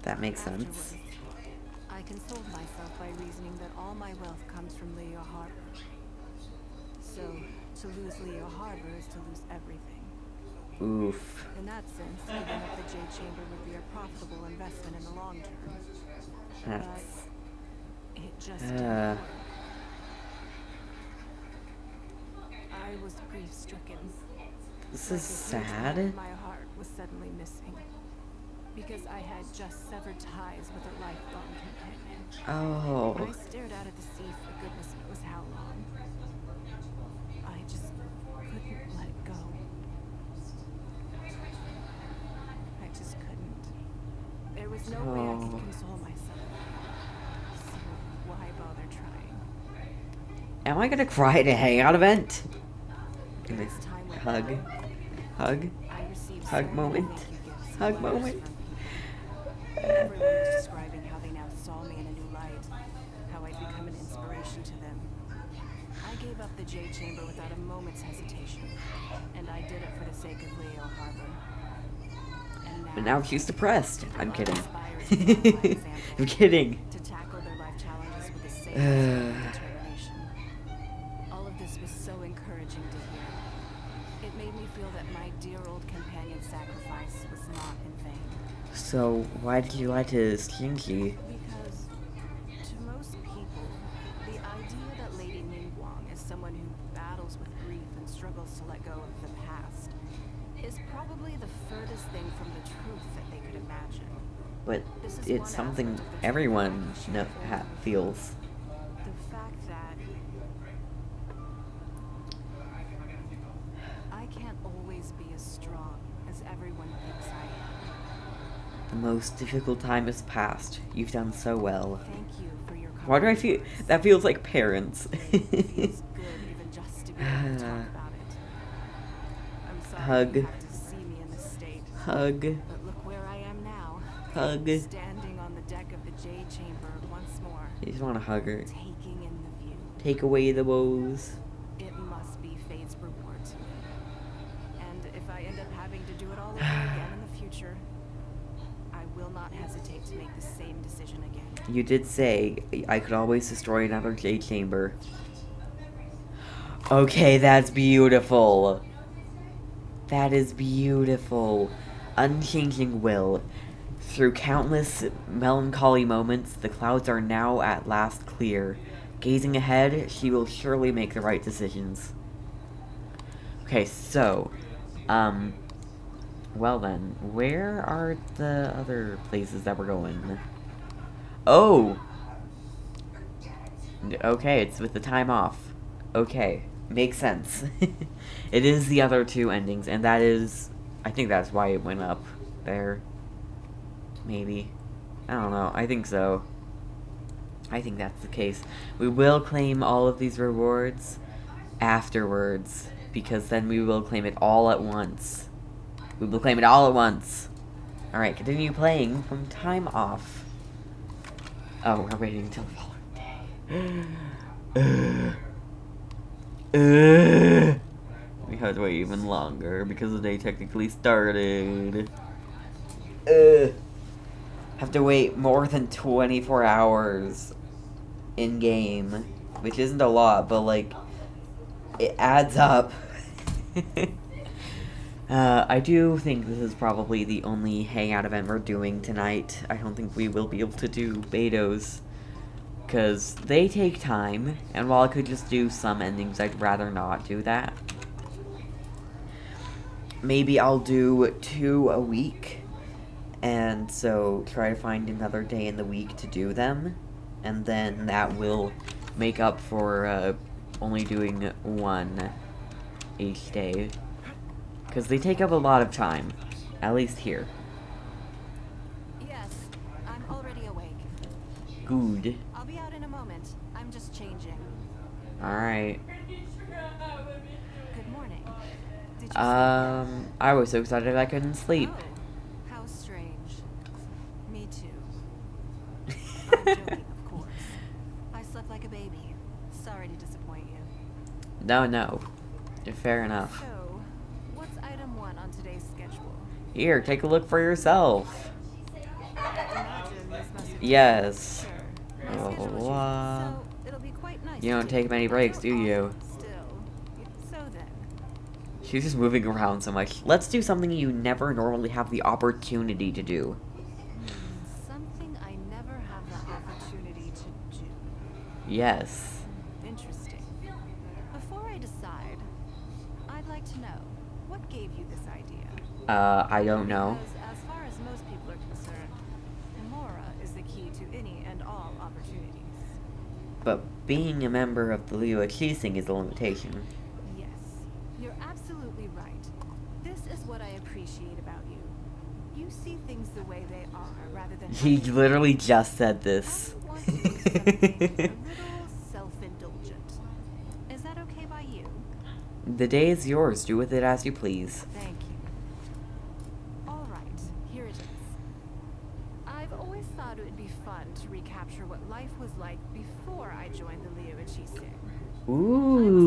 That makes sense. Afterwards, I consoled myself by reasoning that all my wealth comes from Leo Harbor. So, to lose Leo Harbor is to lose everything. Oof. In that sense, giving up the Jade Chamber would be a profitable investment in the long term. That's... But it just didn't work. I was grief-stricken. This Like is a huge sad. part of my heart was suddenly missing. Because I had just severed ties with a lifelong companion. Oh. I stared out at the sea for goodness knows how long. I just couldn't let it go. I just couldn't. There was no way I could console myself. So why bother trying? Am I gonna cry at a Hangout event? As time went Hug. by, Hug. I received Hug so moment. many thank you gifts and Hug letters moment. from people. Everyone was describing how they now saw me in a new light, how I'd become an inspiration to them. I gave up the Jade Chamber without a moment's hesitation, and I did it for the sake of Leo Harbor. And But now she's depressed. I'm kidding. inspires me by my example I'm kidding. to tackle their life challenges with the same spirit and determination. All of this was so encouraging to hear. It made me feel that my dear old companion's sacrifice was not in vain. So, why did you lie to Stinky? Because to most people, the idea idea that Lady Ningguang is someone who battles with grief and struggles to let go of the past is probably the furthest thing from the truth that they could imagine. But This is it's one something aspect of the truth everyone I can share only with feels. the fact that I can't always be as strong as everyone thinks I am. The most difficult time is past. You've done so well. Thank you for your Why do I feel words. that feels like parents? It feels good even just to be able to talk about it. I'm sorry Hug. you have to see me in this state. Hug. But look where I am now. Hug. Standing on the deck of the Jade Chamber once more. You just want to hug her. Taking in the view. Take away the woes. It must be fate's reward to me. And if I end up having to do it all over again in the future, I will not hesitate to make the same decision again. You did say I could always destroy another Jade Chamber. Okay, that's beautiful. That is beautiful. Unchanging will. Through countless melancholy moments, the clouds are now at last clear. Gazing ahead, she will surely make the right decisions. Okay, so, well then, where are the other places that we're going? Oh! Okay, it's with the time off. Okay, makes sense. It is the other two endings, and that is... I think that's why it went up there. Maybe. I don't know, I think so. I think that's the case. We will claim all of these rewards afterwards, because then we will claim it all at once. We will claim it all at once. Alright, continue playing from time off. Oh, we're waiting until the following day. We have to wait even longer because the day technically started. Have to wait more than 24 hours in game, which isn't a lot, but like it adds up. I do think this is probably the only hangout event we're doing tonight. I don't think we will be able to do betas, because they take time, and while I could just do some endings, I'd rather not do that. Maybe I'll do 2 a week, and so try to find another day in the week to do them, and then that will make up for only doing 1 each day. Because they take up a lot of time, at least here. Yes, I'm already awake. Good. I'll be out in a moment. I'm just changing. Alright. Good morning. Did you I was so excited I couldn't sleep. Oh, how strange. Me too. I'm joking, of course. I slept like a baby. Sorry to disappoint you. No. Fair enough. So, what's item 1 on today's schedule? Here, take a look for yourself. Imagine this must have been- Yes. Sure. My schedule is usually- so it'll be quite nice You to don't take many breaks, do you? Still. So then. She's just moving around so much. Let's do something you never normally have the opportunity to do. Something I never have the opportunity to do. Yes. Interesting. Before I decide, I'd like to know, what gave you this idea? I don't know. Because as far as most people are concerned, Mora is the key to any and all opportunities. But being a member of the Leo Cheesing is a limitation. Yes, you're absolutely right. This is what I appreciate about you. You see things the way they are, rather than... He literally just said this. I want to do something a little self-indulgent. Is that okay by you? The day is yours. Do with it as you please. Thank you. All right, here it is. I've always thought it would be fun to recapture what life was like before I joined the Leo Ichising. I was born into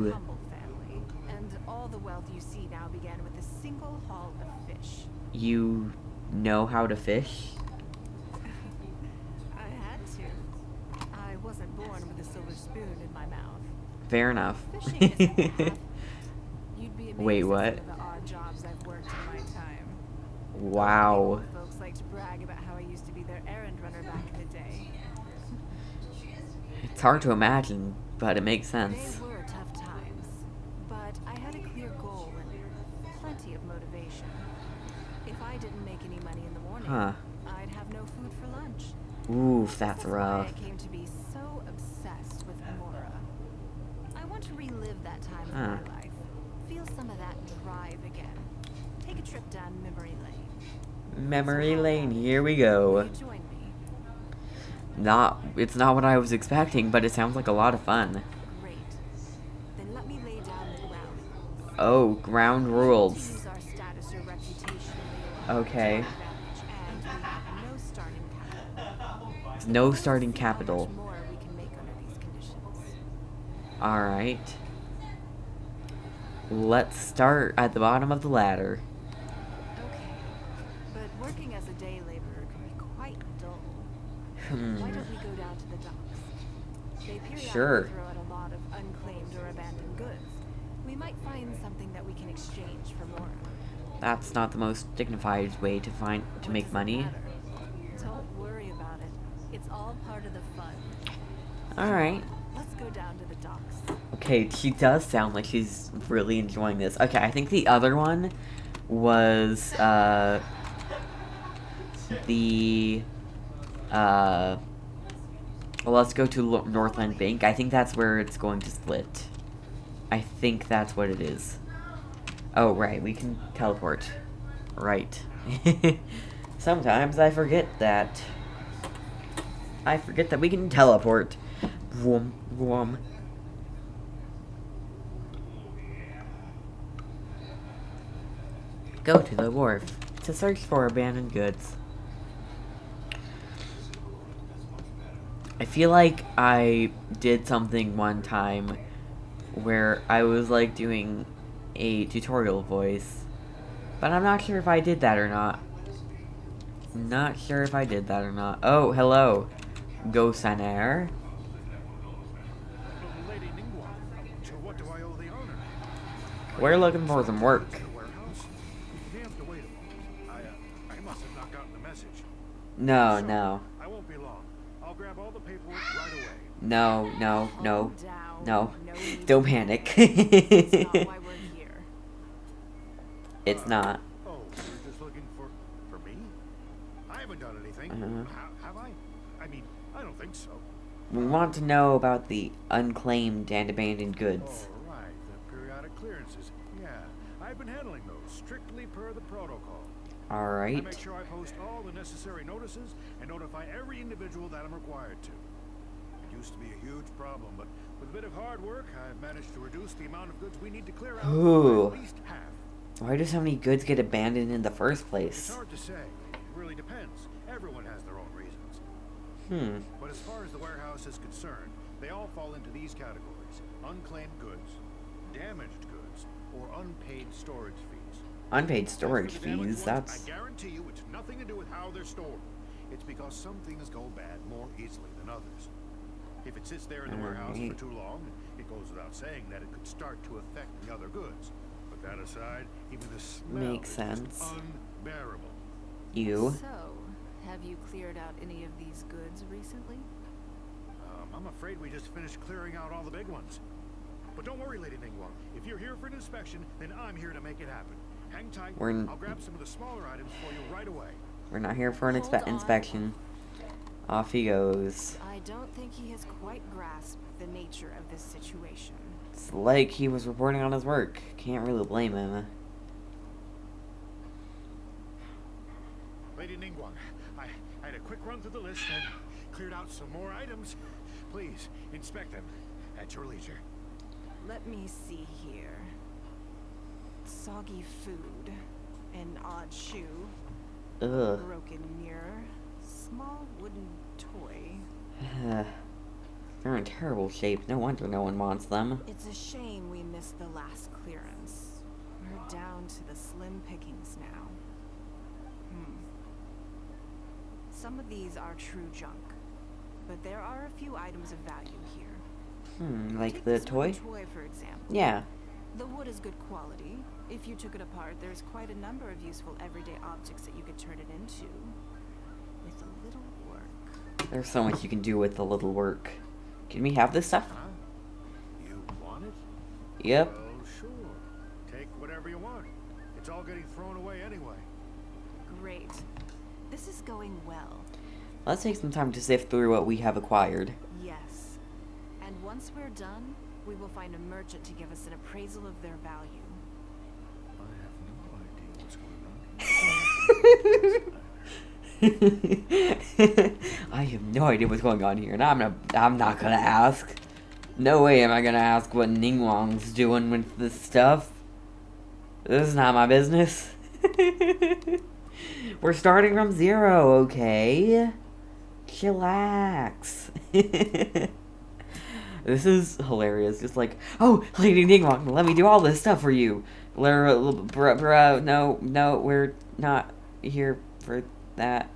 Ooh. a humble family, and all the wealth you see now began with a single haul of fish. You know how to fish? I had to. I wasn't born with a silver spoon in my mouth. Fair enough. Fishing isn't bad. You'd be amazed Wait, at what? some of the odd jobs I've worked in my time. Wow. Old folks like to brag about how I used to be their errand runner back in the day. hard to imagine, but it makes sense. They were tough times, but I had a clear goal and plenty of motivation. If I didn't make any money in the morning, Huh. I'd have no food for lunch. Oof, This that's is rough. why I came to be so obsessed with Mora. I want to relive that time of Huh. my life. Feel some of that drive again. Take a trip down memory lane. Memory So how lane, about it? here we Will go. you join me? It's not what I was expecting, but it sounds like a lot of fun. Great. Then let me lay down the ground rules. Oh, ground We need to rules. use our status or reputation to our Okay. advantage, and we have no starting capital. No Let's starting see capital. How much more we can make under these conditions. Alright. Let's start at the bottom of the ladder. Okay. But working as a day laborer can be quite dull. Hmm. Why don't we go down to the docks? They periodically Sure. throw out a lot of unclaimed or abandoned goods. We might find something that we can exchange for more. That's not the most dignified way to What make does it money. matter? Don't worry about it. It's all part of the fun. Alright. Let's go down to the docks. Okay, she does sound like she's really enjoying this. Okay, I think the other one was, well, let's go to Northland Bank. I think that's where it's going to split. I think that's what it is. Oh, right, we can teleport. Right. Sometimes I forget that. I forget that we can teleport. Vroom, vroom. Go to the wharf to search for abandoned goods. I feel like I did something one time where I was like doing a tutorial voice, but I'm not sure if I did that or not. Not sure if I did that or not. Oh, hello, Gosanair. Lady Ningguang, to what do I owe the honor? We're looking for some work. To the warehouse? You may have to wait a moment. I must have not gotten the message. No, So, no, I won't be long. I'll grab all the paperwork right away. no, no, no, Calm down. no. need Don't to panic. It's not why we're here. It's not. Oh, you're just looking for me? I haven't done anything. Have I? I mean, I don't think so. We want to know about the unclaimed and abandoned goods. Oh, right, the periodic clearances. Yeah, I've been handling those strictly per the protocol. I Alright. make sure I post all the necessary notices and notify every individual that I'm required to. It used to be a huge problem, but with a bit of hard work, I've managed to reduce the amount of goods we need to clear out Ooh. by at least half. Why do so many goods get abandoned in the first It's place? hard to say. It really depends. Everyone has their own reasons. But as far as the warehouse is concerned, they all fall into these categories: unclaimed goods, damaged goods, or unpaid storage fees. Unpaid As storage for the damaged fees, ones, that's... I guarantee you it's nothing to do with how they're stored. It's because some things go bad more easily than others. If it sits there in the warehouse for Alright. too long, it goes without saying that it could start to affect the other goods. But that aside, even the smell Makes is just sense. unbearable. You. So, have you cleared out any of these goods recently? I'm afraid we just finished clearing out all the big ones. But don't worry, Lady Ningguang. If you're here for an inspection, then I'm here to make it happen. Hang tight. I'll grab some of the smaller items for you right away. We're not here for an Hold on. inspection. Off he goes. I don't think he has quite grasped the nature of this situation. It's like he was reporting on his work. Can't really blame him. Lady Ningguang, I had a quick run through the list and cleared out some more items. Please, inspect them at your leisure. Let me see here. Soggy food, an odd shoe, Ugh. broken mirror, small wooden toy. They're in terrible shape. No wonder no one wants them. It's a shame we missed the last clearance. We're down to the slim pickings now. Some of these are true junk, but there are a few items of value here. Like Take the this toy? wooden toy, for example. Yeah. The wood is good quality. If you took it apart, there's quite a number of useful everyday objects that you could turn it into. With a little work. There's so much you can do with a little work. Can we have this stuff? Huh? You want it? Yep. Well, sure. Take whatever you want. It's all getting thrown away anyway. Great. This is going well. Let's take some time to sift through what we have acquired. Yes. And once we're done, we will find a merchant to give us an appraisal of their value. I have no idea what's going on. I have no idea what's going on here, and I'm not gonna ask. No way am I gonna ask what Ningguang's doing with this stuff. This is not my business. We're starting from 0, okay? Chillax. This is hilarious. Just like, oh, Lady Ningguang, let me do all this stuff for you. No, we're not here for that.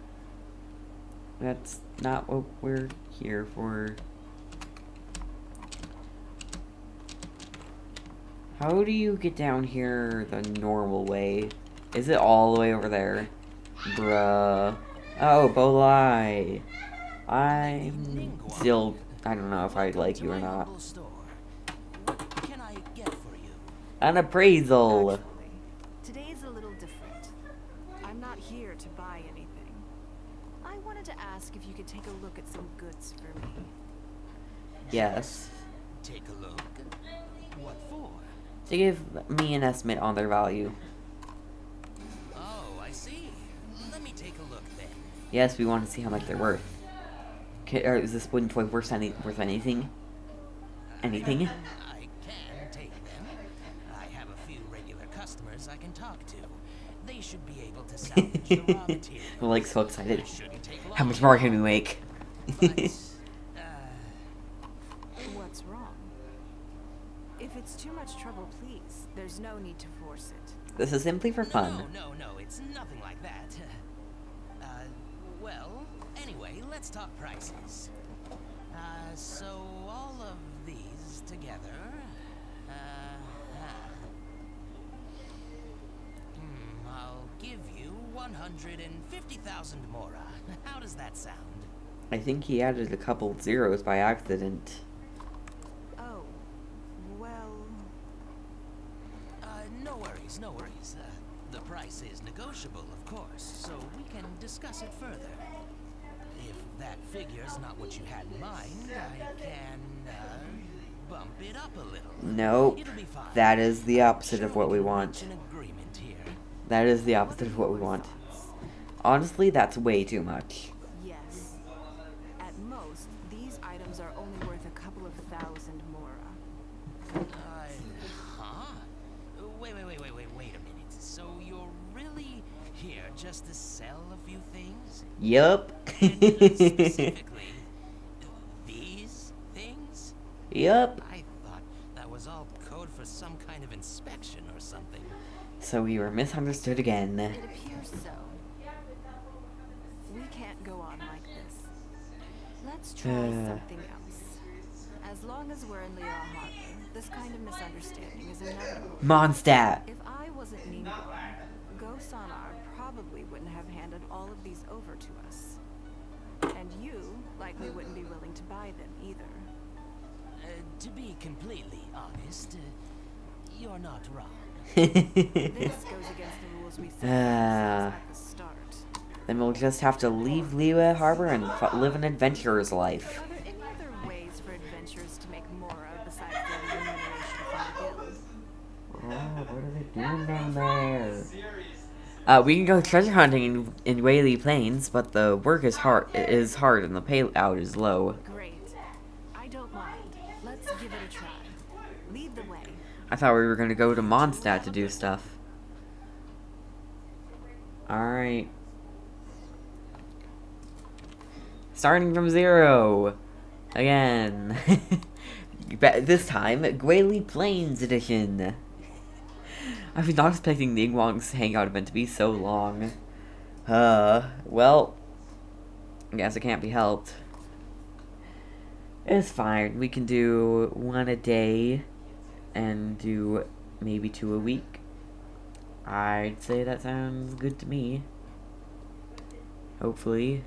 That's not what we're here for. How do you get down here the normal way? Is it all the way over there? Bruh. Oh, Bolai. I'm still... I don't know if I like you or not. What can I get for you? An appraisal. Actually, today's a little different. I'm not here to buy anything. I wanted to ask if you could take a look at some goods for me. Yes. Take a look. What for? To give me an estimate on their value. Oh, I see. Let me take a look then. Yes, we want to see how much they're worth. Or is this wooden toy worth anything? Anything? I can take them. I have a few regular customers I can talk to. They should be able to salvage the raw material. I'm like so excited. Shouldn't take How much long. more can we make? But, What's wrong? If it's too much trouble, please. There's no need to force it. This is simply for fun. No, it's nothing like that. Well, anyway, let's talk prices. So all of these together, I'll give you 150,000 mora. How does that sound? I think he added a couple zeros by accident. Oh, well... No worries. The price is negotiable, of course, so we can discuss it further. If that figure's not what you had in mind, I can, bump it up a little. Nope. It'll be fine. That is the opposite Sure, of what we can want. reach an agreement here. That is the opposite of what we want. Honestly, that's way too much. Yes. At most, these items are only worth a couple of thousand mora. Huh? Wait a minute. So you're really here just to sell a few things? Yup. Specifically, these things? Yup. I thought that was all code for some kind of inspection or something. So we were misunderstood again. It appears so. We can't go on like this. Let's try something else. As long as we're in Leo Harbor, this kind of misunderstanding is inevitable. Mondstadt. If I wasn't Ningguang, Go-Sanar probably wouldn't have handed all of these over to us. And you likely wouldn't be willing to buy them either. To be completely honest, you're not wrong. This goes against the rules we set for ourselves at the start. Then we'll just have to leave Liyue Harbor and live an adventurer's life. Are there any other ways for adventurers to make mora besides the remuneration from the guild? Oh, what are they doing down there? We can go treasure hunting in Whaley Plains, but the work is hard and the payout is low. Great. I don't mind. Let's give it a try. Lead the way. I thought we were gonna go to Mondstadt to do stuff. Alright. Starting from 0. Again. This time, Gwaley Plains Edition. I was not expecting Ningguang's Hangout event to be so long. Well, I guess it can't be helped. It's fine. We can do 1 a day and do maybe 2 a week. I'd say that sounds good to me. Hopefully.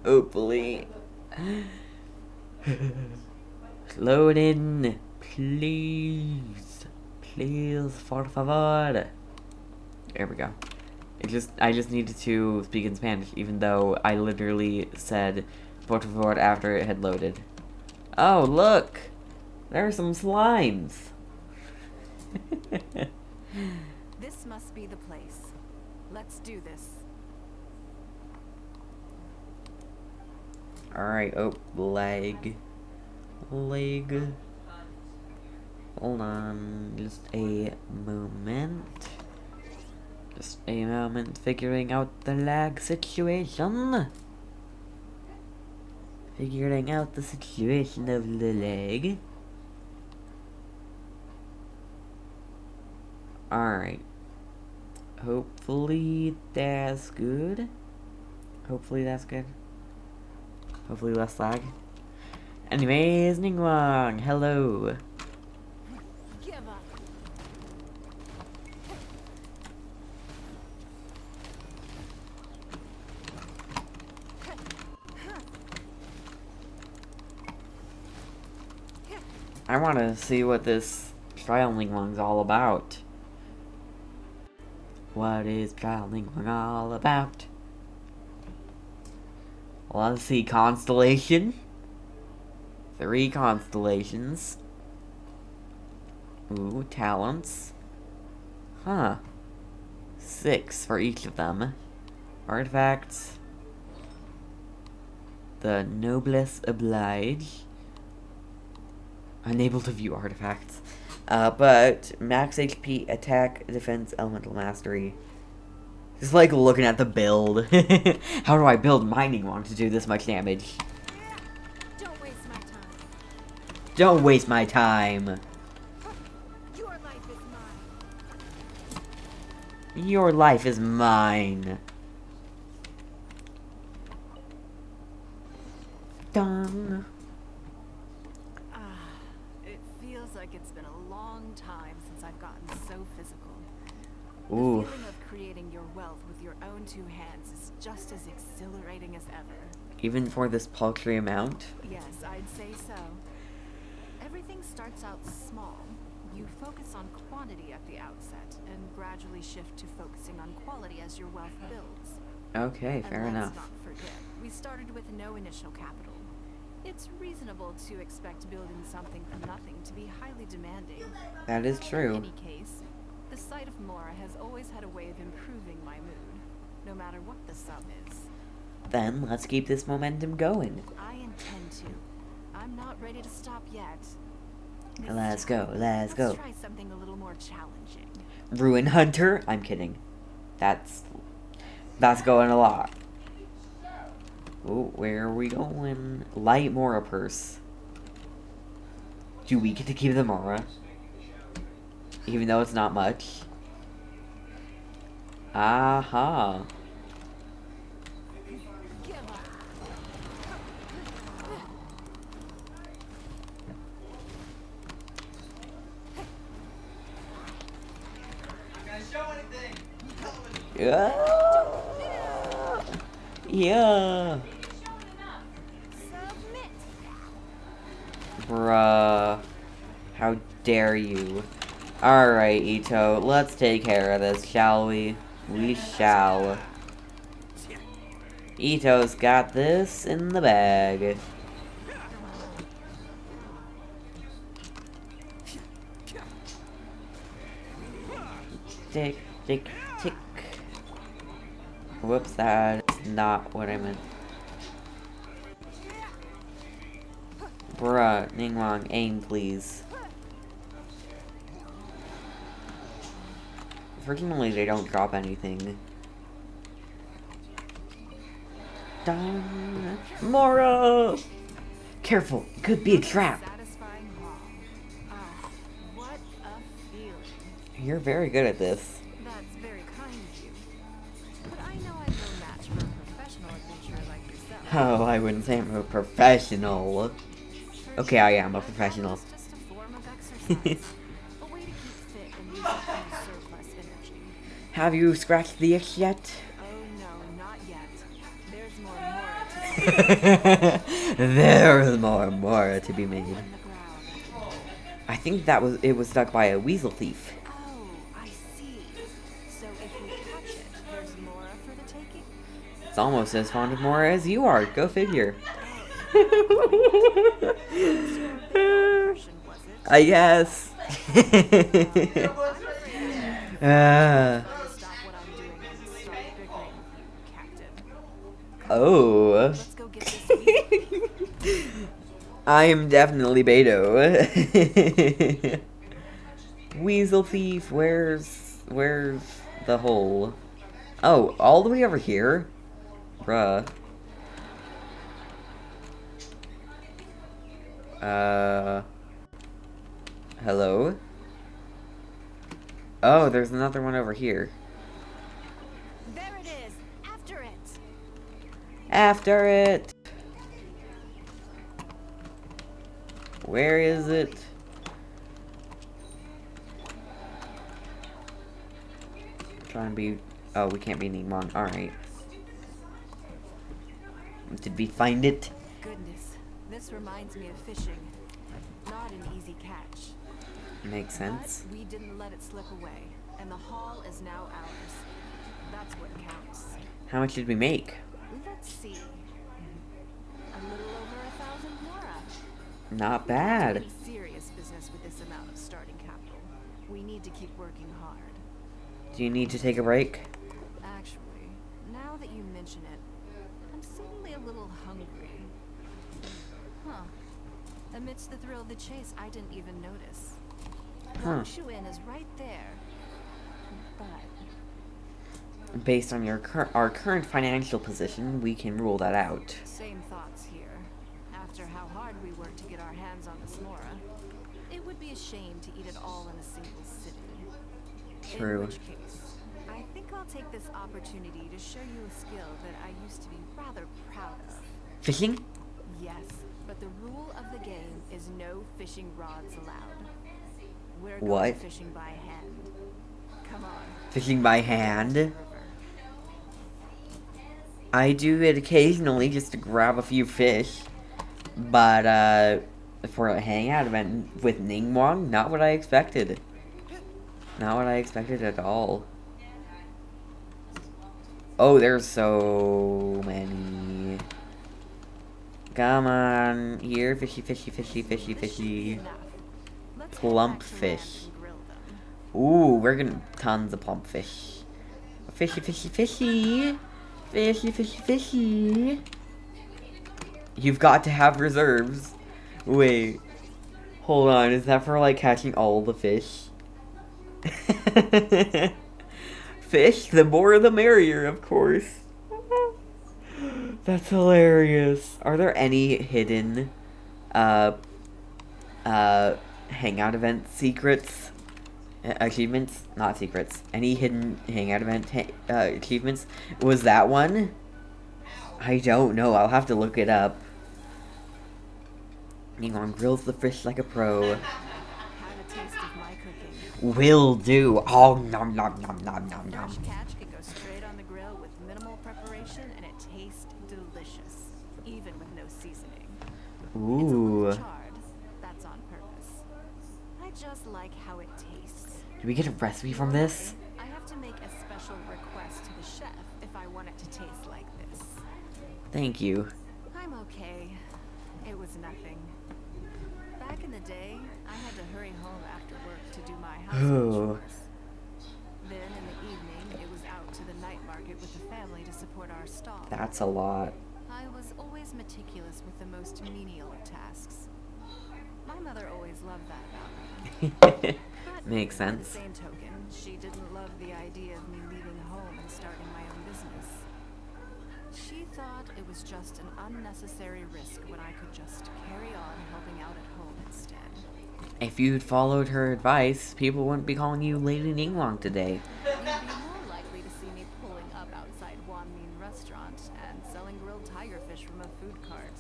Hopefully. Load in, please. Please, por favor. There we go. I just needed to speak in Spanish, even though I literally said por favor after it had loaded. Oh, look! There are some slimes. This must be the place. Let's do this. Alright, oh, leg. Hold on, just a moment. Just a moment, figuring out the lag situation. Figuring out the situation of the lag. Alright. Hopefully that's good. Hopefully less lag. Anyways, Ningguang, hello. Give up. I want to see what this trial Ningguang's all about. What is trial Ningguang all about? Let's see, constellation. 3 constellations. Ooh, talents. Huh. 6 for each of them. Artifacts. The noblesse oblige. Unable to view artifacts. But max HP, attack, defense, elemental mastery. Just like looking at the build. How do I build my Ningguang to do this much damage? Don't waste my time. Don't waste my time. Your life is mine. Your life is mine. Done. It feels like it's been a long time since I've gotten so physical. Ooh. The feeling of creating your wealth with your own 2 hands is just as exhilarating as ever. Even for this paltry amount? Yes, I'd say so. Everything starts out small. You focus on quantity at the outset, and gradually shift to focusing on quality as your wealth builds. Okay, fair and enough. let's not forget, we started with no initial capital. It's reasonable to expect building something from nothing to be highly demanding. That is true. In any case, the sight of Mora has always had a way of improving my mood, no matter what the sum is. Then let's keep this momentum going. I intend to. I'm not ready to stop yet. This Let's time, go, let's go. try something a little more challenging. Ruin Hunter? I'm kidding. That's going a lot. Oh, where are we going? Light Mora purse. Do we get to keep the Mora? Even though it's not much. Aha. Give up. Yeah. Yeah. Submit. Bruh. How dare you. Alright, Ito, let's take care of this, shall we? We shall. Ito's got this in the bag. Tick, tick, tick. Whoops, that's not what I meant. Bruh, Ningguang, aim please. Fortunately, they don't drop anything. Done. Mora! Careful, it could be a trap. Satisfying haul. Ah, what a feeling. You're very good at this. That's very kind of you. But I know I'm no match for a professional adventurer like yourself. Oh, I wouldn't say I'm a professional. Okay, I am a professional. It's just a form of exercise. A way to keep fit and use up any surplus energy. Have you scratched the itch yet? Oh no, not yet. There's more to There's more to be made. I think it was stuck by a weasel thief. Oh, I see. So if we catch it, there's Mora for the taking? It's almost as fond of Mora as you are. Go figure. I guess. Oh. Let's go get this weasel. I am definitely Beto. Weasel thief, where's the hole? Oh, all the way over here? Bruh. Hello? Oh, there's another one over here. There it is. After it. After it. Where is it? Trying to be... Oh, we can't be Ningguang. Alright. Did we find it? Goodness, this reminds me of fishing. Not an easy catch. Makes sense. But we didn't let it slip away, and the haul is now ours. That's what counts. How much did we make? Let's see. A little over 1,000 Mora. Not bad. Any serious business with this amount of starting capital. We need to keep working hard. Do you need to take a break? Actually, now that you mention it, I'm suddenly a little hungry. Huh. Amidst the thrill of the chase, I didn't even notice. Huh. Shuin is right there. But Based on our current financial position, we can rule that out. same thoughts here. After how hard we worked to get our hands on this Mora, it would be a shame to eat it all in a single sitting. True. In which case, I think I'll take this opportunity to show you a skill that I used to be rather proud of. Fishing? Yes, but the rule of the game is no fishing rods allowed. We're What? going fishing by hand. Come on. Fishing by hand? I do it occasionally just to grab a few fish. But, for a hangout event with Ningguang, not what I expected. Not what I expected at all. Oh, there's so many. Come on. Here, fishy, fishy, fishy, fishy, fishy. Enough. Let's head Plump back to land fish. and grill them. Ooh, we're getting tons of plump fish. Fishy, fishy, fishy. Fishy, fishy, fishy. You've got to have reserves. Wait. Hold on, is that for, like, catching all the fish? Fish, the more the merrier, of course. That's hilarious. Are there any hidden, hangout event secrets? Achievements? Not secrets. Any hidden hangout event achievements? Was that one? I don't know. I'll have to look it up. Ningguang grills the fish like a pro. Have a taste of my cooking. Will do. Oh, nom nom nom nom nom nom. Fresh catch can go straight on the grill with minimal preparation, and it tastes delicious, even with no seasoning. It's a Ooh. little charred. That's on purpose. I just like how it tastes. Do we get a recipe from this? I have to make a special request to the chef if I want it to taste like this. Thank you. I'm okay. It was nothing. Back in the day, I had to hurry home after work to do my household Oh. chores. Then in the evening, it was out to the night market with the family to support our stall. That's a lot. I was always meticulous with the most menial of tasks. My mother always loved that about me. But Makes by sense. the same token, she didn't love the idea of me leaving home and starting my own business. She thought it was just an unnecessary risk when I could just carry on helping out at home instead. If you'd followed her advice, people wouldn't be calling you Lady Ningguang today. You'd be more likely to see me pulling up outside Wan Min restaurant and selling grilled tigerfish from a food cart.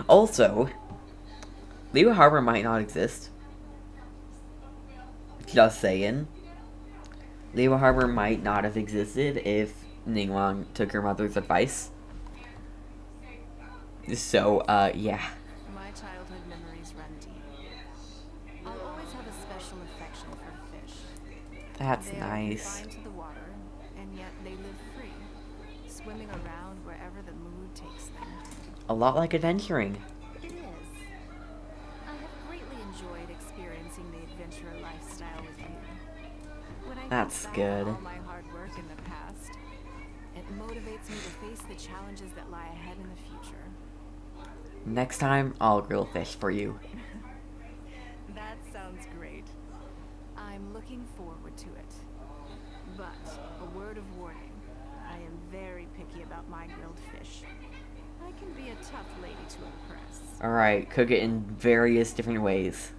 Also, Leo Harbor might not exist. Just saying. Leo Harbor might not have existed if Ningguang took her mother's advice. So, yeah. My childhood memories run deep. I'll always have a special affection for fish. That's They nice. are confined to the water, and yet they live free, swimming around wherever the mood takes them. A lot like adventuring. It is. I have greatly enjoyed experiencing the adventurer lifestyle with you. When I That's think back good. on all my hard work in the past, it motivates me to face the challenges that lie ahead in the future. Next time, I'll grill fish for you. That sounds great. I'm looking forward to it. But, a word of warning. I am very picky about my grilled fish. I can be a tough lady to impress. Alright, cook it in various different ways.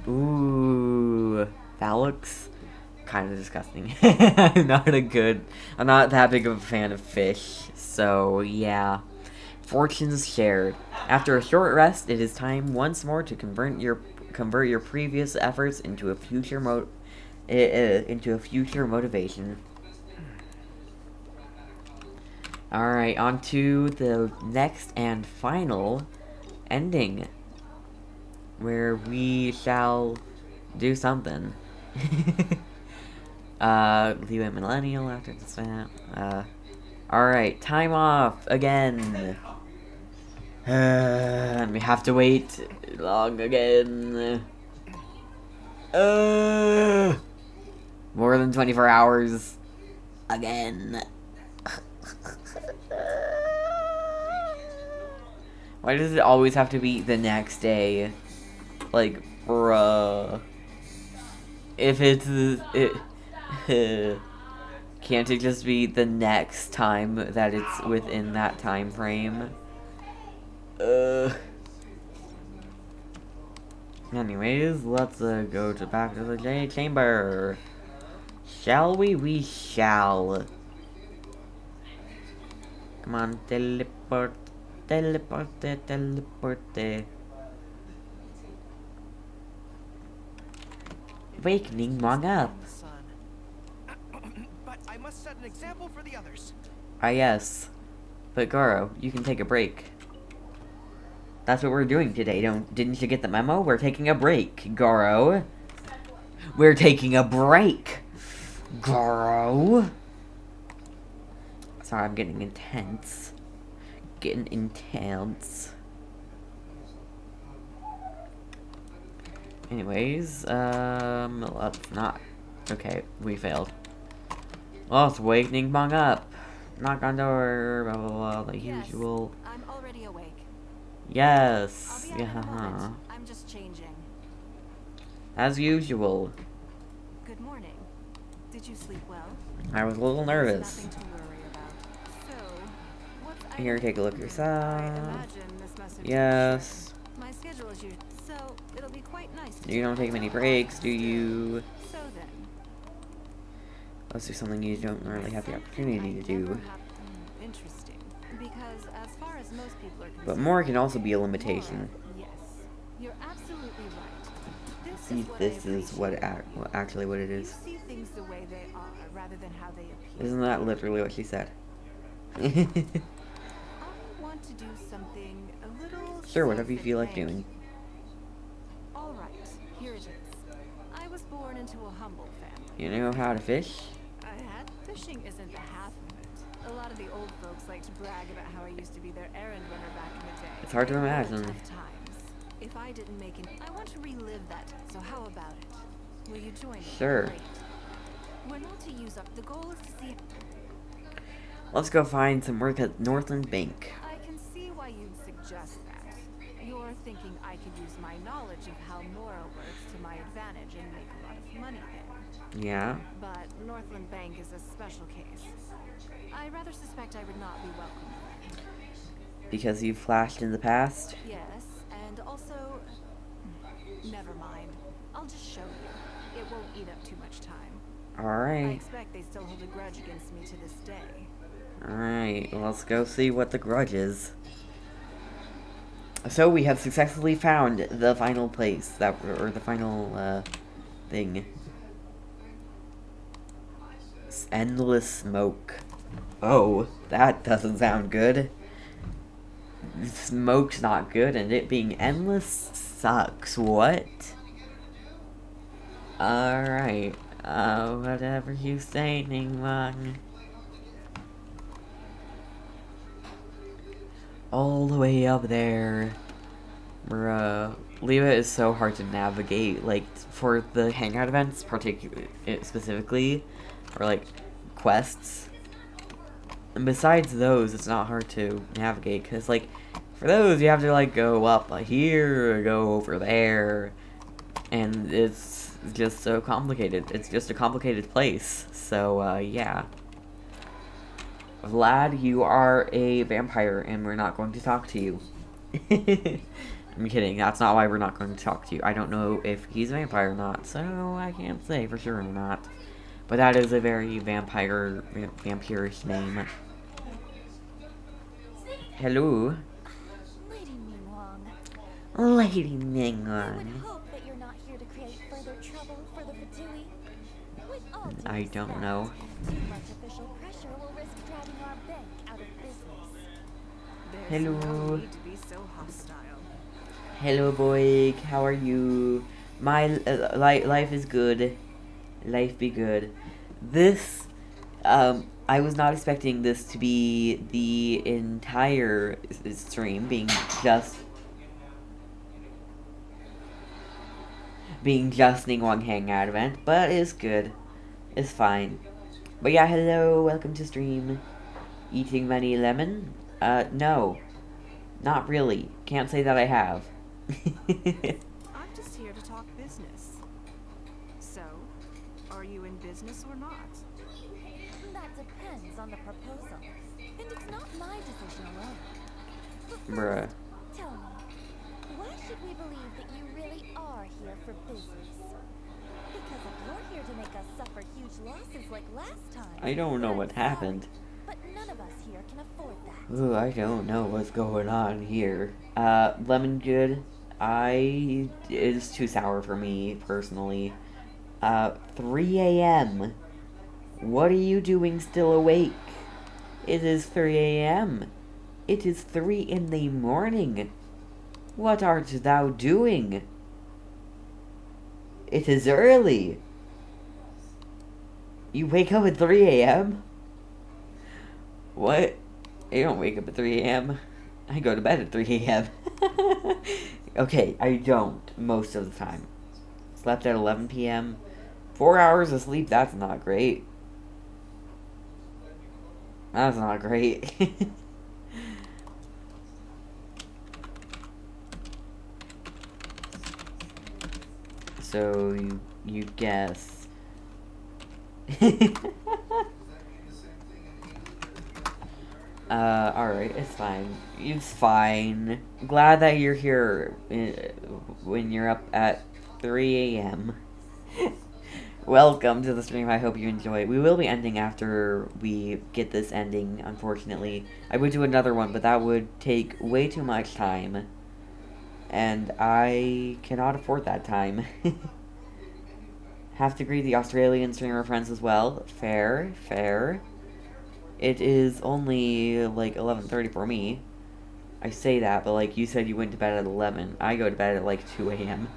Ooh, that looks kind of disgusting. I'm not that big of a fan of fish, so yeah. Fortunes shared. After a short rest, it is time once more to convert your previous efforts into a future motivation. Alright, on to the next and final ending, where we shall do something. Leave a millennial after the snap. Alright, time off again. And we have to wait long again. More than 24 hours. Again. Why does it always have to be the next day? Like, bruh. If it's... can't it just be the next time that it's within that time frame? Anyways, let's go back to the chamber. Shall we? We shall. Come on, teleport. Wake Ningguang up. But I must set an example for the others. Ah, yes. But Goro, you can take a break. That's what we're doing today. Didn't you get the memo? We're taking a break, Goro. We're taking a break, Goro. Sorry, I'm getting intense. Getting intense. Anyways, let's not. Okay, we failed. Let's wake Ningguang up. Knock on door, blah blah blah, like usual. I'm already awake. Yes. I'll be out in a moment. I'm just changing. As usual. Good morning. Did you sleep well? I was a little nervous. Nothing to worry about. So, what's Here, take a look I yourself. imagine this must have Yes. my schedule is usual, so it'll be quite nice. You don't take many breaks, do you? So then. Let's do something you don't really have the opportunity to do. Interesting. Because as far as most people are concerned, But more can also be a limitation. yes, you're absolutely right. See, this is what actually what it You is. see things the way they are rather than how they appear. Isn't that literally what she said? I want to do something a little. Sure, whatever you feel like doing. All right, here it is. I was born into a humble family. You know how to fish? Fishing isn't the half of it. A lot of the old folks like to brag about how I used to be their errand runner back in the day. It's hard to They were imagine. tough times. If I didn't make it, I want to relive that. So how about it? Will you join me? Sure. Great. We're not to use up. The goal is to see. Let's go find some work at Northland Bank. I can see why you'd suggest that. You're thinking I could use my knowledge of how Nora works to my advantage and make a lot of money there. Yeah. But Northland Bank is a special case. I rather suspect I would not be welcome there. Because you've flashed in the past? Yes, and also... Never mind. I'll just show you. It won't eat up too much time. I Alright. expect they still hold a grudge against me to this day. Alright, let's go see what the grudge is. So we have successfully found the final place, or the final, thing. Endless smoke. Oh, that doesn't sound good. smoke's not good, and it being endless sucks. What? Alright. Whatever you say, Ningguang. All the way up there. Bruh. Leva is so hard to navigate, like, for the Hangout events, particularly, specifically, or, like, quests. And besides those, it's not hard to navigate, because, like, for those, you have to, like, go up here, or go over there, and it's just so complicated. It's just a complicated place, so, yeah. Vlad, you are a vampire, and we're not going to talk to you. I'm kidding, that's not why we're not going to talk to you. I don't know if he's a vampire or not, so I can't say for sure or not. But that is a very vampirish name. Hello? Lady Ningguang. Lady I would Ningguang. hope that you're not here to create further trouble for the Fatui. With all due I don't respect, know. too much official pressure will risk driving our bank out of business. There's no Hello. need to be so hostile. Hello, boy. How are you? My life is good. Life be good. This, I was not expecting this to be the entire stream being just Ningguang Hangout event, but it's good. It's fine. But yeah, hello, welcome to stream. Eating many lemon? No. Not really. Can't say that I have. I'm just here to talk business. So, are you in business or not? That depends on the proposal. And it's not my decision alone. But Bruh. first, tell me, why should we believe that you really are here for business? Because if you're here to make us suffer huge losses like last time... I don't know then what I'm sorry, happened. but none of us here can afford that. Ooh, I don't know what's going on here. Lemon good. It's too sour for me, personally. 3 a.m. What are you doing still awake? It is 3 a.m. It is 3 in the morning. What art thou doing? It is early. You wake up at 3 a.m.? What? I don't wake up at 3 a.m. I go to bed at 3 a.m. Okay, I don't most of the time. Slept at 11 p.m. 4 hours of sleep, that's not great. That's not great. So, you guess. Alright, it's fine. It's fine. Glad that you're here when you're up at 3 a.m. Welcome to the stream, I hope you enjoy. We will be ending after we get this ending, unfortunately. I would do another one, but that would take way too much time. And I cannot afford that time. Have to greet the Australian streamer friends as well. Fair, fair. It is only, like, 11:30 for me. I say that, but, like, you said you went to bed at 11. I go to bed at, like, 2 a.m.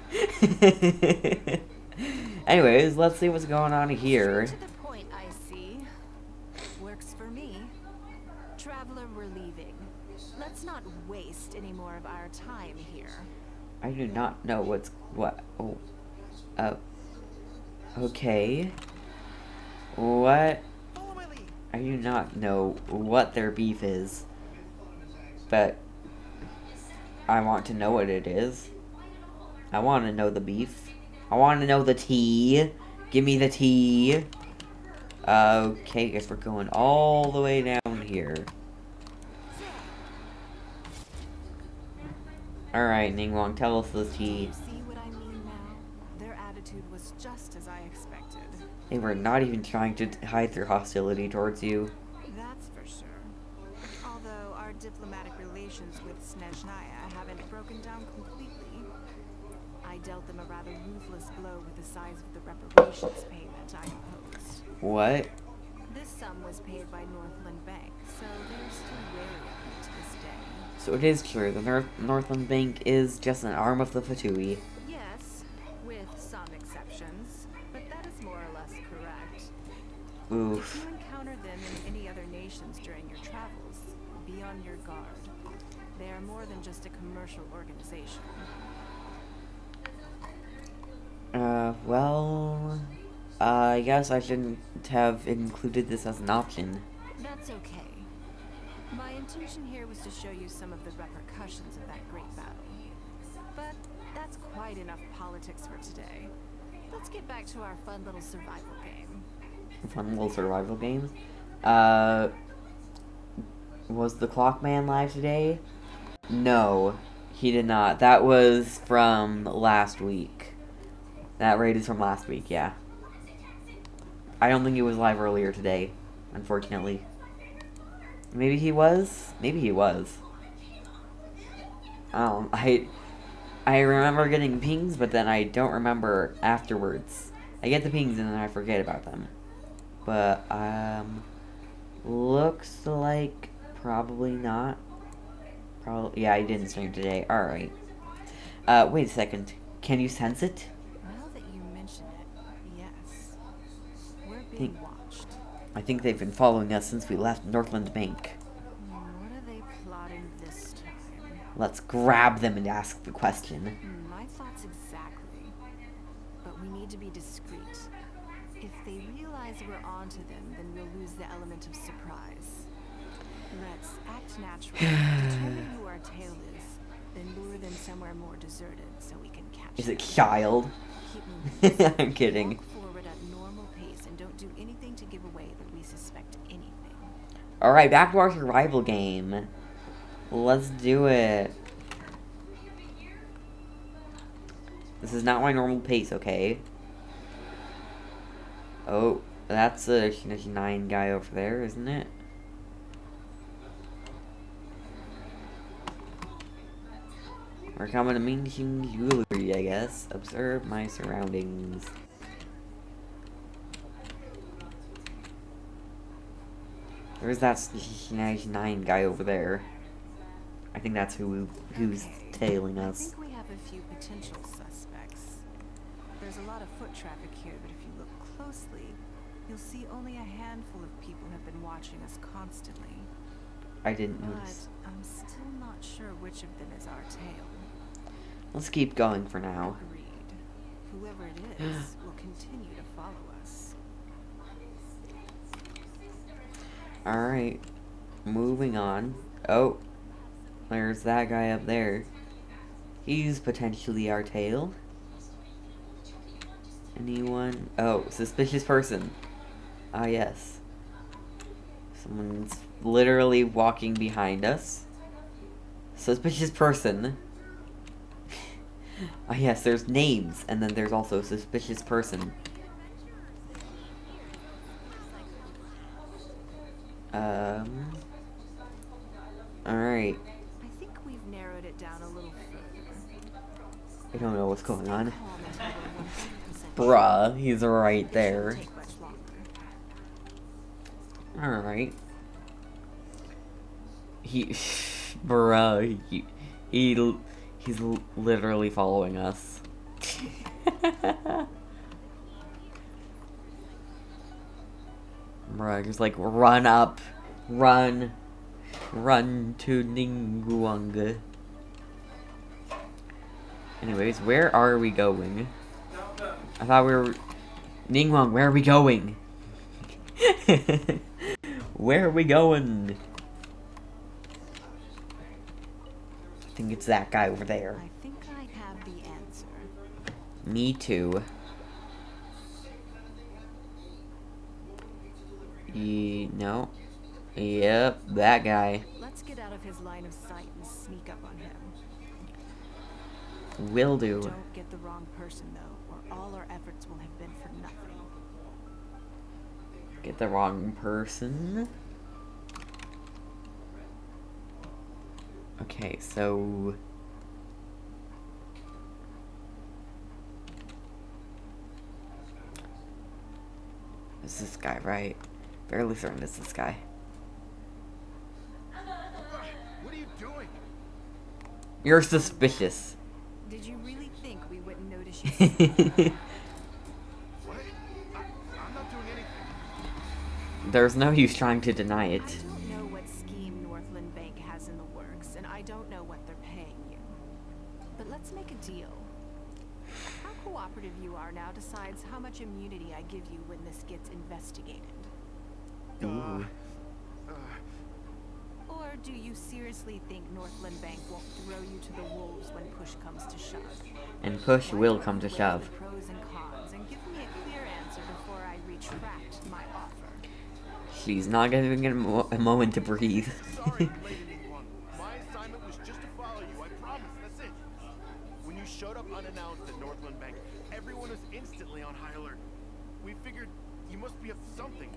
Anyways, let's see what's going on here. Straight to the point, I see. Works for me. Traveler, we're leaving. Let's not waste any more of our time here. I do not know what. Oh. Okay. What? Follow my lead. I do not know what their beef is. But I want to know what it is. I want to know the beef. I want to know the tea. Give me the tea. Okay, guess we're going all the way down here. Alright, Ningguang, tell us the tea. See what I mean now? Their attitude was just as I expected. They were not even trying to hide their hostility towards you. That's for sure. Although our diplomatic relations with Snezhnaya haven't broken down completely. I dealt them a rather ruthless blow with the size of the reparations payment I imposed. What? This sum was paid by Northland Bank, so they're still wary of me to this day. So it is true, the Northland Bank is just an arm of the Fatui. Yes, with some exceptions, but that is more or less correct. If Oof. you encounter them in any other nations during your travels, be on your guard. They are more than just a commercial organization. Well, I guess I shouldn't have included this as an option. That's okay. My intention here was to show you some of the repercussions of that great battle. But that's quite enough politics for today. Let's get back to our fun little survival game. Fun little survival game. Was the Clockman live today? No, he did not. That was from last week. That raid is from last week, yeah. I don't think he was live earlier today, unfortunately. Maybe he was? Maybe he was. I remember getting pings, but then I don't remember afterwards. I get the pings and then I forget about them. But, looks like probably not. Probably, yeah, he didn't stream today. Alright. Wait a second. Can you sense it? Now that you mention it, yes. We're being watched. I think they've been following us since we left Northland Bank. What are they plotting this time? Let's grab them and ask the question. My thoughts exactly. But we need to be discreet. If they realize we're onto them, then we'll lose the element of surprise. Let's act natural, determine who our tail is, then lure them somewhere more deserted so we can catch Is them. it child? Keep moving. I'm kidding. Walk forward at normal pace and don't do anything to give away that we suspect anything. Alright, back to our survival game. Let's do it. This is not my normal pace, okay? Oh, that's a 9 guy over there, isn't it? We're coming to Ming Jewelry, I guess. Observe my surroundings. There's that 9 guy over there. I think that's who's tailing I us. think we have a few potential suspects. There's a lot of foot traffic here, but if you look closely, you'll see only a handful of people have been watching us constantly. I didn't notice. But I'm still not sure which of them is our tail. Let's keep going for now. Agreed. Whoever it is will continue to follow us. Alright. Moving on. Oh. There's that guy up there. He's potentially our tail. Anyone? Oh, suspicious person. Ah, yes. Someone's literally walking behind us. Suspicious person. Ah, yes, there's names, and then there's also suspicious person. Alright. I think we've narrowed it down a little further. I don't know what's going on. Calm until we're 100% Bruh, he's right It there. shouldn't take much longer. Alright. Bruh, he's literally following us. Bruh, just like, run up. Run to Ningguang. Anyways, where are we going? I thought we were... Ningguang, where are we going? Where are we going? I think it's that guy over there. I think I have the answer. Me too. No. Yep, that guy. Let's get out of his line of sight and sneak up on him. Will do. Don't get the wrong person, though, or all our efforts will have been for nothing. Get the wrong person. Okay, so... It's this guy, right? Fairly certain it's this guy. What are you doing? You're suspicious. Did you really think we wouldn't notice you? Sneaking? What? I'm not doing anything. There's no use trying to deny I it. don't know what scheme Northland Bank has in the works, and I don't know what they're paying you. But let's make a deal. How cooperative you are now decides how much immunity I give you when this gets investigated. Ooh. Or do you seriously think Northland Bank won't throw you to the wolves when push comes to shove? And push Why will don't come you to weigh shove. the pros and cons and give me a clear answer before I retract my offer. She's not giving it a moment to breathe. Sorry, Lady Ningguang. My assignment was just to follow you. I promise. That's it. When you showed up unannounced at Northland Bank, everyone was instantly on high alert. We figured you must be up to something,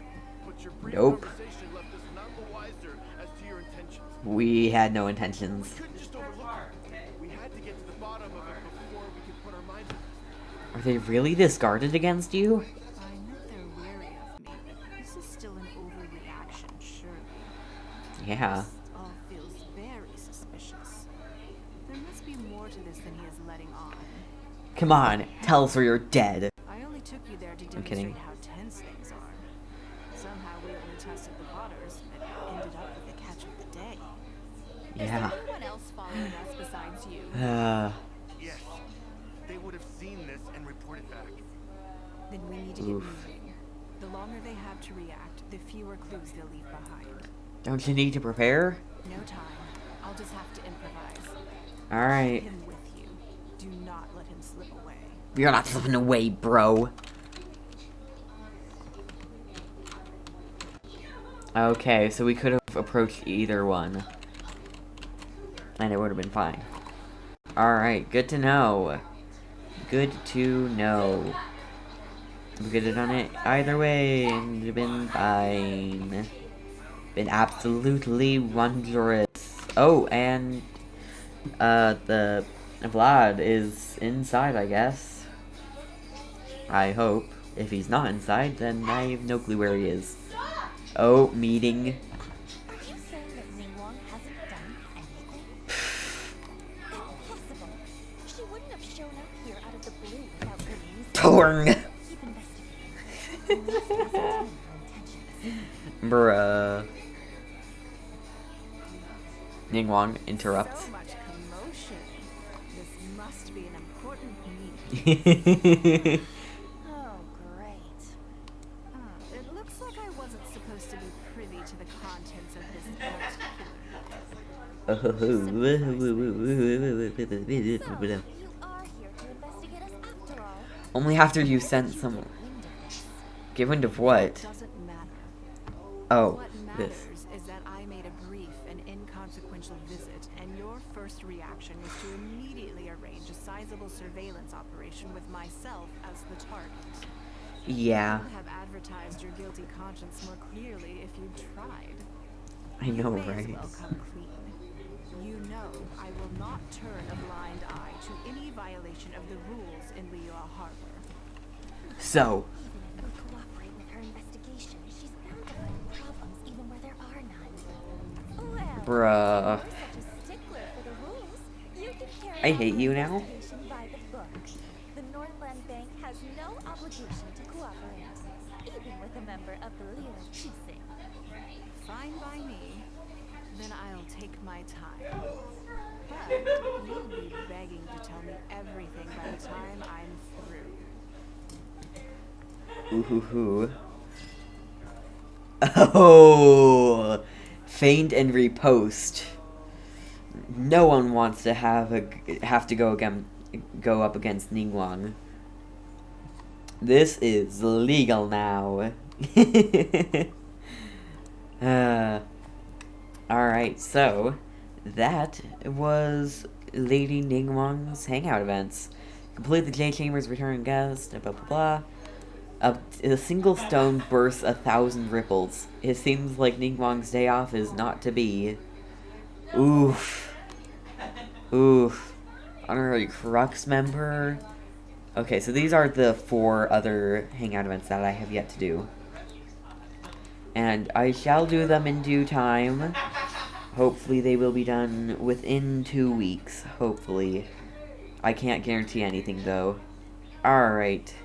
but your brief Nope. conversation left us none the wiser as to your intentions. We had no intentions. We couldn't just overlook it. We had to get to the bottom of it before we could put our minds at rest. Are they really discarded against you? I know they're wary of me, but this is still an overreaction, surely. Yeah. This all feels very suspicious. There must be more to this than he is letting on. Come on, tell us or you're dead. I only took you there to I'm kidding. demonstrate how tense things are. Somehow we only tested the waters, but ended up with the catch of the day. Yeah. Is anyone else following us besides you? Yes. They would have seen this and reported back. Then we need to get Oof. moving. The longer they have to react, the fewer clues they'll leave behind. Don't you need to prepare? No time. I'll just have to improvise. Alright. Keep him with you. Do not let him slip away. You're not slipping away, bro. Okay, so we could have approached either one. And it would have been fine. Alright, good to know. Good to know. We could have done it either way and it'd have been fine. Been absolutely wondrous. Oh, and the Vlad is inside, I guess. I hope. If he's not inside, then I have no clue where he is. Oh, meeting. Are you saying that Ningguang hasn't done anything? Impossible. She wouldn't have shown up here out of the blue without good reason. Torn. Keep investigating. Unless he hasn't told her intentions. Bruh. Ningguang interrupts. So much commotion. This must be an important meeting. Oh, great. It looks like I wasn't supposed to be privy to the contents of this particular So, you are here to investigate us after all. Only after you sent Get someone. wind of this. Give wind of what? doesn't matter. Oh, What this. matters is that I made a brief and inconsequential visit, and your first reaction was to immediately arrange a sizable surveillance operation with myself as the target. Yeah, You could have advertised your guilty conscience more clearly if you'd tried. I know, You may right? as well come clean. You know I will not turn a blind eye to any violation of the rules in Liyue Harbor. So, Even if we cooperate with her investigation, she's bound to find problems even where there are none. Well, bruh. you're such a stickler for the rules. You can carry I out hate the you now. investigation by the book. The Northland Bank has no obligation to cooperate, even with a member of the Liyue Precinct. Fine by me. Then I'll take my time. But you'll be begging to tell me everything by the time I'm through. Ooh hoo hoo. Oh, feint and repost. No one wants to have to go up against Ningguang. This is legal now. Alright, so that was Lady Ningguang's hangout events. Complete the J Chamber's return guest, blah blah blah. A single stone bursts 1,000 ripples. It seems like Ningguang's day off is not to be. Oof. Oof. Honorary Crux member. Okay, so these are the 4 other hangout events that I have yet to do. And I shall do them in due time. Hopefully they will be done within 2 weeks. Hopefully. I can't guarantee anything, though. Alright.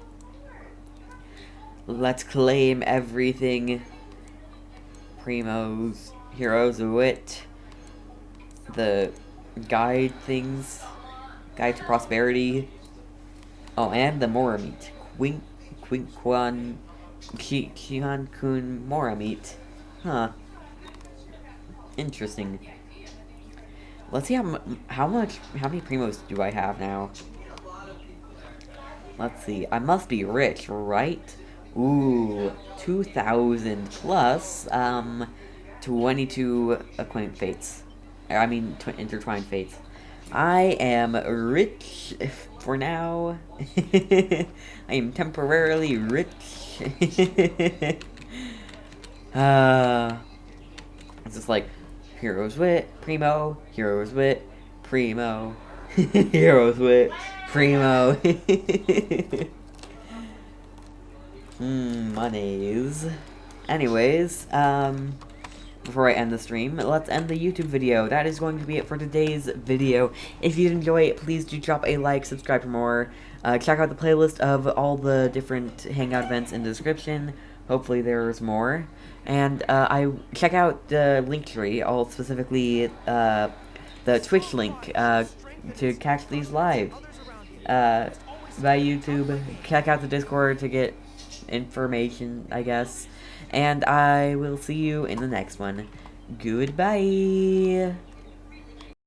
Let's claim everything. Primos, Heroes of Wit, the guide things, Guide to Prosperity. Oh, and the Mora meat. Quinkwan Kian Kun Mora meat. Huh. Interesting. Let's see how many primos do I have now? Let's see. I must be rich, right? Ooh, 2,000 plus 22 acquaint fates. I mean, intertwined fates. I am rich for now. I am temporarily rich. It's just like Heroes Wit, Primo, Heroes Wit, Primo, Heroes Wit, Primo. Monies. Anyways, before I end the stream, let's end the YouTube video. That is going to be it for today's video. If you enjoy it, please do drop a like, subscribe for more. Check out the playlist of all the different Hangout events in the description. Hopefully there's more. And I check out the link tree, all specifically the Twitch link to catch these live by YouTube. Check out the Discord to get information, I guess. And I will see you in the next one. Goodbye!